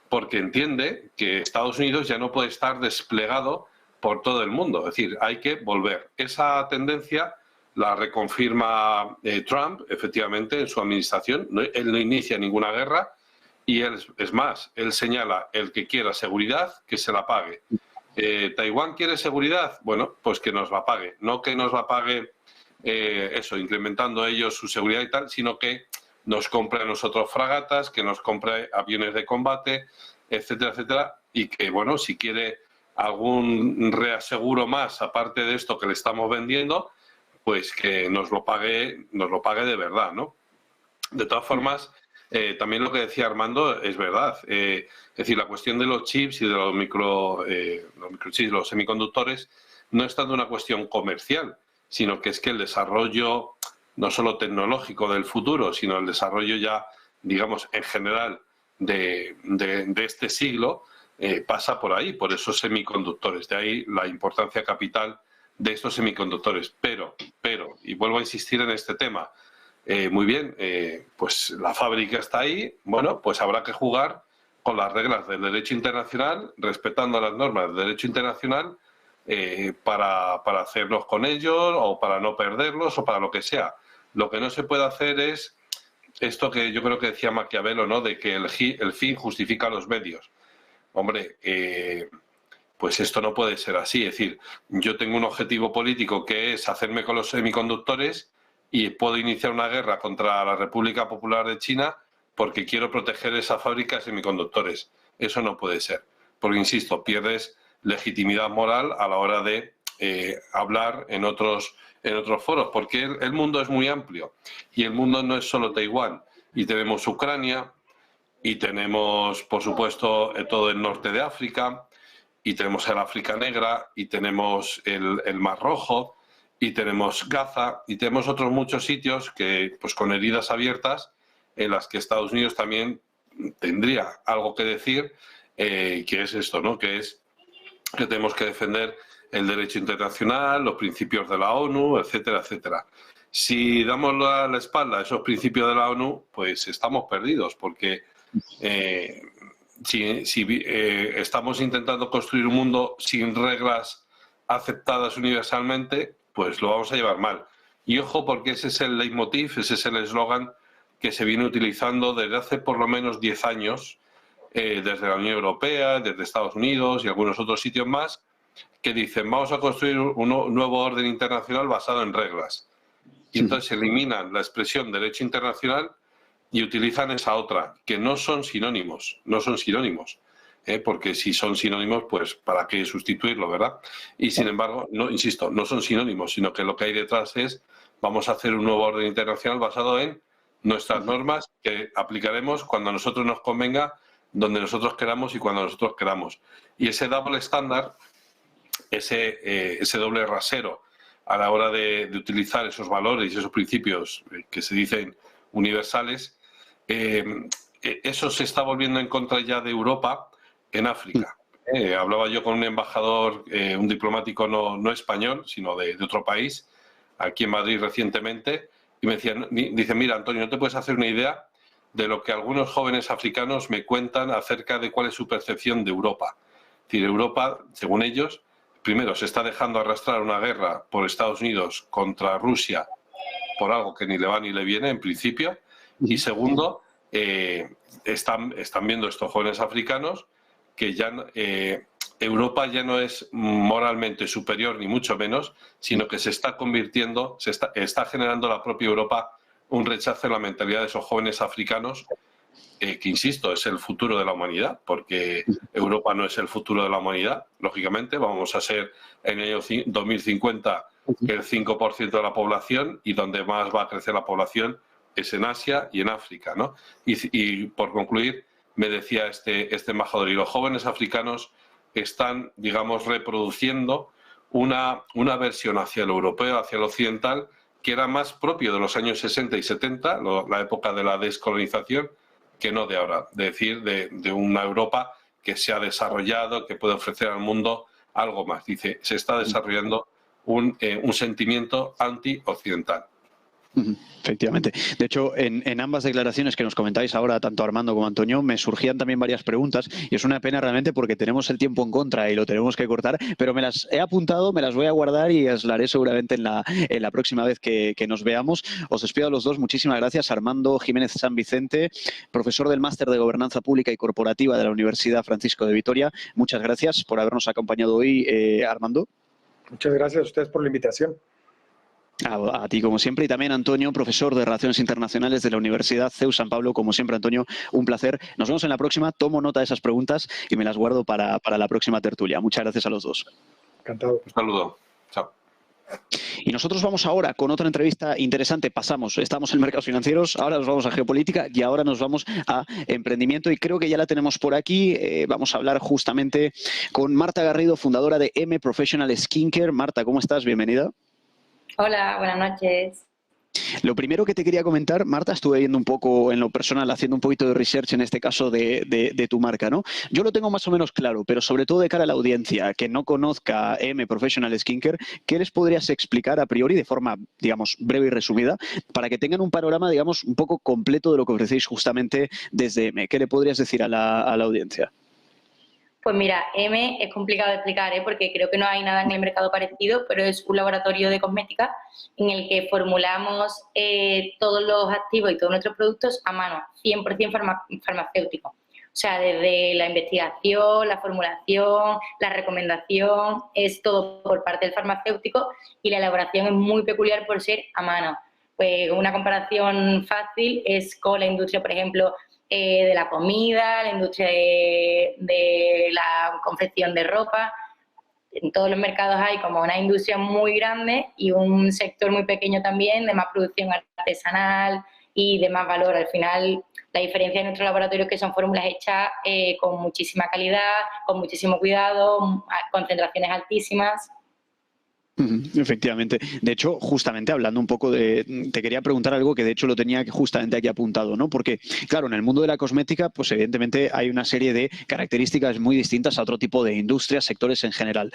porque entiende que Estados Unidos ya no puede estar desplegado por todo el mundo. Es decir, hay que volver. Esa tendencia la reconfirma Trump, efectivamente, en su administración. Él no inicia ninguna guerra y él, es más, él señala el que quiera seguridad, que se la pague. ¿Taiwán quiere seguridad? Bueno, pues que nos la pague. No que nos la pague incrementando ellos su seguridad y tal, sino que nos compre a nosotros fragatas, que nos compre aviones de combate, etcétera, etcétera, y que, bueno, si quiere algún reaseguro más aparte de esto que le estamos vendiendo, pues que nos lo pague de verdad, ¿no? De todas formas, también lo que decía Armando es verdad. Es decir, la cuestión de los chips y de los microchips, los semiconductores, no es tanto una cuestión comercial, sino que es que el desarrollo no solo tecnológico del futuro, sino el desarrollo ya, digamos, en general de este siglo, pasa por ahí, por esos semiconductores. De ahí la importancia capital de estos semiconductores. Pero, y vuelvo a insistir en este tema, muy bien, pues la fábrica está ahí, bueno, pues habrá que jugar con las reglas del derecho internacional, respetando las normas del derecho internacional, para hacernos con ellos o para no perderlos o para lo que sea. Lo que no se puede hacer es esto que yo creo que decía Maquiavelo, ¿no?, de que el fin justifica los medios. Hombre, pues esto no puede ser así. Es decir, yo tengo un objetivo político que es hacerme con los semiconductores y puedo iniciar una guerra contra la República Popular de China porque quiero proteger esa fábrica de semiconductores. Eso no puede ser. Porque, insisto, pierdes legitimidad moral a la hora de hablar en otros foros, porque el mundo es muy amplio y el mundo no es solo Taiwán. Y tenemos Ucrania, y tenemos, por supuesto, todo el norte de África, y tenemos el África Negra, y tenemos el Mar Rojo, y tenemos Gaza, y tenemos otros muchos sitios que, pues, con heridas abiertas, en las que Estados Unidos también tendría algo que decir, que es esto, ¿no? Que es que tenemos que defender el derecho internacional, los principios de la ONU, etcétera, etcétera. Si damos la espalda a esos principios de la ONU, pues estamos perdidos, porque si estamos intentando construir un mundo sin reglas aceptadas universalmente, pues lo vamos a llevar mal. Y ojo, porque ese es el leitmotiv, ese es el eslogan que se viene utilizando desde hace por lo menos 10 años, desde la Unión Europea, desde Estados Unidos y algunos otros sitios más, que dicen vamos a construir un nuevo orden internacional basado en reglas. Y entonces eliminan la expresión derecho internacional y utilizan esa otra, que no son sinónimos, porque si son sinónimos, pues ¿para qué sustituirlo, verdad? Y sin embargo, no, insisto, no son sinónimos, sino que lo que hay detrás es vamos a hacer un nuevo orden internacional basado en nuestras normas que aplicaremos cuando a nosotros nos convenga, donde nosotros queramos y cuando nosotros queramos. Y ese double estándar, ese doble rasero a la hora de utilizar esos valores y esos principios que se dicen universales, eso se está volviendo en contra ya de Europa en África. Hablaba yo con un embajador, un diplomático no español, sino de otro país, aquí en Madrid recientemente, y me decía, dice, mira, Antonio, no te puedes hacer una idea de lo que algunos jóvenes africanos me cuentan acerca de cuál es su percepción de Europa. Es decir, Europa, según ellos, primero, se está dejando arrastrar una guerra por Estados Unidos contra Rusia por algo que ni le va ni le viene, en principio. Y segundo, están viendo estos jóvenes africanos que ya Europa ya no es moralmente superior, ni mucho menos, sino que se está convirtiendo, está generando la propia Europa un rechazo en la mentalidad de esos jóvenes africanos, que insisto, es el futuro de la humanidad, porque Europa no es el futuro de la humanidad, lógicamente, vamos a ser en el año 2050 el 5% de la población, y donde más va a crecer la población es en Asia y en África, ¿no? Y por concluir, me decía este embajador, y los jóvenes africanos están, digamos, reproduciendo una versión hacia el europeo, hacia el occidental, que era más propio de los años 60 y 70, la época de la descolonización, que no de ahora, es decir, de una Europa que se ha desarrollado, que puede ofrecer al mundo algo más. Dice, se está desarrollando un sentimiento anti-occidental.
Efectivamente. De hecho, en ambas declaraciones que nos comentáis ahora, tanto Armando como Antonio, me surgían también varias preguntas, y es una pena realmente porque tenemos el tiempo en contra y lo tenemos que cortar, pero me las he apuntado, me las voy a guardar y os las haré seguramente en la próxima vez que nos veamos. Os despido a los dos. Muchísimas gracias. Armando Jiménez San Vicente, profesor del Máster de Gobernanza Pública y Corporativa de la Universidad Francisco de Vitoria. Muchas gracias por habernos acompañado hoy, Armando. Muchas gracias a ustedes por la invitación. A ti, como siempre, y también Antonio, profesor de Relaciones Internacionales de la Universidad CEU San Pablo. Como siempre, Antonio, un placer. Nos vemos en la próxima. Tomo nota de esas preguntas y me las guardo para la próxima tertulia. Muchas gracias a los dos. Encantado.
Un saludo. Chao.
Y nosotros vamos ahora con otra entrevista interesante. Estamos en mercados financieros, ahora nos vamos a geopolítica y ahora nos vamos a emprendimiento, y creo que ya la tenemos por aquí. Vamos a hablar justamente con Marta Garrido, fundadora de M Professional Skincare. Marta, ¿cómo estás? Bienvenida.
Hola, buenas noches.
Lo primero que te quería comentar, Marta, estuve viendo un poco en lo personal, haciendo un poquito de research en este caso de tu marca, ¿no? Yo lo tengo más o menos claro, pero sobre todo de cara a la audiencia que no conozca M Professional Skincare, ¿qué les podrías explicar a priori de forma, digamos, breve y resumida, para que tengan un panorama, digamos, un poco completo de lo que ofrecéis justamente desde M? ¿Qué le podrías decir a la audiencia?
Pues mira, M es complicado de explicar, porque creo que no hay nada en el mercado parecido, pero es un laboratorio de cosmética en el que formulamos todos los activos y todos nuestros productos a mano, 100% farmacéutico. O sea, desde la investigación, la formulación, la recomendación, es todo por parte del farmacéutico, y la elaboración es muy peculiar por ser a mano. Pues una comparación fácil es con la industria, por ejemplo, de la comida, la industria de la confección de ropa. En todos los mercados hay como una industria muy grande y un sector muy pequeño también de más producción artesanal y de más valor. Al final, La diferencia de nuestro laboratorio es que son fórmulas hechas con muchísima calidad, con muchísimo cuidado, concentraciones altísimas.
Efectivamente. De hecho, justamente hablando un poco te quería preguntar algo que de hecho lo tenía justamente aquí apuntado, ¿no? Porque, claro, en el mundo de la cosmética, pues evidentemente hay una serie de características muy distintas a otro tipo de industrias, sectores en general.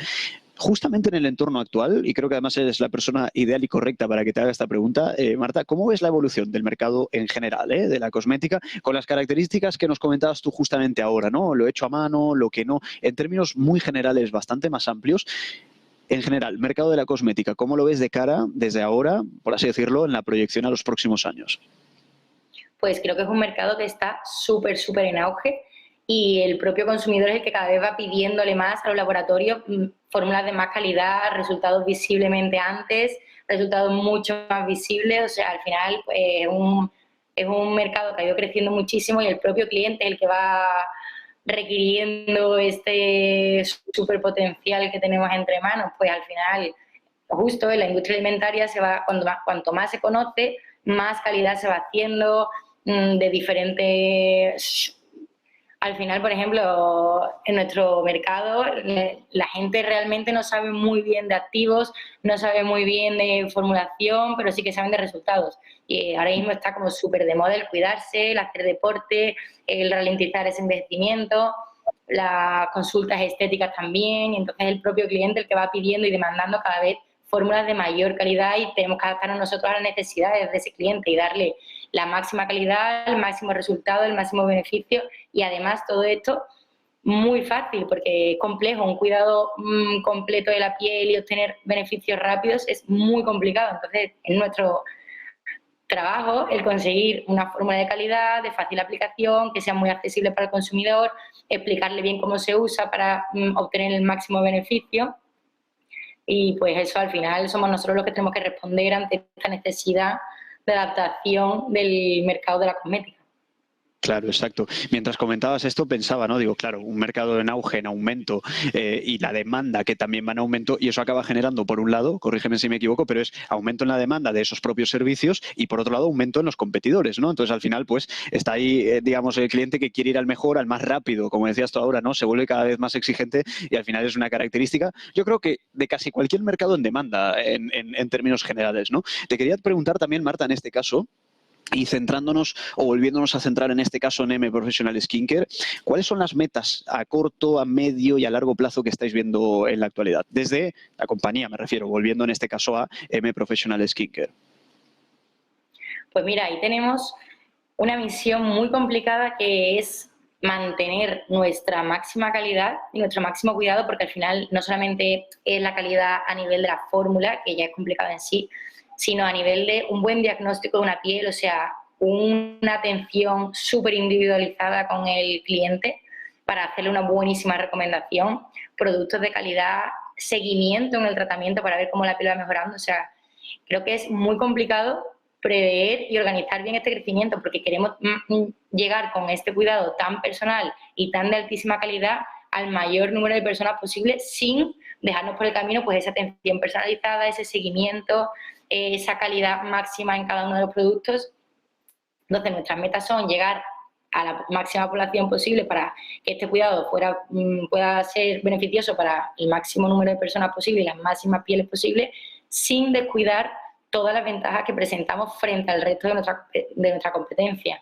Justamente en el entorno actual, y creo que además eres la persona ideal y correcta para que te haga esta pregunta, Marta, ¿cómo ves la evolución del mercado en general, de la cosmética, con las características que nos comentabas tú justamente ahora, ¿no? Lo hecho a mano, lo que no, en términos muy generales, bastante más amplios. En general, mercado de la cosmética, ¿cómo lo ves de cara, desde ahora, por así decirlo, en la proyección a los próximos años?
Pues creo que es un mercado que está súper en auge y el propio consumidor es el que cada vez va pidiéndole más a los laboratorios fórmulas de más calidad, resultados visiblemente antes, resultados mucho más visibles. O sea, al final pues, es un mercado que ha ido creciendo muchísimo y el propio cliente es el que va requiriendo este superpotencial que tenemos entre manos. Pues al final, justo en la industria alimentaria cuanto más se conoce, más calidad se va haciendo de diferentes. Al final, por ejemplo, en nuestro mercado la gente realmente no sabe muy bien de activos, no sabe muy bien de formulación, pero sí que saben de resultados. Y ahora mismo está como súper de moda el cuidarse, el hacer deporte, el ralentizar ese envejecimiento, las consultas estéticas también. Entonces el propio cliente el que va pidiendo y demandando cada vez fórmulas de mayor calidad y tenemos que adaptarnos nosotros a las necesidades de ese cliente y darle la máxima calidad, el máximo resultado, el máximo beneficio y además todo esto muy fácil porque es complejo, un cuidado completo de la piel y obtener beneficios rápidos es muy complicado. Entonces, en nuestro trabajo, el conseguir una fórmula de calidad, de fácil aplicación, que sea muy accesible para el consumidor, explicarle bien cómo se usa para obtener el máximo beneficio. Y pues eso al final somos nosotros los que tenemos que responder ante esta necesidad de adaptación del mercado de la cosmética.
Claro, exacto. Mientras comentabas esto pensaba, ¿no? Digo, claro, un mercado en auge, en aumento y la demanda que también va en aumento y eso acaba generando, por un lado, corrígeme si me equivoco, pero es aumento en la demanda de esos propios servicios y por otro lado aumento en los competidores, ¿no? Entonces al final pues está ahí, digamos, el cliente que quiere ir al mejor, al más rápido, como decías tú ahora, ¿no? Se vuelve cada vez más exigente y al final es una característica, yo creo que de casi cualquier mercado en demanda en términos generales, ¿no? Te quería preguntar también, Marta, en este caso, y centrándonos o volviéndonos a centrar en este caso en M Professional Skincare, ¿cuáles son las metas a corto, a medio y a largo plazo que estáis viendo en la actualidad? Desde la compañía, me refiero, volviendo en este caso a M Professional Skincare.
Pues mira, ahí tenemos una misión muy complicada que es mantener nuestra máxima calidad y nuestro máximo cuidado, porque al final no solamente es la calidad a nivel de la fórmula, que ya es complicada en sí, sino a nivel de un buen diagnóstico de una piel, o sea, una atención súper individualizada con el cliente para hacerle una buenísima recomendación, productos de calidad, seguimiento en el tratamiento para ver cómo la piel va mejorando. O sea, creo que es muy complicado prever y organizar bien este crecimiento porque queremos llegar con este cuidado tan personal y tan de altísima calidad al mayor número de personas posible sin dejarnos por el camino pues esa atención personalizada, ese seguimiento, esa calidad máxima en cada uno de los productos. Entonces nuestras metas son llegar a la máxima población posible para que este cuidado pueda ser beneficioso para el máximo número de personas posible y las máximas pieles posibles, sin descuidar todas las ventajas que presentamos frente al resto de nuestra competencia.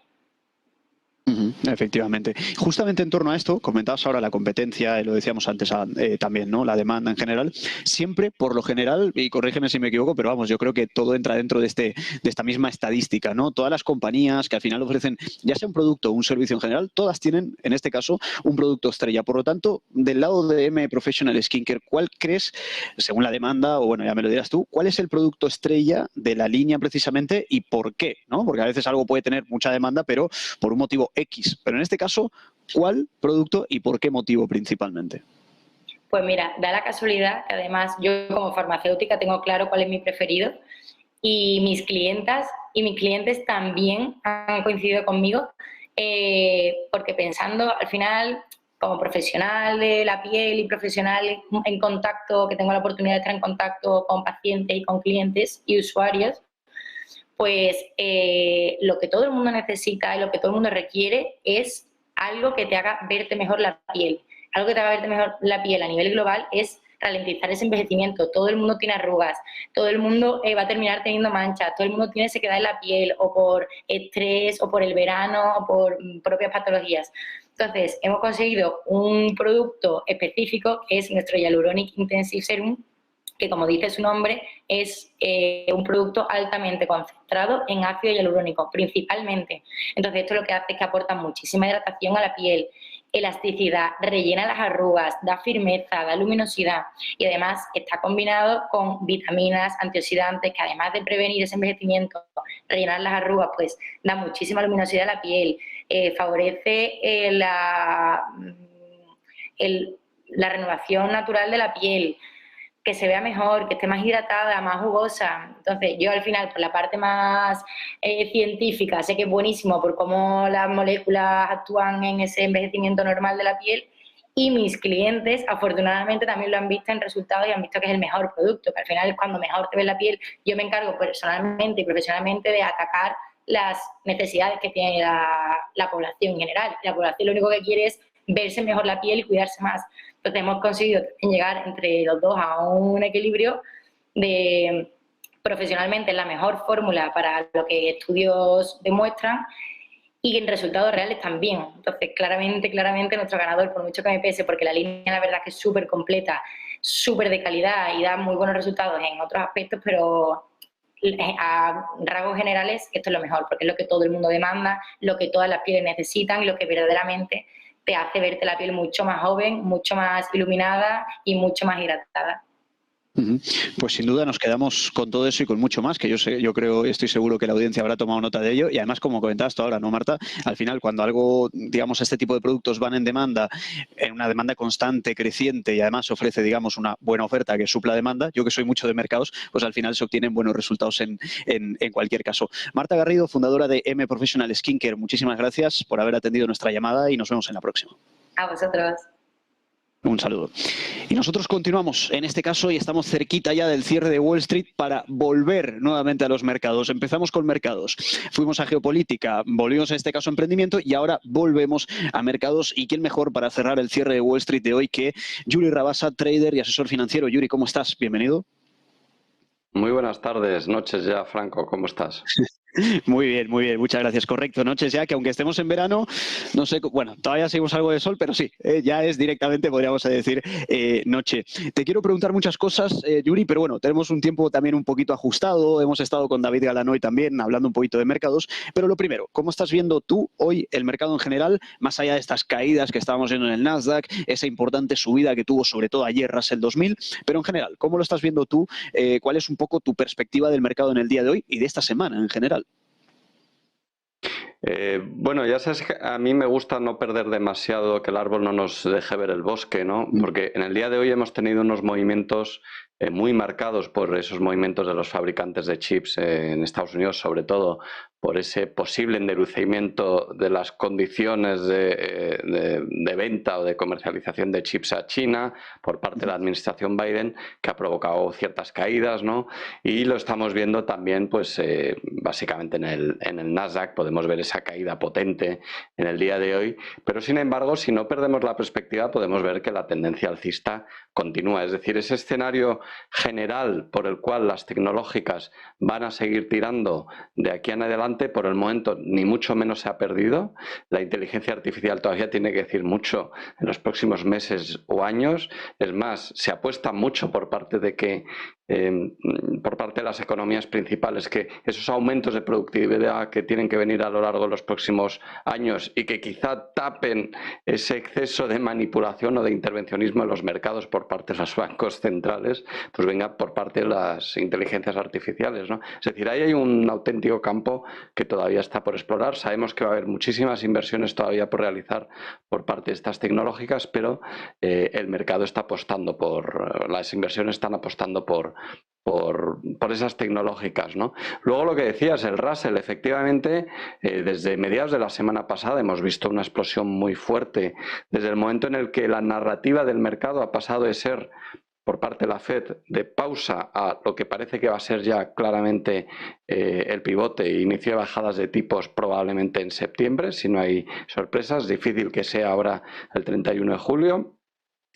Efectivamente. Justamente en torno a esto, comentabas ahora la competencia, lo decíamos antes también, ¿no? La demanda en general. Siempre, por lo general, y corrígeme si me equivoco, pero vamos, yo creo que todo entra dentro de esta misma estadística, ¿no? Todas las compañías que al final ofrecen, ya sea un producto o un servicio en general, todas tienen, en este caso, un producto estrella. Por lo tanto, del lado de M Professional Skincare, ¿cuál crees, según la demanda, o bueno, ya me lo dirás tú, cuál es el producto estrella de la línea precisamente y por qué, ¿no? Porque a veces algo puede tener mucha demanda, pero por un motivo X. Pero en este caso, ¿cuál producto y por qué motivo principalmente?
Pues mira, da la casualidad que además yo como farmacéutica tengo claro cuál es mi preferido y mis clientas y mis clientes también han coincidido conmigo porque pensando al final como profesional de la piel y profesional en contacto, que tengo la oportunidad de estar en contacto con pacientes y con clientes y usuarios, pues lo que todo el mundo necesita y lo que todo el mundo requiere es algo que te haga verte mejor la piel. Algo que te haga verte mejor la piel a nivel global es ralentizar ese envejecimiento. Todo el mundo tiene arrugas, todo el mundo va a terminar teniendo manchas, todo el mundo tiene sequedad en la piel o por estrés o por el verano o por propias patologías. Entonces, hemos conseguido un producto específico que es nuestro Hyaluronic Intensive Serum, que como dice su nombre, es un producto altamente concentrado en ácido hialurónico, principalmente. Entonces, esto lo que hace es que aporta muchísima hidratación a la piel, elasticidad, rellena las arrugas, da firmeza, da luminosidad y además está combinado con vitaminas, antioxidantes, que además de prevenir ese envejecimiento, rellenar las arrugas, pues da muchísima luminosidad a la piel, favorece la renovación natural de la piel, que se vea mejor, que esté más hidratada, más jugosa. Entonces, yo al final, por la parte más científica, sé que es buenísimo por cómo las moléculas actúan en ese envejecimiento normal de la piel, y mis clientes, afortunadamente, también lo han visto en resultados y han visto que es el mejor producto, que al final es cuando mejor te ves la piel. Yo me encargo personalmente y profesionalmente de atacar las necesidades que tiene la población en general. La población lo único que quiere es verse mejor la piel y cuidarse más. Entonces hemos conseguido llegar entre los dos a un equilibrio de profesionalmente la mejor fórmula para lo que estudios demuestran y en resultados reales también. Entonces claramente nuestro ganador, por mucho que me pese, porque la línea la verdad que es súper completa, súper de calidad y da muy buenos resultados en otros aspectos, pero a rasgos generales esto es lo mejor, porque es lo que todo el mundo demanda, lo que todas las pieles necesitan y lo que verdaderamente te hace verte la piel mucho más joven, mucho más iluminada y mucho más hidratada.
Pues sin duda nos quedamos con todo eso y con mucho más, que yo creo, estoy seguro que la audiencia habrá tomado nota de ello. Y además, como comentabas tú ahora, ¿no, Marta? Al final, cuando algo, digamos, este tipo de productos van en demanda, en una demanda constante, creciente, y además ofrece, digamos, una buena oferta que supla demanda, yo que soy mucho de mercados, pues al final se obtienen buenos resultados en cualquier caso. Marta Garrido, fundadora de M Professional Skincare, muchísimas gracias por haber atendido nuestra llamada y nos vemos en la próxima.
A vosotros.
Un saludo. Y nosotros continuamos en este caso y estamos cerquita ya del cierre de Wall Street para volver nuevamente a los mercados. Empezamos con mercados, fuimos a geopolítica, volvimos en este caso a emprendimiento y ahora volvemos a mercados. ¿Y quién mejor para cerrar el cierre de Wall Street de hoy que Yuri Rabasa, trader y asesor financiero? Yuri, ¿cómo estás? Bienvenido.
Muy buenas tardes, noches ya, Franco, ¿cómo estás?
Muy bien, muchas gracias. Correcto, noches ya, que aunque estemos en verano, no sé, bueno, todavía seguimos algo de sol, pero sí, ya es directamente, podríamos decir, noche. Te quiero preguntar muchas cosas, Yuri, pero bueno, tenemos un tiempo también un poquito ajustado, hemos estado con David Galanoy también hablando un poquito de mercados, pero lo primero, ¿cómo estás viendo tú hoy el mercado en general, más allá de estas caídas que estábamos viendo en el Nasdaq, esa importante subida que tuvo sobre todo ayer Russell 2000, pero en general, ¿cómo lo estás viendo tú? ¿Cuál es un poco tu perspectiva del mercado en el día de hoy y de esta semana en general?
Bueno, ya sabes que a mí me gusta no perder demasiado, que el árbol no nos deje ver el bosque, ¿no? Porque en el día de hoy hemos tenido unos movimientos muy marcados por esos movimientos de los fabricantes de chips en Estados Unidos, sobre todo por ese posible endurecimiento de las condiciones de venta o de comercialización de chips a China por parte de la administración Biden, que ha provocado ciertas caídas, ¿no? Y lo estamos viendo también, pues básicamente en el Nasdaq podemos ver esa caída potente en el día de hoy, pero sin embargo, si no perdemos la perspectiva, podemos ver que la tendencia alcista continúa. Es decir, ese escenario general por el cual las tecnológicas van a seguir tirando de aquí en adelante, por el momento ni mucho menos se ha perdido. La inteligencia artificial todavía tiene que decir mucho en los próximos meses o años. Es más, se apuesta mucho por parte de que por parte de las economías principales, que esos aumentos de productividad que tienen que venir a lo largo de los próximos años y que quizá tapen ese exceso de manipulación o de intervencionismo en los mercados por parte de los bancos centrales, pues venga por parte de las inteligencias artificiales, ¿no? Es decir, ahí hay un auténtico campo que todavía está por explorar. Sabemos que va a haber muchísimas inversiones todavía por realizar por parte de estas tecnológicas, pero el mercado está apostando las inversiones están apostando por esas tecnológicas, ¿no? Luego lo que decías, el Russell, efectivamente, desde mediados de la semana pasada hemos visto una explosión muy fuerte, desde el momento en el que la narrativa del mercado ha pasado de ser por parte de la Fed de pausa a lo que parece que va a ser ya claramente el pivote e inicio de bajadas de tipos probablemente en septiembre, si no hay sorpresas. Difícil que sea ahora el 31 de julio.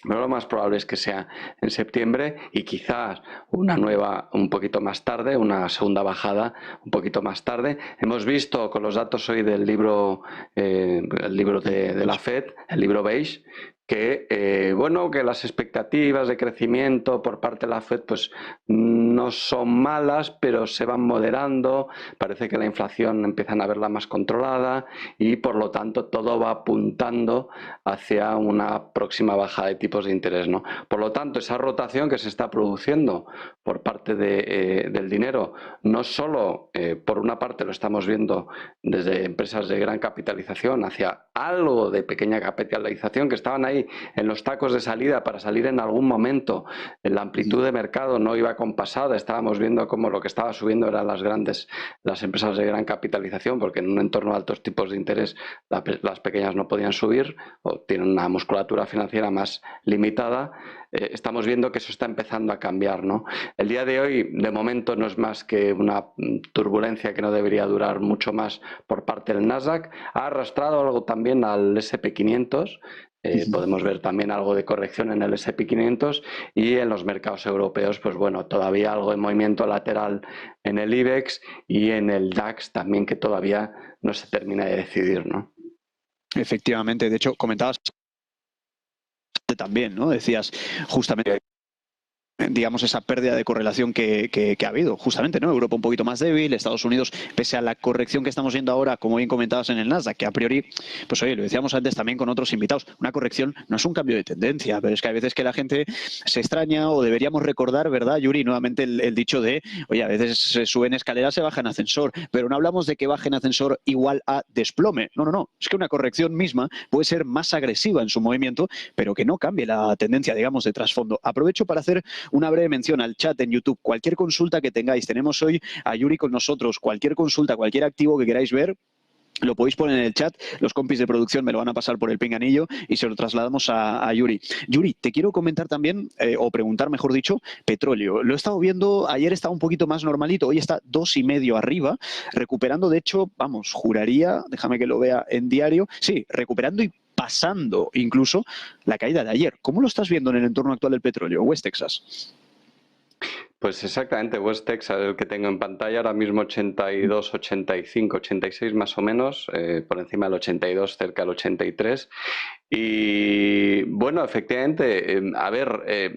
Pero lo más probable es que sea en septiembre y quizás una nueva un poquito más tarde, una segunda bajada un poquito más tarde. Hemos visto con los datos hoy del libro, el libro de la Fed, el libro beige, que bueno, que las expectativas de crecimiento por parte de la Fed pues no son malas, pero se van moderando. Parece que la inflación empiezan a verla más controlada y por lo tanto todo va apuntando hacia una próxima bajada de tipos de interés, ¿no? Por lo tanto, esa rotación que se está produciendo por parte del dinero, no solo por una parte lo estamos viendo desde empresas de gran capitalización hacia algo de pequeña capitalización que estaban ahí en los tacos de salida para salir en algún momento. La amplitud de mercado no iba compasada, estábamos viendo cómo lo que estaba subiendo eran las empresas de gran capitalización, porque en un entorno de altos tipos de interés las pequeñas no podían subir o tienen una musculatura financiera más limitada. Estamos viendo que eso está empezando a cambiar, ¿no? El día de hoy, de momento, no es más que una turbulencia que no debería durar mucho más por parte del Nasdaq. Ha arrastrado algo también al S&P 500. Podemos ver también algo de corrección en el S&P 500 y en los mercados europeos, pues bueno, todavía algo de movimiento lateral en el IBEX y en el DAX también, que todavía no se termina de decidir, ¿no?
Efectivamente, de hecho, comentabas también, ¿no? Decías justamente, digamos, esa pérdida de correlación que ha habido, justamente, ¿no? Europa un poquito más débil, Estados Unidos, pese a la corrección que estamos viendo ahora, como bien comentabas en el Nasdaq, que a priori, pues oye, lo decíamos antes también con otros invitados, una corrección no es un cambio de tendencia, pero es que a veces que la gente se extraña o deberíamos recordar, ¿verdad, Yuri? Nuevamente el dicho de, oye, a veces se sube en escalera, se baja en ascensor, pero no hablamos de que baje en ascensor igual a desplome, no, es que una corrección misma puede ser más agresiva en su movimiento, pero que no cambie la tendencia, digamos, de trasfondo. Aprovecho para hacer una breve mención al chat en YouTube. Cualquier consulta que tengáis, tenemos hoy a Yuri con nosotros, cualquier consulta, cualquier activo que queráis ver, lo podéis poner en el chat, los compis de producción me lo van a pasar por el pinganillo y se lo trasladamos a Yuri. Yuri, te quiero comentar también, o preguntar mejor dicho, petróleo. Lo he estado viendo, ayer estaba un poquito más normalito, hoy está 2,5 arriba, recuperando, de hecho, vamos, juraría, déjame que lo vea en diario, sí, recuperando y pasando incluso la caída de ayer. ¿Cómo lo estás viendo en el entorno actual del petróleo, West Texas?
Pues exactamente, West Texas, el que tengo en pantalla, ahora mismo 82, 85, 86 más o menos, por encima del 82, cerca del 83. Y bueno, efectivamente, a ver,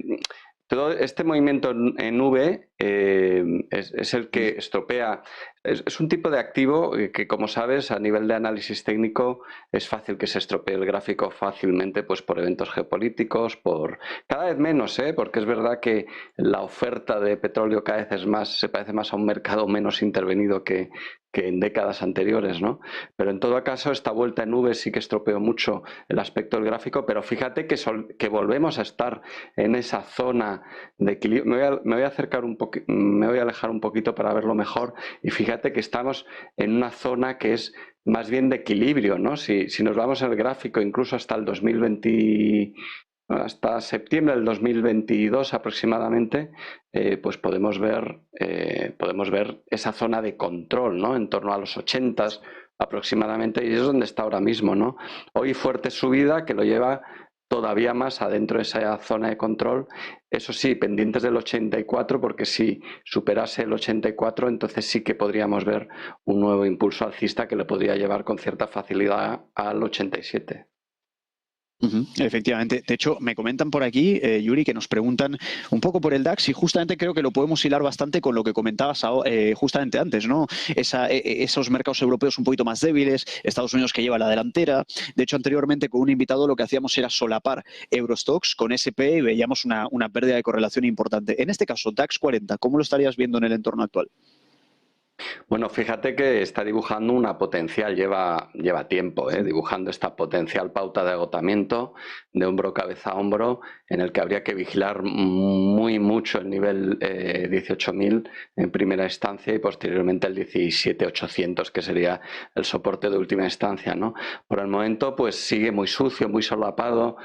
todo este movimiento en V es el que estropea. Es un tipo de activo que, como sabes, a nivel de análisis técnico es fácil que se estropee el gráfico fácilmente, pues por eventos geopolíticos, por cada vez menos, porque es verdad que la oferta de petróleo cada vez se parece más a un mercado menos intervenido que en décadas anteriores, ¿no? Pero en todo caso, esta vuelta en V sí que estropeó mucho el aspecto del gráfico, pero fíjate que volvemos a estar en esa zona de equilibrio. Me voy a acercar un poco, me voy a alejar un poquito para verlo mejor y fíjate que estamos en una zona que es más bien de equilibrio, ¿no? Si nos vamos al gráfico incluso hasta el 2020, hasta septiembre del 2022 aproximadamente, pues podemos ver esa zona de control, ¿no? En torno a los 80 aproximadamente, y es donde está ahora mismo, ¿no? Hoy fuerte subida que lo lleva todavía más adentro de esa zona de control. Eso sí, pendientes del 84, porque si superase el 84, entonces sí que podríamos ver un nuevo impulso alcista que le podría llevar con cierta facilidad al 87.
Efectivamente. De hecho, me comentan por aquí, Yuri, que nos preguntan un poco por el DAX y justamente creo que lo podemos hilar bastante con lo que comentabas justamente antes, ¿no? Esos mercados europeos un poquito más débiles, Estados Unidos que lleva la delantera. De hecho, anteriormente con un invitado lo que hacíamos era solapar Eurostoxx con SP y veíamos una pérdida de correlación importante. En este caso, DAX 40, ¿cómo lo estarías viendo en el entorno actual?
Bueno, fíjate que está dibujando una potencial, lleva tiempo dibujando esta potencial pauta de agotamiento de hombro cabeza a hombro, en el que habría que vigilar muy mucho el nivel 18.000 en primera instancia y posteriormente el 17.800, que sería el soporte de última instancia, ¿no? Por el momento pues sigue muy sucio, muy solapado.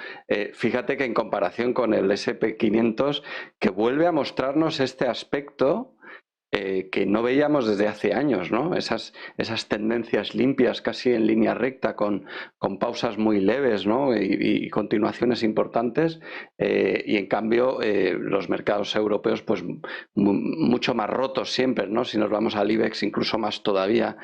Fíjate que en comparación con el SP500, que vuelve a mostrarnos este aspecto que no veíamos desde hace años, ¿no? Esas tendencias limpias, casi en línea recta, con pausas muy leves, ¿no? y continuaciones importantes, y en cambio los mercados europeos pues mucho más rotos siempre, ¿no? Si nos vamos al IBEX incluso más todavía.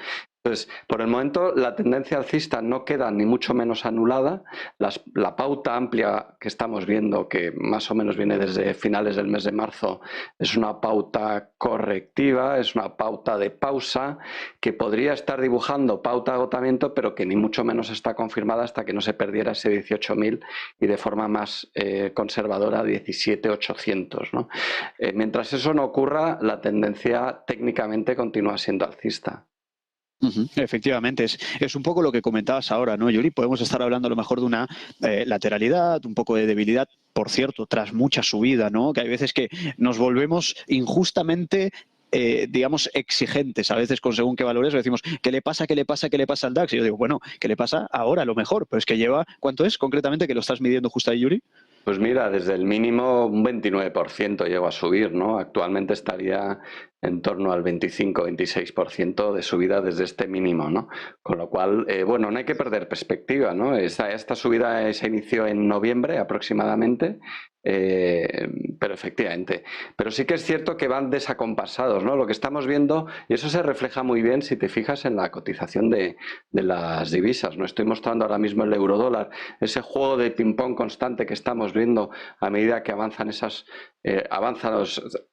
Entonces, por el momento la tendencia alcista no queda ni mucho menos anulada. La pauta amplia que estamos viendo, que más o menos viene desde finales del mes de marzo, es una pauta correctiva, es una pauta de pausa que podría estar dibujando pauta de agotamiento, pero que ni mucho menos está confirmada hasta que no se perdiera ese 18.000 y de forma más conservadora 17.800, ¿no? Mientras eso no ocurra, la tendencia técnicamente continúa siendo alcista.
Efectivamente, es un poco lo que comentabas ahora, ¿no, Yuri? Podemos estar hablando a lo mejor de una lateralidad, un poco de debilidad, por cierto, tras mucha subida, ¿no? Que hay veces que nos volvemos injustamente digamos, exigentes a veces con según qué valores, decimos, ¿qué le pasa al DAX? Y yo digo, bueno, ¿qué le pasa ahora a lo mejor? Pero es que lleva, ¿cuánto es concretamente que lo estás midiendo justo ahí, Yuri?
Pues mira, desde el mínimo un 29% llegó a subir, ¿no? Actualmente estaría en torno al 25-26% de subida desde este mínimo, ¿no? Con lo cual, bueno, no hay que perder perspectiva, ¿no? Esta subida se inició en noviembre aproximadamente, pero efectivamente. Pero sí que es cierto que van desacompasados, ¿no? Lo que estamos viendo, y eso se refleja muy bien si te fijas en la cotización de las divisas, ¿no? Estoy mostrando ahora mismo el eurodólar, ese juego de ping-pong constante que estamos viendo a medida que avanzan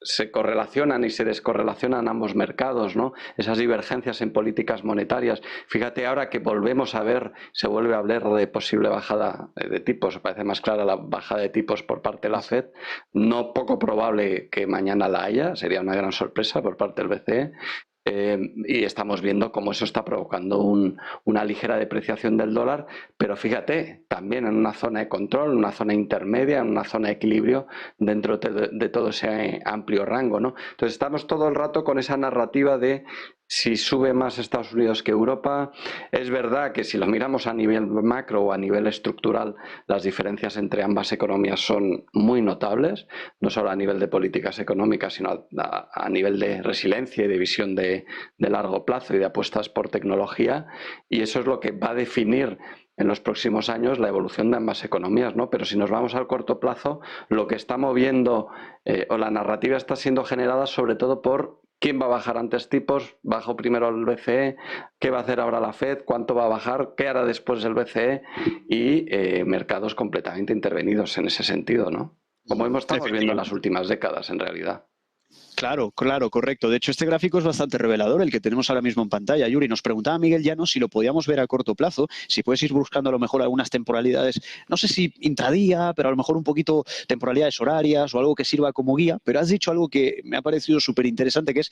se correlacionan y se descorrelacionan ambos mercados, ¿no? Esas divergencias en políticas monetarias. Fíjate ahora que volvemos a ver, se vuelve a hablar de posible bajada de tipos, parece más clara la bajada de tipos por parte de la FED, no poco probable que mañana la haya, sería una gran sorpresa por parte del BCE. Y estamos viendo cómo eso está provocando una ligera depreciación del dólar, pero fíjate, también en una zona de control, en una zona intermedia, en una zona de equilibrio dentro de todo ese amplio rango, ¿no? Entonces estamos todo el rato con esa narrativa de si sube más Estados Unidos que Europa. Es verdad que si lo miramos a nivel macro o a nivel estructural, las diferencias entre ambas economías son muy notables, no solo a nivel de políticas económicas, sino a nivel de resiliencia y de visión de largo plazo y de apuestas por tecnología, y eso es lo que va a definir en los próximos años la evolución de ambas economías, ¿no? Pero si nos vamos al corto plazo, lo que está moviendo o la narrativa está siendo generada sobre todo por ¿quién va a bajar antes tipos? ¿Bajó primero el BCE? ¿Qué va a hacer ahora la FED? ¿Cuánto va a bajar? ¿Qué hará después el BCE? Y mercados completamente intervenidos en ese sentido, ¿no? Como estamos viendo en las últimas décadas, en realidad.
Claro, correcto. De hecho, este gráfico es bastante revelador, el que tenemos ahora mismo en pantalla. Yuri, nos preguntaba Miguel Llanos si lo podíamos ver a corto plazo, si puedes ir buscando a lo mejor algunas temporalidades, no sé si intradía, pero a lo mejor un poquito temporalidades horarias o algo que sirva como guía. Pero has dicho algo que me ha parecido súper interesante, que es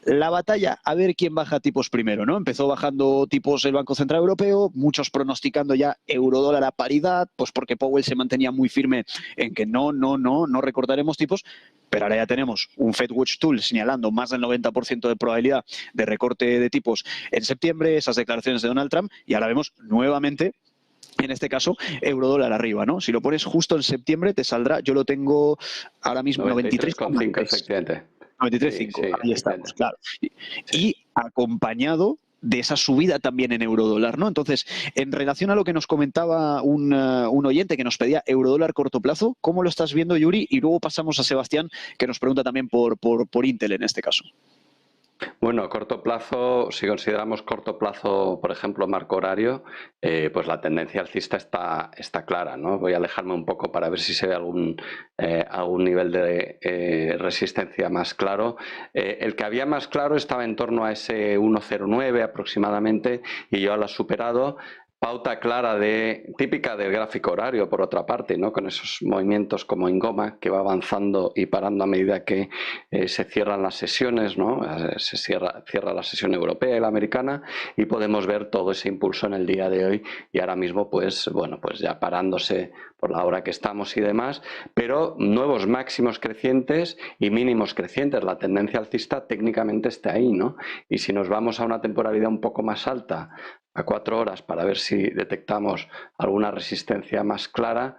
la batalla a ver quién baja tipos primero, ¿no? Empezó bajando tipos el Banco Central Europeo, muchos pronosticando ya eurodólar a paridad, pues porque Powell se mantenía muy firme en que no recortaremos tipos, pero ahora ya tenemos un Fed Watch Tool señalando más del 90% de probabilidad de recorte de tipos en septiembre, esas declaraciones de Donald Trump, y ahora vemos nuevamente, en este caso, eurodólar arriba, ¿no? Si lo pones justo en septiembre te saldrá, yo lo tengo ahora mismo 93,5,
efectivamente.
93,5, sí, ahí estamos, claro. Y acompañado de esa subida también en eurodólar, ¿no? Entonces, en relación a lo que nos comentaba un oyente que nos pedía eurodólar corto plazo, ¿cómo lo estás viendo, Yuri? Y luego pasamos a Sebastián, que nos pregunta también por Intel en este caso.
Bueno, a corto plazo, si consideramos corto plazo, por ejemplo, marco horario, pues la tendencia alcista está clara, ¿no? Voy a alejarme un poco para ver si se ve algún nivel de resistencia más claro. El que había más claro estaba en torno a ese 1,09 aproximadamente y ya lo ha superado. pauta clara típica del gráfico horario, por otra parte, ¿no? Con esos movimientos como en goma, que va avanzando y parando a medida que se cierran las sesiones, ¿no? Se cierra la sesión europea y la americana, y podemos ver todo ese impulso en el día de hoy, y ahora mismo, pues bueno, pues ya parándose por la hora que estamos y demás, pero nuevos máximos crecientes y mínimos crecientes. La tendencia alcista técnicamente está ahí, ¿no? Y si nos vamos a una temporalidad un poco más alta, a 4 horas, para ver si detectamos alguna resistencia más clara,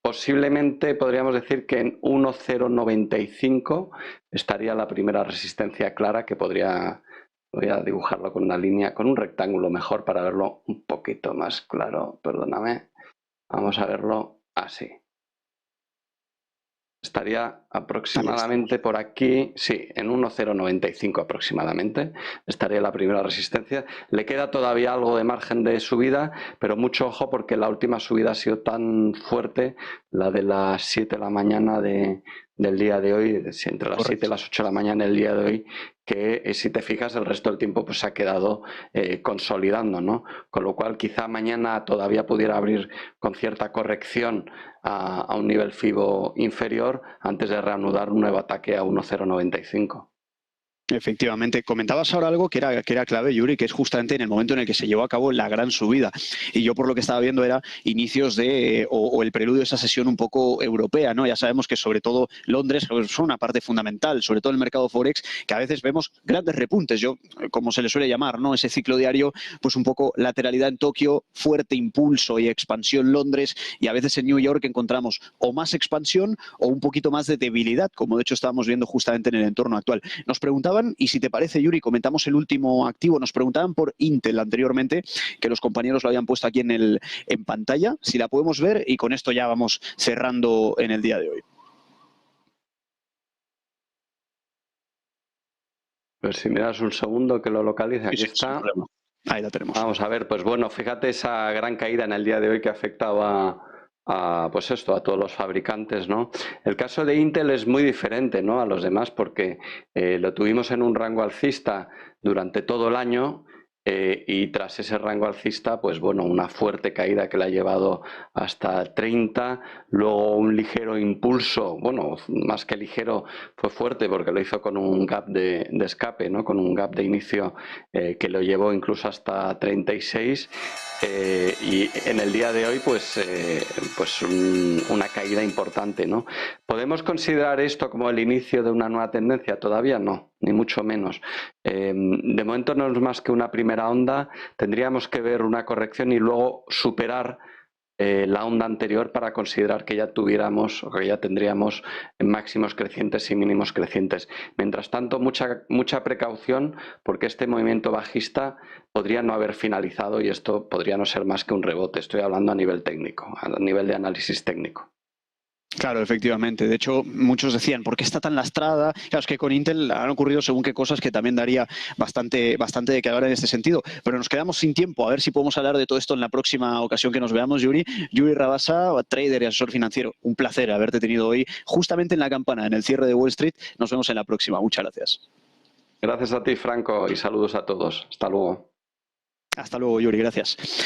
posiblemente podríamos decir que en 1.095 estaría la primera resistencia clara, que voy a dibujarlo con una línea, con un rectángulo mejor para verlo un poquito más claro, perdóname. Vamos a verlo así. Estaría aproximadamente por aquí, sí, en 1.095 aproximadamente, estaría la primera resistencia. Le queda todavía algo de margen de subida, pero mucho ojo, porque la última subida ha sido tan fuerte, la de las 7 de la mañana del día de hoy, entre las 7 y las 8 de la mañana del día de hoy, que si te fijas el resto del tiempo pues se ha quedado consolidando, ¿no? Con lo cual quizá mañana todavía pudiera abrir con cierta corrección a un nivel FIBO inferior antes de reanudar un nuevo ataque a 1.095.
Efectivamente, comentabas ahora algo que era clave, Yuri, que es justamente en el momento en el que se llevó a cabo la gran subida. Y yo, por lo que estaba viendo, era inicios de o el preludio de esa sesión un poco europea, ¿no? Ya sabemos que sobre todo Londres son una parte fundamental, sobre todo el mercado Forex, que a veces vemos grandes repuntes, como se le suele llamar, ¿no? Ese ciclo diario, pues un poco lateralidad en Tokio, fuerte impulso y expansión Londres, y a veces en New York encontramos o más expansión o un poquito más de debilidad, como de hecho estábamos viendo justamente en el entorno actual. Nos preguntaban, y si te parece, Yuri, comentamos el último activo. Nos preguntaban por Intel anteriormente, que los compañeros lo habían puesto aquí en pantalla, si la podemos ver, y con esto ya vamos cerrando en el día de hoy.
Pues si me das un segundo que lo localice, aquí
sí,
está.
Ahí la tenemos.
Vamos a ver, pues bueno, fíjate esa gran caída en el día de hoy que afectaba pues esto, a todos los fabricantes, ¿no? El caso de Intel es muy diferente, ¿no?, a los demás, porque lo tuvimos en un rango alcista durante todo el año, y tras ese rango alcista, pues bueno, una fuerte caída que la ha llevado hasta 30, luego un ligero impulso, bueno, más que ligero, fue fuerte porque lo hizo con un gap de escape, ¿no?, con un gap de inicio que lo llevó incluso hasta 36, y en el día de hoy pues una caída importante, ¿no? ¿Podemos considerar esto como el inicio de una nueva tendencia? Todavía no, ni mucho menos. De momento no es más que una primera onda. Tendríamos que ver una corrección y luego superar la onda anterior para considerar que ya tuviéramos o que ya tendríamos máximos crecientes y mínimos crecientes. Mientras tanto, mucha precaución, porque este movimiento bajista podría no haber finalizado y esto podría no ser más que un rebote. Estoy hablando a nivel técnico, a nivel de análisis técnico.
Claro, efectivamente. De hecho, muchos decían, ¿por qué está tan lastrada? Claro, es que con Intel han ocurrido según qué cosas que también daría bastante de qué hablar en este sentido. Pero nos quedamos sin tiempo. A ver si podemos hablar de todo esto en la próxima ocasión que nos veamos, Yuri. Yuri Rabasa, trader y asesor financiero. Un placer haberte tenido hoy justamente en la campana, en el cierre de Wall Street. Nos vemos en la próxima. Muchas gracias.
Gracias a ti, Franco, y saludos a todos. Hasta luego.
Hasta luego, Yuri. Gracias.